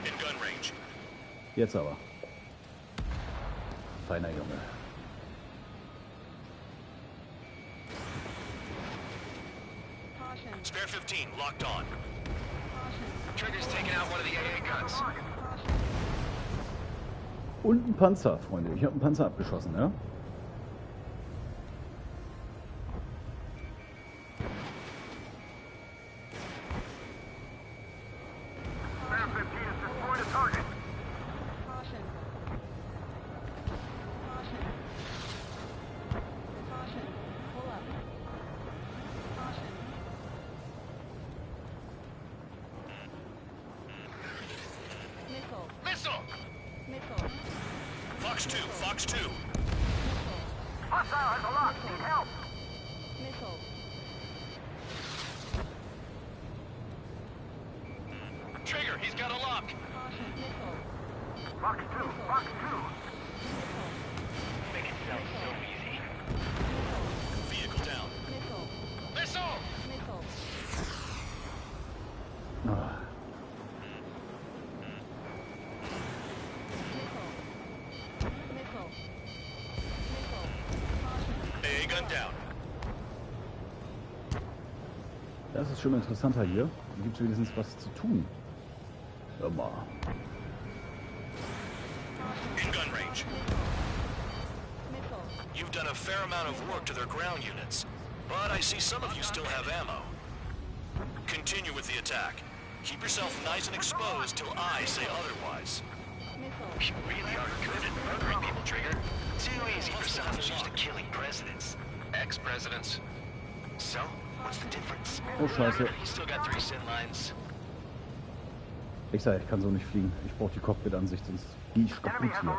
In gun range. Jetzt aber. Feiner Junge. Spare 15 locked on. Trigger's taking out one of the AA guns. Und ein Panzer, Freunde. Ich habe einen Panzer abgeschossen, ja? Spare 15 has destroyed a target. Missile! Fox 2, Fox 2. Hostile has a lock. Need help. Trigger, he's got a lock. Fox 2, Fox 2. Make it sound so easy. Vehicle down. Missile! Ah. AA gun down. Das ist schon mal interessanter hier. Hier gibt es wenigstens was zu tun. Hör mal. In gun range. You've done a fair amount of work to their ground units, but I see some of you still have ammo. Continue with the attack. Keep yourself nice and exposed till I say otherwise. You really are good at murdering people, Trigger. Too easy for someone who's used to killing presidents. Ex-presidents. So, what's the difference? Oh, scheiße. He's still got 3 sin lines. Ich sag, ich kann so nicht fliegen. Ich brauche die Cockpit-Ansicht, sonst gehe ich kaputt hier.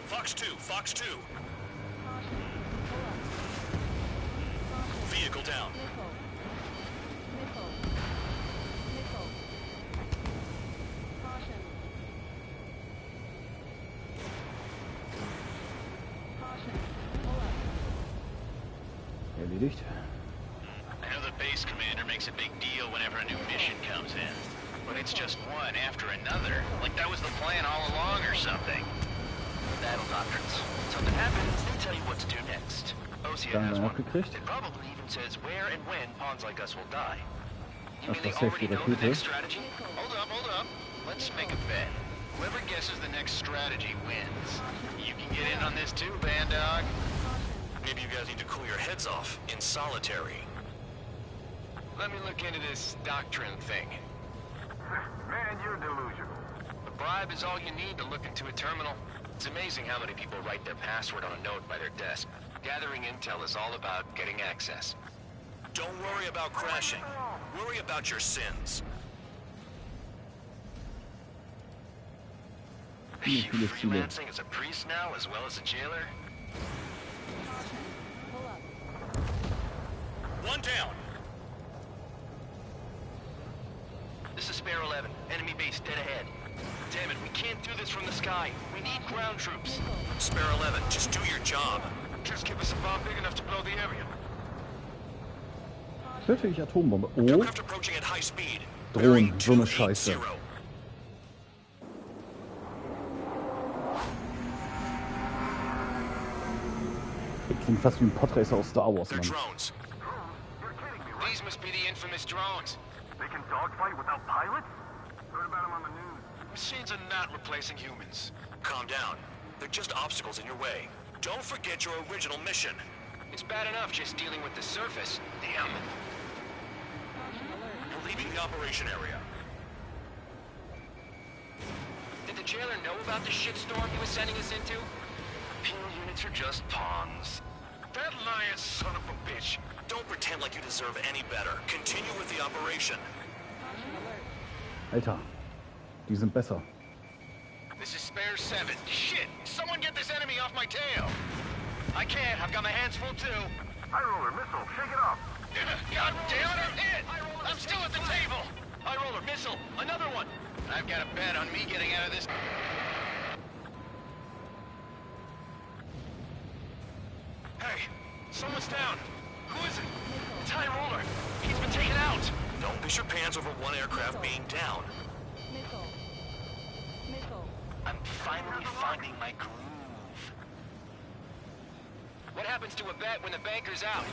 Fox 2, Fox 2. Vehicle down. Erledigt. I know the base commander makes a big deal whenever a new mission comes in. But it's just one after another. Like that was the plan all along or something. Battle doctrines. Something happens, they tell you what to do next. Osea has one. It probably even says where and when pawns like us will die. You mean they already know the next strategy? Hold up. Let's make a bet. Whoever guesses the next strategy wins. You can get in on this too, Band Dog. Maybe you guys need to cool your heads off in solitary. Let me look into this doctrine thing. Man, you're delusional. The bribe is all you need to look into a terminal. It's amazing how many people write their password on a note by their desk. Gathering intel is all about getting access. Don't worry about crashing. Worry about your sins. You freelancing as a priest now as well as a jailer? One down. This is Spare 11. Enemy base dead ahead. Damn it, we can't do this from the sky. We need ground troops. Spare 11, just do your job. Just give us a bomb big enough to blow the area. Töte ich Atombombe. Oh. Aircraft approaching at high speed. Drohnen, so eine Scheiße. Das klingt fast wie ein Podracer aus Star Wars, Mann. Drones. These must be the infamous drones. They can dogfight without pilots? Heard about them on the news. Machines are not replacing humans. Calm down. They're just obstacles in your way. Don't forget your original mission. It's bad enough just dealing with the surface. Damn. We're leaving the operation area. Did the jailer know about the shitstorm he was sending us into? Penal units are just pawns. That lying son of a bitch. Don't pretend like you deserve any better. Continue with the operation. Alter, die sind besser. This is Spare 7. Shit! Someone get this enemy off my tail! I can't. I've got my hands full too. High roller missile. Shake it off. God damn it! I'm hit! I'm still at the table! High roller missile. Another one. I've got a bet on me getting out of this. Hey, someone's down. Who is it? It's High Roller. He's been taken out. Don't piss your pants over one aircraft being down. I'm finally finding my groove. What happens to a bet when the banker's out?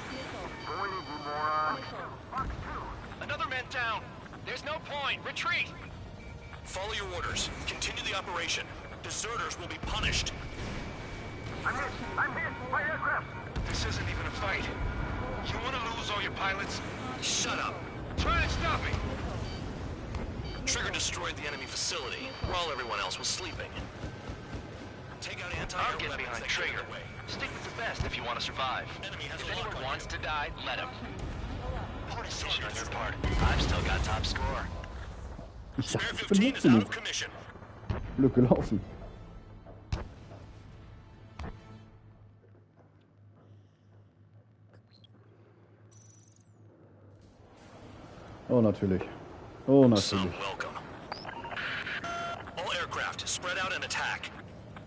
Another man down. There's no point. Retreat. Follow your orders. Continue the operation. Deserters will be punished. I'm hit. My aircraft. This isn't even a fight. You want to lose all your pilots? Shut up. Try and stop me. Trigger destroyed the enemy facility while everyone else was sleeping. Take out anti-air I'll get weapons behind that Trigger. get away. Stick with the best if you want to survive. If anyone wants to die, let him. Poor decision on your part. I've still got top score. Ich dachte, ich bin gut genug. Glück gelaufen. Oh, natürlich. Oh, natürlich. All aircraft, spread out and attack.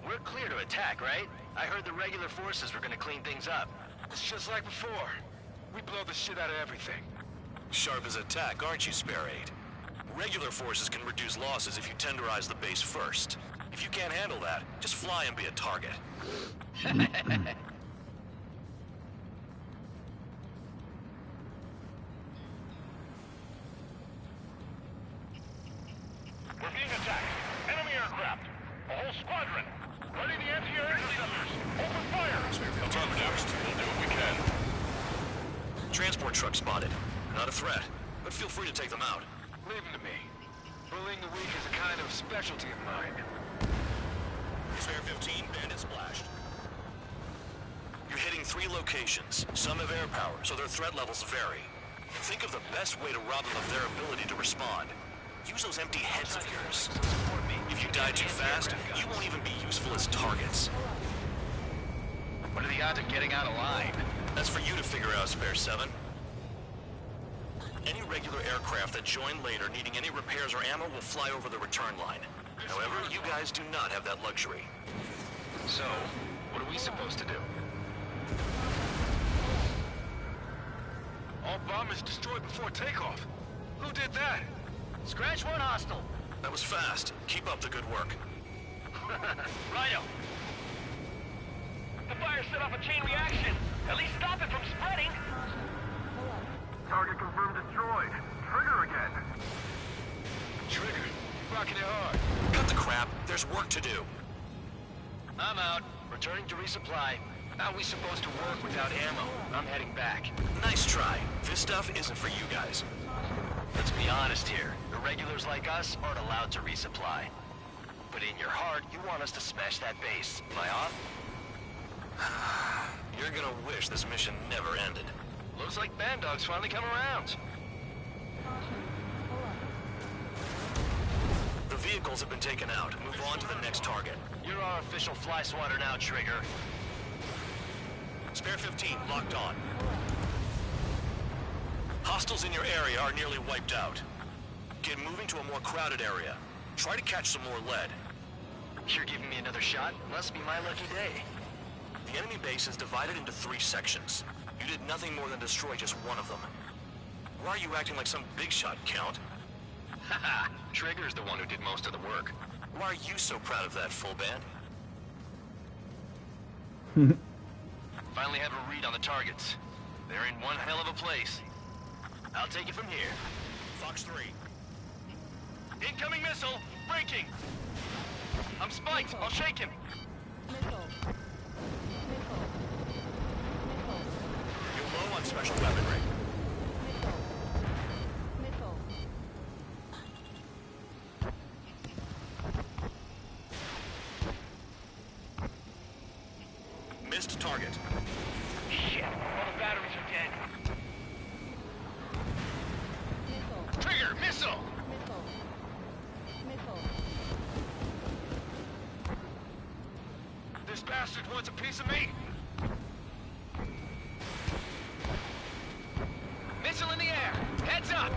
We're clear to attack, right? I heard the regular forces were gonna clean things up. It's just like before. We blow the shit out of everything. Sharp as attack, aren't you, Spare 8? Regular forces can reduce losses if you tenderize the base first. If you can't handle that, just fly and be a target. We're being attacked. Enemy aircraft. A whole squadron. Ready the anti-air interceptors. Open fire. Affirmative. We'll do what we can. Transport truck spotted. Not a threat, but feel free to take them out. Leave them to me. Bullying the weak is a kind of specialty of mine. Spare 15, bandit splashed. You're hitting 3 locations. Some have air power, so their threat levels vary. Think of the best way to rob them of their ability to respond. Use those empty heads of yours. If you die too fast, you won't even be useful as targets. What are the odds of getting out alive? That's for you to figure out, Spare 7. Any regular aircraft that join later needing any repairs or ammo will fly over the return line. However, you guys do not have that luxury. So, what are we supposed to do? All bombers destroyed before takeoff. Who did that? Scratch one hostile. That was fast. Keep up the good work. Rhino. The fire set off a chain reaction. At least stop it from spreading. Target confirmed destroyed. Trigger again. Trigger, rocking it hard. Cut the crap. There's work to do. I'm out. Returning to resupply. How are we supposed to work without ammo? I'm heading back. Nice try. This stuff isn't for you guys. Let's be honest here. Irregulars like us aren't allowed to resupply. But in your heart, you want us to smash that base. Am I off? You're gonna wish this mission never ended. Looks like Bandog's finally come around. The vehicles have been taken out. Move on to the next target. You're our official fly swatter now, Trigger. Spare 15, locked on. Hostiles in your area are nearly wiped out. Get moving to a more crowded area. Try to catch some more lead. You're giving me another shot? Must be my lucky day. The enemy base is divided into 3 sections. You did nothing more than destroy just one of them. Why are you acting like some big shot, Count? Haha, Trigger's the one who did most of the work. Why are you so proud of that, full band? Finally have a read on the targets. They're in one hell of a place. I'll take it from here. Fox 3. Incoming missile! Breaking! I'm spiked! I'll shake him! You're low on special weaponry. Missed target. Shit, all the batteries are dead. Trigger, missile! This bastard wants a piece of me! Missile in the air! Heads up!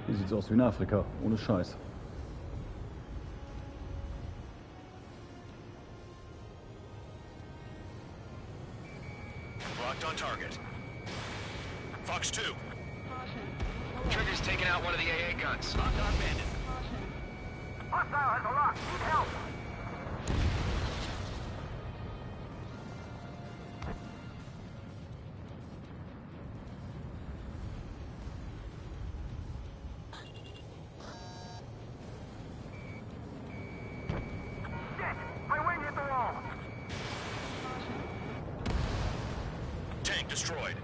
Hier sieht's aus wie in Afrika, ohne Scheiß. Locked on target. Fox 2. Trigger's taking out one of the AA guns. Locked on bandit. Hostile has a lock. Need help. Shit! My wing hit the wall. Tank destroyed.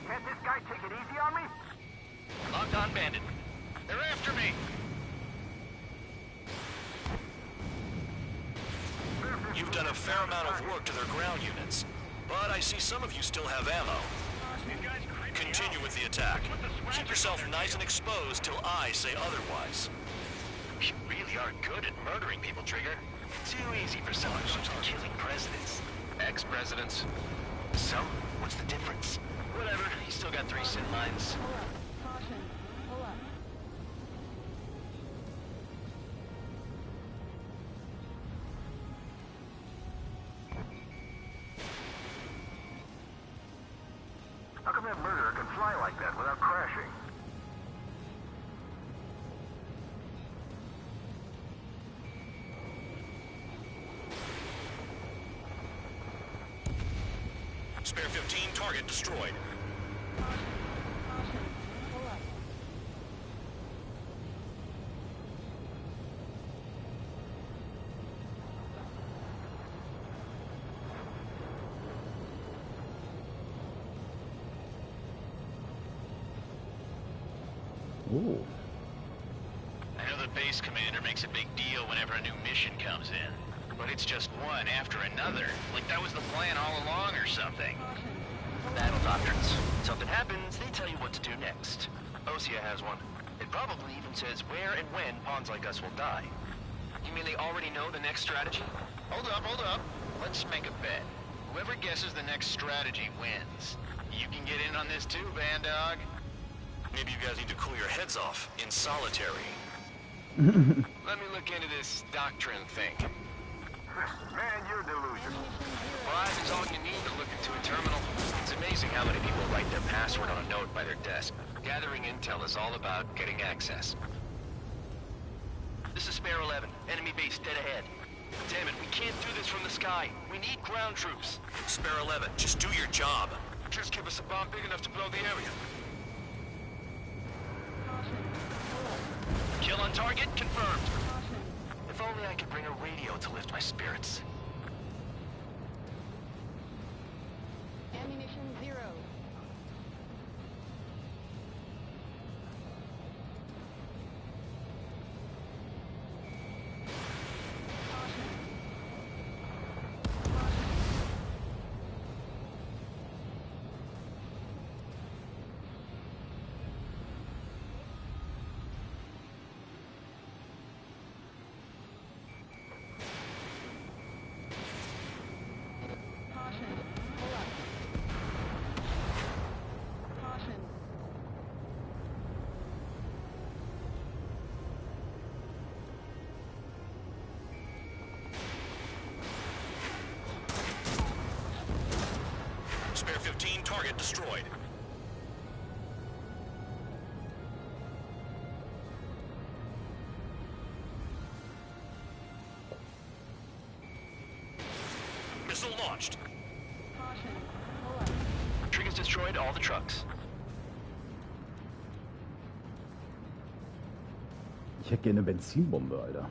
Can't this guy take it easy on me? Locked on bandit. They're after me! You've done a fair amount of work to their ground units, but I see some of you still have ammo. Continue with the attack. Keep yourself nice and exposed till I say otherwise. You really are good at murdering people, Trigger. Too easy for someone who's killing presidents. Ex-presidents. So, what's the difference? Whatever, he's still got 3 sin lines. How come that murderer can fly like that without crashing? Spare 15, target destroyed. Oh. I know the base commander makes a big deal whenever a new mission comes in, but it's just one after another. Like that was the plan all along or something. Battle doctrines. Something happens, they tell you what to do next. Osea has one. It probably even says where and when pawns like us will die. You mean they already know the next strategy? Hold up. Let's make a bet. Whoever guesses the next strategy wins. You can get in on this too, Bandog. Maybe you guys need to cool your heads off in solitary. Let me look into this doctrine thing. Man, you're delusional. Bribe is all you need to look into a terminal. It's amazing how many people write their password on a note by their desk. Gathering intel is all about getting access. This is Spare 11. Enemy base dead ahead. Damn it, we can't do this from the sky. We need ground troops. Spare 11, just do your job. Just give us a bomb big enough to blow the area. Kill on target confirmed. If only I could bring a radio to lift my spirits. Ammunition 0. Spare 15, target destroyed. Missile launched. Triggers destroyed all the trucks. Ich hätte gerne eine Benzinbombe, Alter.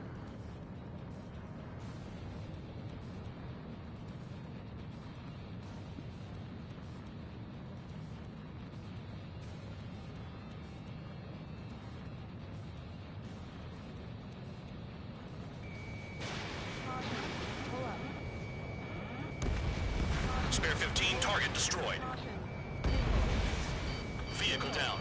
Spare 15, target destroyed. Vehicle down.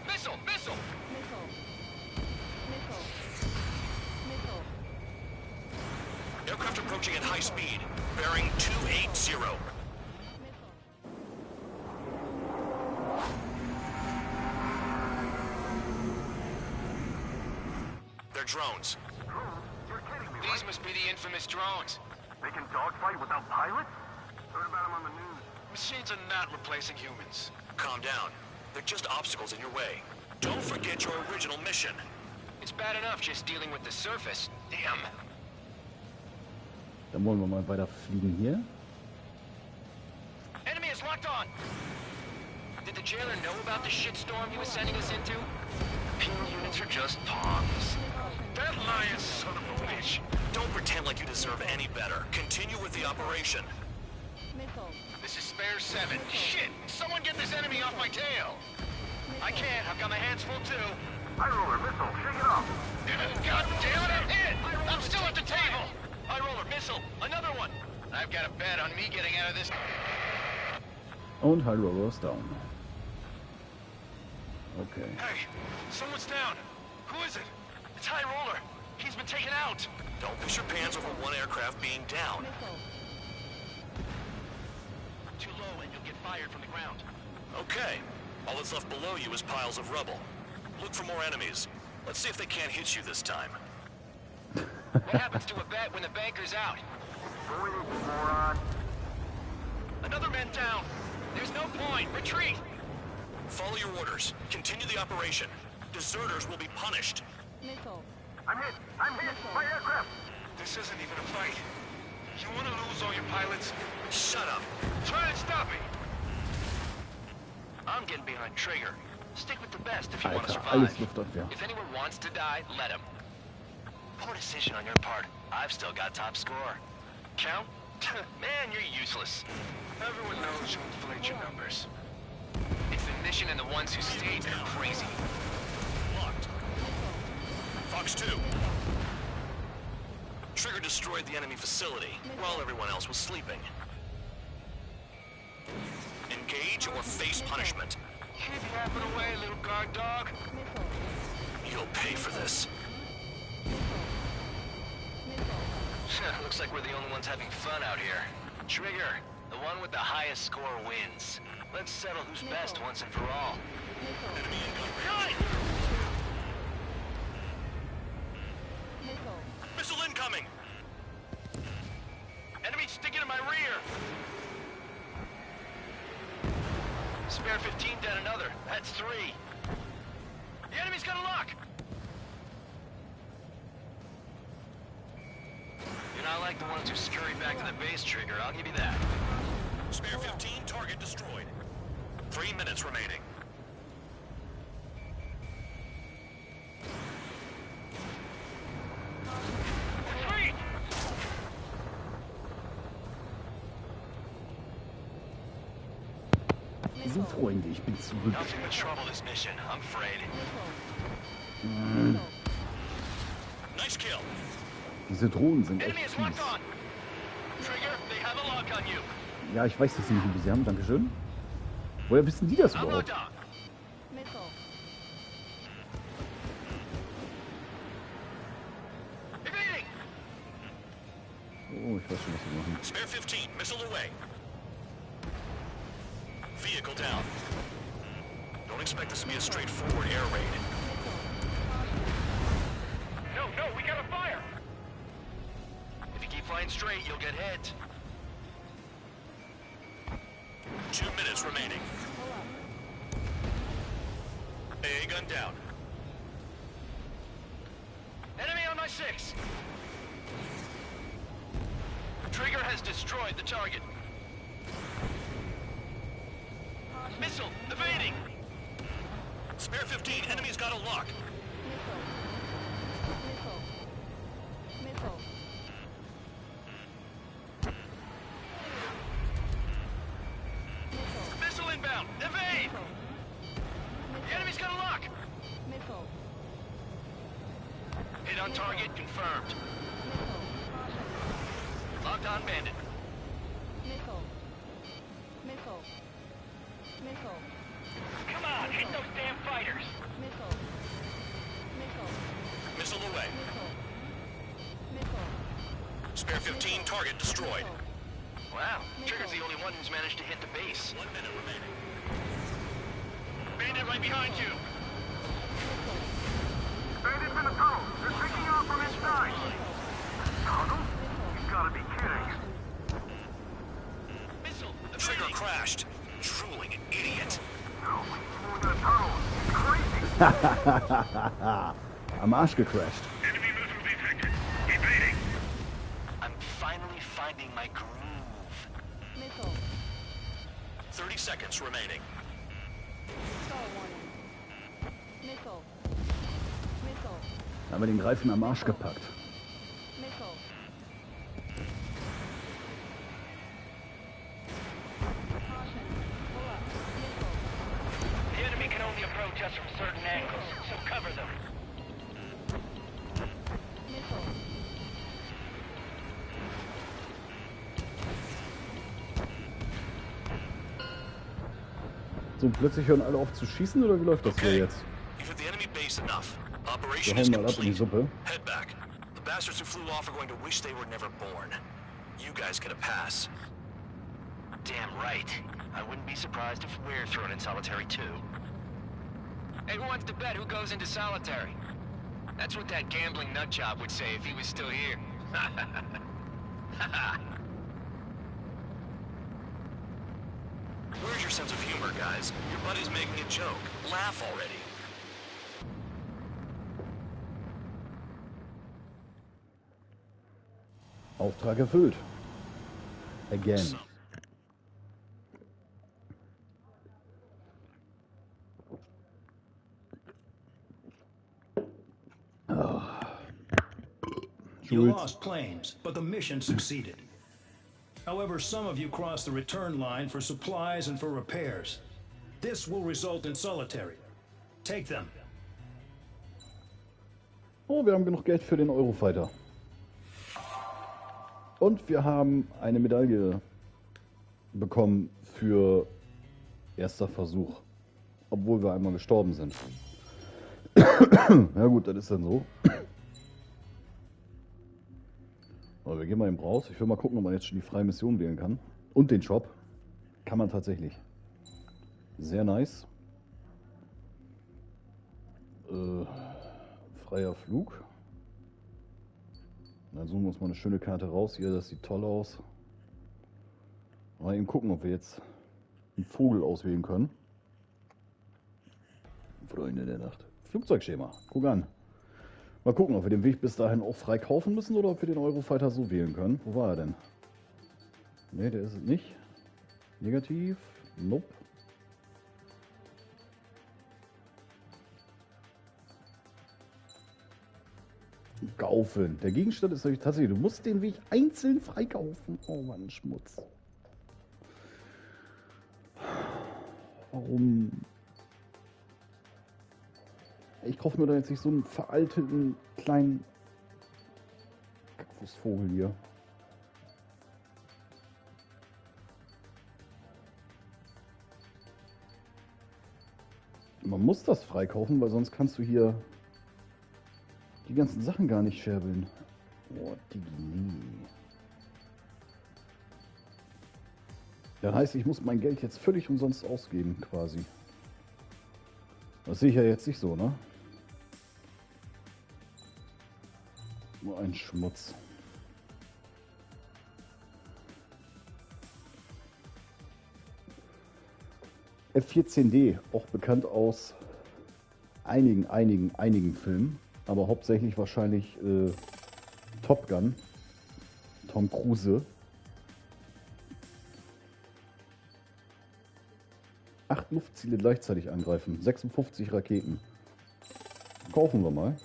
Missile! Aircraft approaching at high speed. Bearing 280. They're drones. You're kidding me, These must be the infamous drones. They can dogfight without pilots? Heard about them on the news. Machines are not replacing humans. Calm down. They're just obstacles in your way. Don't forget your original mission. It's bad enough just dealing with the surface. Damn. Dann wollen wir mal weiter fliegen hier. Enemy is locked on. Did the jailer know about the shitstorm he was sending us into? Penal units are just pawns. That lying son of a bitch. Don't pretend like you deserve any better. Continue with the operation. This is Spare 7. Shit! Someone get this enemy off my tail! I can't. I've got my hands full too. High roller missile, shake it off. God damn it, I'm hit! I'm still at the table! High roller missile, another one! I've got a bet on me getting out of this. Und High Roller ist down. Okay. Hey, someone's down. Who is it? It's High Roller. He's been taken out. Don't piss your pants over one aircraft being down. Too low and you'll get fired from the ground. Okay. All that's left below you is piles of rubble. Look for more enemies. Let's see if they can't hit you this time. What happens to a bet when the banker's out? Moron. Another man down. There's no point. Retreat. Follow your orders. Continue the operation. Deserters will be punished. I'm hit! My aircraft! This isn't even a fight. You want to lose all your pilots? Shut up. Try and stop me. I'm getting behind Trigger. Stick with the best if you want to Alter, survive. alles Luftabwehr. If anyone wants to die, let him. Poor decision on your part. I've still got top score. Count? Man, you're useless. Everyone knows you inflate your numbers. It's the mission and the ones who stayed that are crazy. Locked. Fox 2. Trigger destroyed the enemy facility while everyone else was sleeping. Engage or face punishment. Keep yapping away, little guard dog. You'll pay for this. Looks like we're the only ones having fun out here. Trigger, the one with the highest score wins. Let's settle who's best once and for all. Enemy incoming. Missile incoming! Enemy sticking in my rear! Spare 15 down another. That's 3. The enemy's got a lock! You're not like the ones who scurry back to the base, Trigger. I'll give you that. Spare 15, target destroyed. 3 minutes remaining. So, Freunde, ich bin zurück. Nothing but trouble this mission, I'm afraid. Nice kill. Diese Drohnen sind Enemy echt is locked fies. on. Trigger, they have a lock on you. Ja, ich weiß, dass sie mich ein bisschen haben, dankeschön. Woher wissen die das I'm überhaupt? locked on. Evading. Oh, ich weiß schon, was sie machen. Spare 15, missile away. Vehicle down. Don't expect this to be a straightforward air raid. No, we gotta fire. If you keep flying straight, you'll get hit. 2 minutes remaining. AA gun down. Enemy on my 6. Trigger has destroyed the target. Missile, evading! Spare 15, enemy's got a lock. Missile inbound, evade! The enemy's got a lock! Hit on target, confirmed. Locked on bandit. Come on, hit those damn fighters! Missile away. Spare 15, target destroyed. Wow, Trigger's the only one who's managed to hit the base. 1 minute remaining. Bandit right behind you! Bandits in the tunnel. They're picking off from inside. Tunnel? You gotta be kidding. Missile, Trigger crashed. Drooling idiot. No, we're going to the tunnel. It's crazy. Am Arsch gecrashed. Enemy missile detected. Evading. I'm finally finding my groove. 30 seconds remaining. Da haben wir den Greifen am Arsch gepackt. The enemy can only approach us from certain angles, so cover them. So, plötzlich hören alle auf zu schießen, oder wie läuft das hier jetzt? You've hit the enemy base enough. Wir Operation hauen is mal ab in die complete. Suppe. Head back. The bastards who flew off are going to wish they were never born. You guys get a pass. Damn right. I wouldn't be surprised if we're thrown in solitary too. Hey, who wants to bet who goes into solitary? That's what that gambling nutjob would say if he was still here. Where's your sense of humor, guys? Your buddy's making a joke. Laugh already. Auftrag erfüllt. Again. Oh. You lost planes, but the mission succeeded. However, some of you crossed the return line for supplies and for repairs. This will result in solitary. Take them. Oh, wir haben genug Geld für den Eurofighter. Und wir haben eine Medaille bekommen für erster Versuch. Obwohl wir einmal gestorben sind. Ja gut, das ist dann so. Aber wir gehen mal eben raus. Ich will mal gucken, ob man jetzt schon die freie Mission wählen kann. Und den Shop. Kann man tatsächlich. Sehr nice. Freier Flug. Dann suchen wir uns mal eine schöne Karte raus. Hier, das sieht toll aus. Mal eben gucken, ob wir jetzt einen Vogel auswählen können. Freunde der Nacht. Flugzeugschema. Guck an. Mal gucken, ob wir den Weg bis dahin auch frei kaufen müssen oder ob wir den Eurofighter so wählen können. Wo war er denn? Ne, der ist es nicht. Negativ. Nope. Kaufen. Der Gegenstand ist natürlich tatsächlich, du musst den Weg einzeln freikaufen. Oh Mann, Schmutz. Warum? Ich kaufe mir da jetzt nicht so einen veralteten kleinen Kackfußvogel hier. Man muss das freikaufen, weil sonst kannst du hier die ganzen Sachen gar nicht scherbeln. Oh, Digi. Das heißt, ich muss mein Geld jetzt völlig umsonst ausgeben, quasi. Das sehe ich ja jetzt nicht so, ne? Nur ein Schmutz. F-14D, auch bekannt aus einigen Filmen, aber hauptsächlich wahrscheinlich Top Gun, Tom Cruise. 8 Luftziele gleichzeitig angreifen, 56 Raketen. Kaufen wir mal.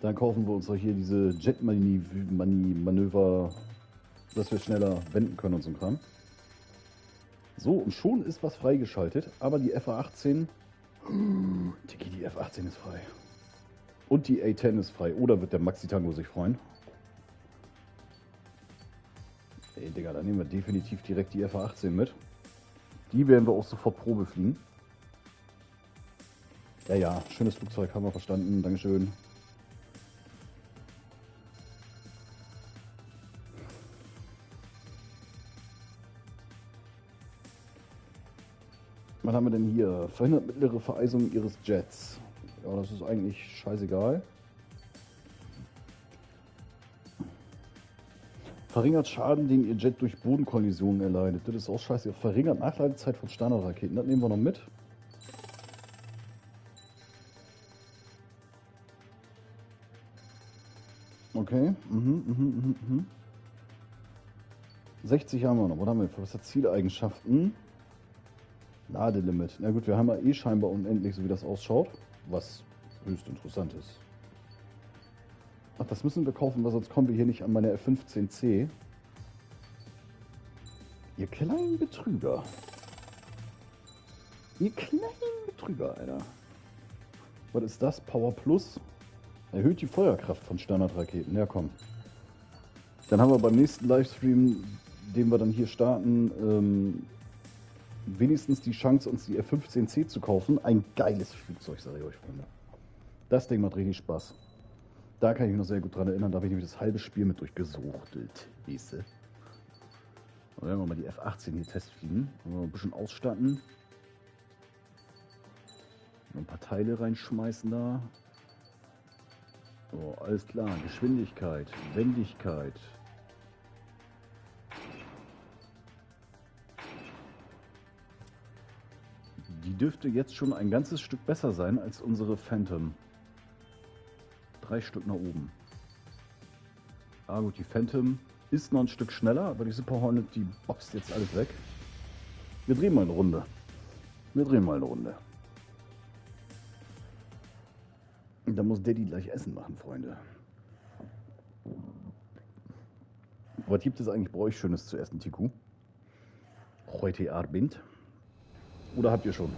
Dann kaufen wir uns doch hier diese Jet-Manöver, dass wir schneller wenden können und so ein Kram. So, und schon ist was freigeschaltet, aber die FA-18, die F-18 ist frei. Und die A-10 ist frei. Oder wird der Maxi Tango sich freuen? Ey, Digga, dann nehmen wir definitiv direkt die FA-18 mit. Die werden wir auch sofort Probe fliegen. Ja, ja, schönes Flugzeug, haben wir verstanden. Dankeschön. Was haben wir denn hier? Verhindert mittlere Vereisung ihres Jets. Ja, das ist eigentlich scheißegal. Verringert Schaden, den ihr Jet durch Bodenkollisionen erleidet. Das ist auch scheiße. Verringert Nachladezeit von Standardraketen. Das nehmen wir noch mit. Okay. 60 haben wir noch. Was haben wir? Verbessert Zieleigenschaften. Ladelimit. Na gut, wir haben ja eh scheinbar unendlich, so wie das ausschaut. Was höchst interessant ist. Ach, das müssen wir kaufen, weil sonst kommen wir hier nicht an meine F-15C. Ihr kleinen Betrüger. Ihr kleinen Betrüger, Alter. Was ist das? Power Plus? Erhöht die Feuerkraft von Standardraketen. Ja, komm. Dann haben wir beim nächsten Livestream, den wir dann hier starten, wenigstens die Chance, uns die F-15C zu kaufen. Ein geiles Flugzeug, sage ich euch, Freunde. Das Ding macht richtig Spaß. Da kann ich mich noch sehr gut dran erinnern. Da habe ich nämlich das halbe Spiel mit durchgesuchtelt. Weißt du? Und dann werden wir mal die F-18 hier testfliegen. Ein bisschen ausstatten. Noch ein paar Teile reinschmeißen da. So, alles klar. Geschwindigkeit, Wendigkeit. Die dürfte jetzt schon ein ganzes Stück besser sein als unsere Phantom. 3 Stück nach oben. Ah gut, die Phantom ist noch ein Stück schneller, aber die Super Hornet, die boxt jetzt alles weg. Wir drehen mal eine Runde. Da muss Daddy gleich Essen machen, Freunde. Was gibt es eigentlich bei euch Schönes zu essen, Tiku? Heute Abend? Oder habt ihr schon?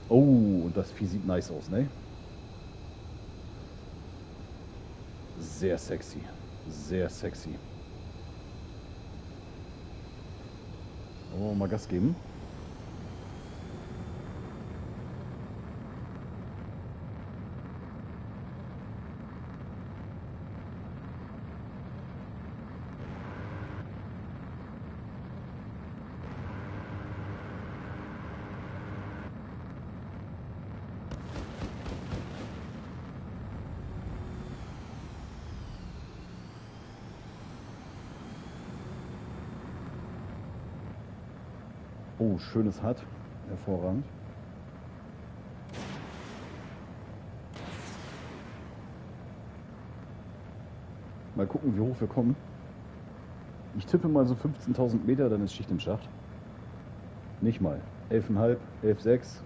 Oh, und das Vieh sieht nice aus, ne? Sehr sexy. Sehr sexy. Oh, mal Gas geben. Oh, schönes Hut. Hervorragend. Mal gucken, wie hoch wir kommen. Ich tippe mal so 15.000 Meter, dann ist Schicht im Schacht. Nicht mal. 11,5, 11,6.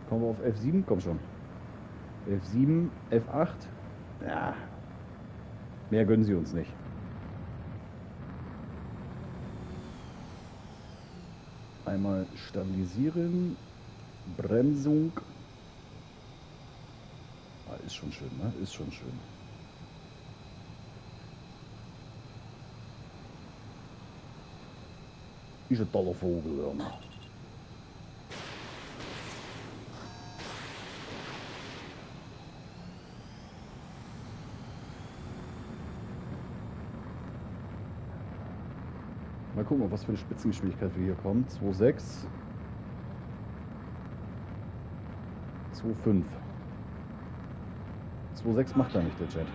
Kommen wir auf 11,7? Komm schon. 11,7, 11,8. Ja. Mehr gönnen sie uns nicht. Einmal stabilisieren. Bremsung. Ah, ist schon schön, ne? Ist schon schön. Ist ein toller Vogel, ja. Mal gucken, auf was für eine Spitzengeschwindigkeit wir hier kommen. 2,6. 2,5. 2,6 macht er nicht, der Jet.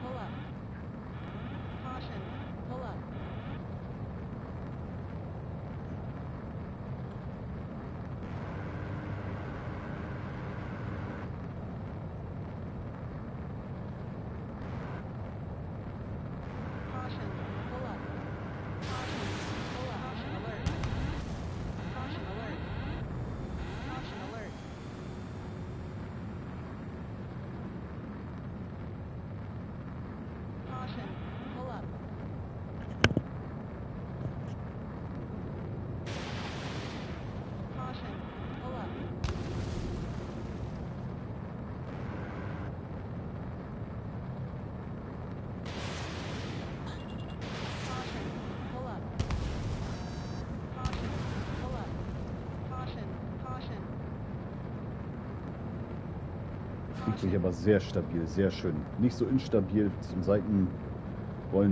Fliegt sich aber sehr stabil, sehr schön. Nicht so instabil zum Seitenrollen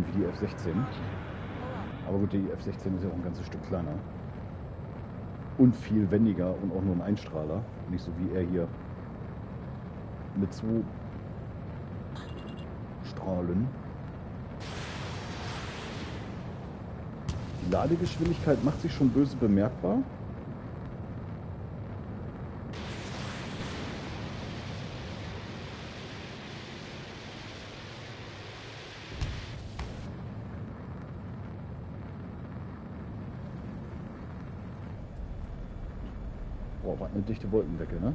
wie die F-16. Aber gut, die F-16 ist ja auch ein ganzes Stück kleiner. Und viel wendiger und auch nur ein Einstrahler. Nicht so wie er hier mit 2 Strahlen. Die Ladegeschwindigkeit macht sich schon böse bemerkbar. Boah, was eine dichte Wolkendecke, ne?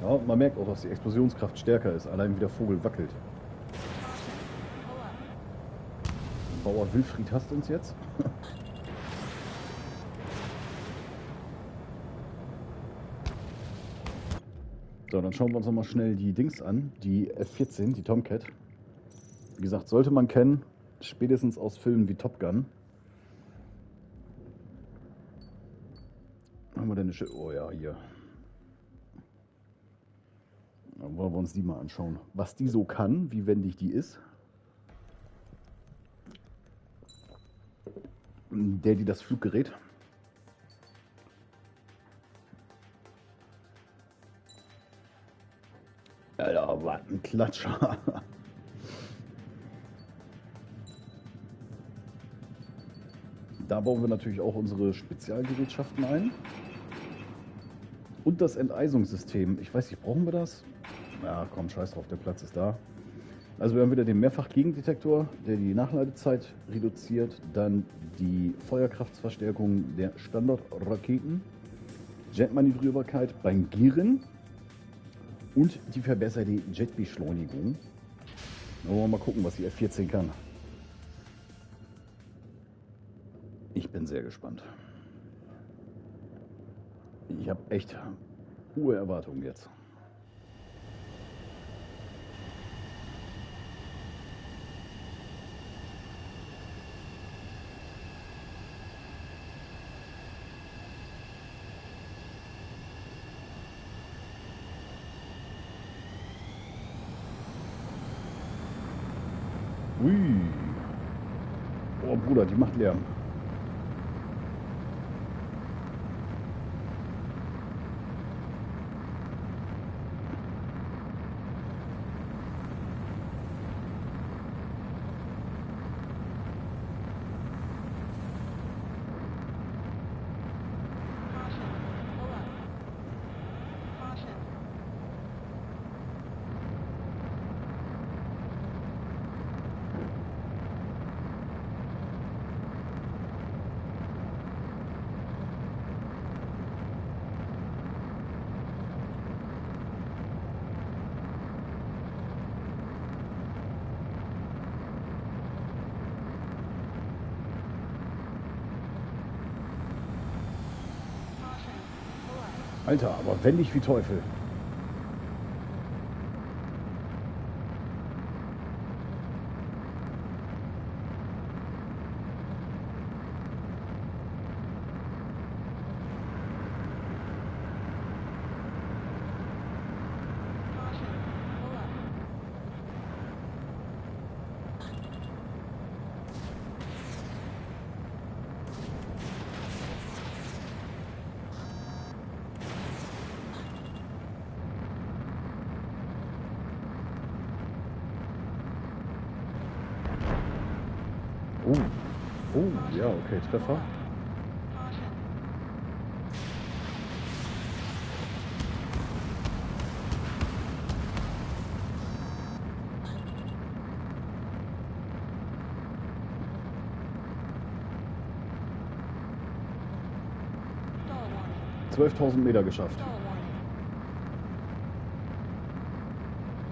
Ja, man merkt auch, dass die Explosionskraft stärker ist, allein wie der Vogel wackelt. Bauer Wilfried hasst uns jetzt. So, dann schauen wir uns nochmal schnell die Dings an, die F-14, die Tomcat. Wie gesagt, sollte man kennen, spätestens aus Filmen wie Top Gun. Haben wir denn eine Oh ja, hier. Dann wollen wir uns die mal anschauen. Was die so kann, wie wendig die ist. Die das Fluggerät. Alter, was ein Klatscher. Da bauen wir natürlich auch unsere Spezialgerätschaften ein. Und das Enteisungssystem. Ich weiß nicht, brauchen wir das? Ja, komm, scheiß drauf, der Platz ist da. Also wir haben wieder den Mehrfach-Gegendetektor, der die Nachladezeit reduziert. Dann die Feuerkraftsverstärkung der Standardraketen. Jetmanövrierbarkeit beim Gieren. Und die verbesserte Jetbeschleunigung. Wollen wir mal gucken, was die F-14 kann. Ich bin sehr gespannt. Ich habe echt hohe Erwartungen jetzt. Ui. Oh Bruder, die macht Lärm. Alter, aber wendig wie Teufel. Oh, ja, okay, Treffer. $12.000 Meter geschafft.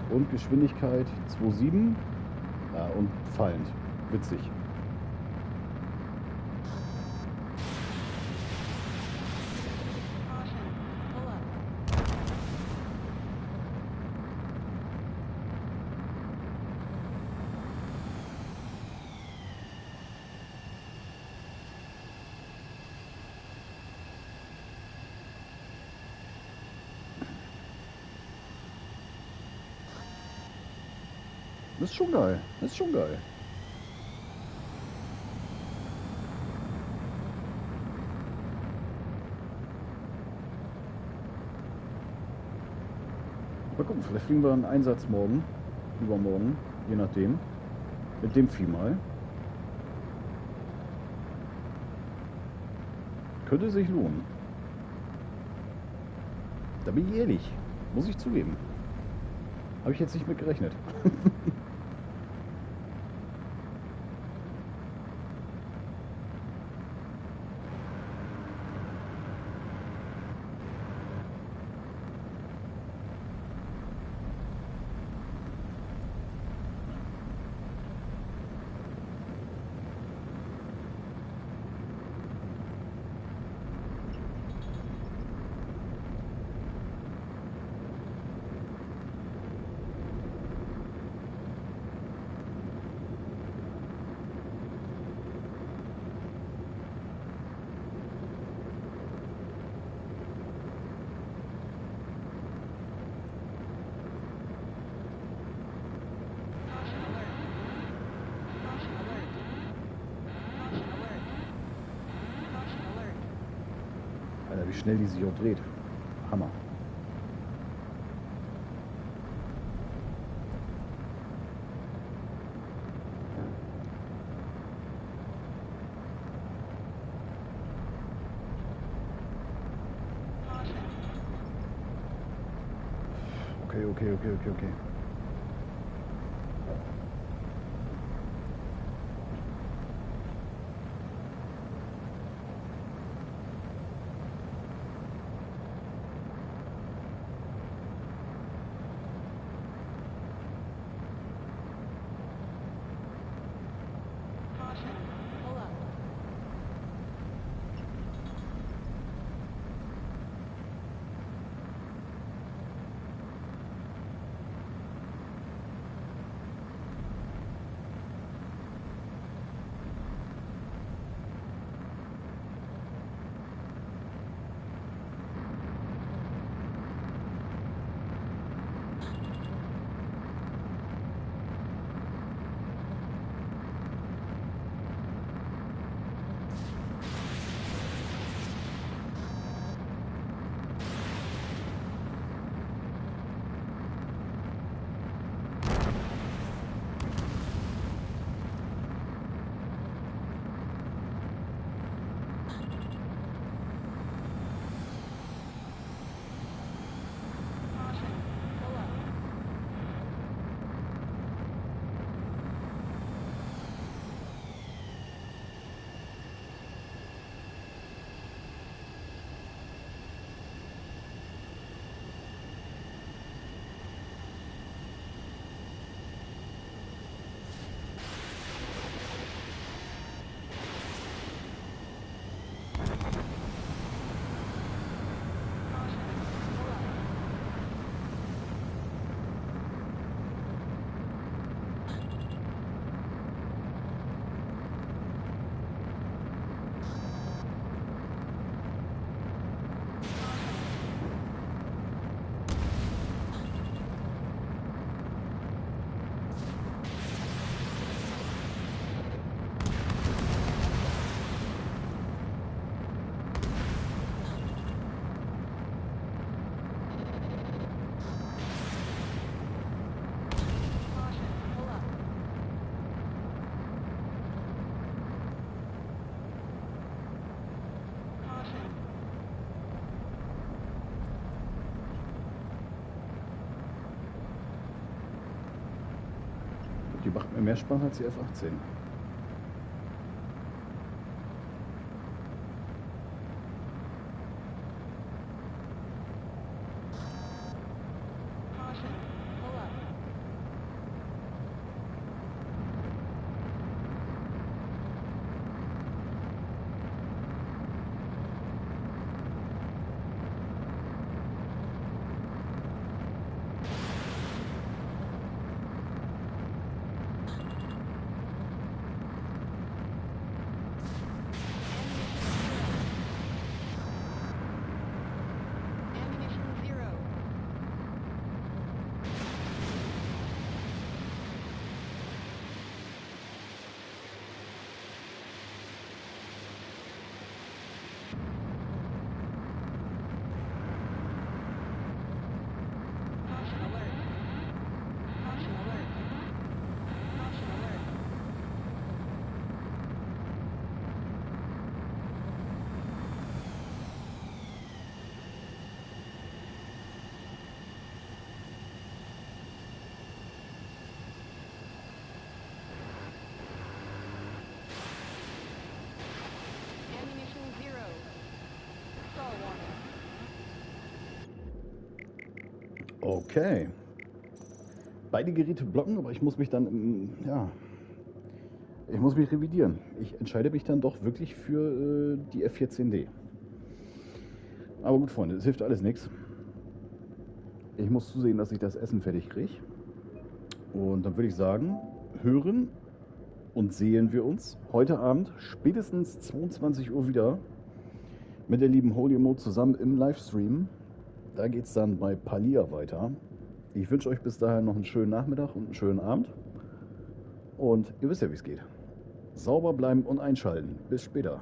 Und Geschwindigkeit 2,7. Ja, und fallend. Witzig. Das ist schon geil. Das ist schon geil. Mal gucken, vielleicht kriegen wir einen Einsatz morgen, übermorgen, je nachdem. Mit dem Vieh mal. Könnte sich lohnen. Da bin ich ehrlich. Muss ich zugeben. Habe ich jetzt nicht mit gerechnet. Alter, wie schnell die sich auch dreht. Hammer. Okay. Die macht mir mehr Spaß als die F-18. Okay. Beide Geräte blocken, aber ich muss mich dann, ich muss mich revidieren. Ich entscheide mich dann doch wirklich für die F-14D. Aber gut, Freunde, es hilft alles nichts. Ich muss zusehen, dass ich das Essen fertig kriege. Und dann würde ich sagen, hören und sehen wir uns heute Abend spätestens 22 Uhr wieder mit der lieben Holy Mo zusammen im Livestream. Da geht es dann bei Palia weiter. Ich wünsche euch bis dahin noch einen schönen Nachmittag und einen schönen Abend. Und ihr wisst ja, wie es geht. Sauber bleiben und einschalten. Bis später.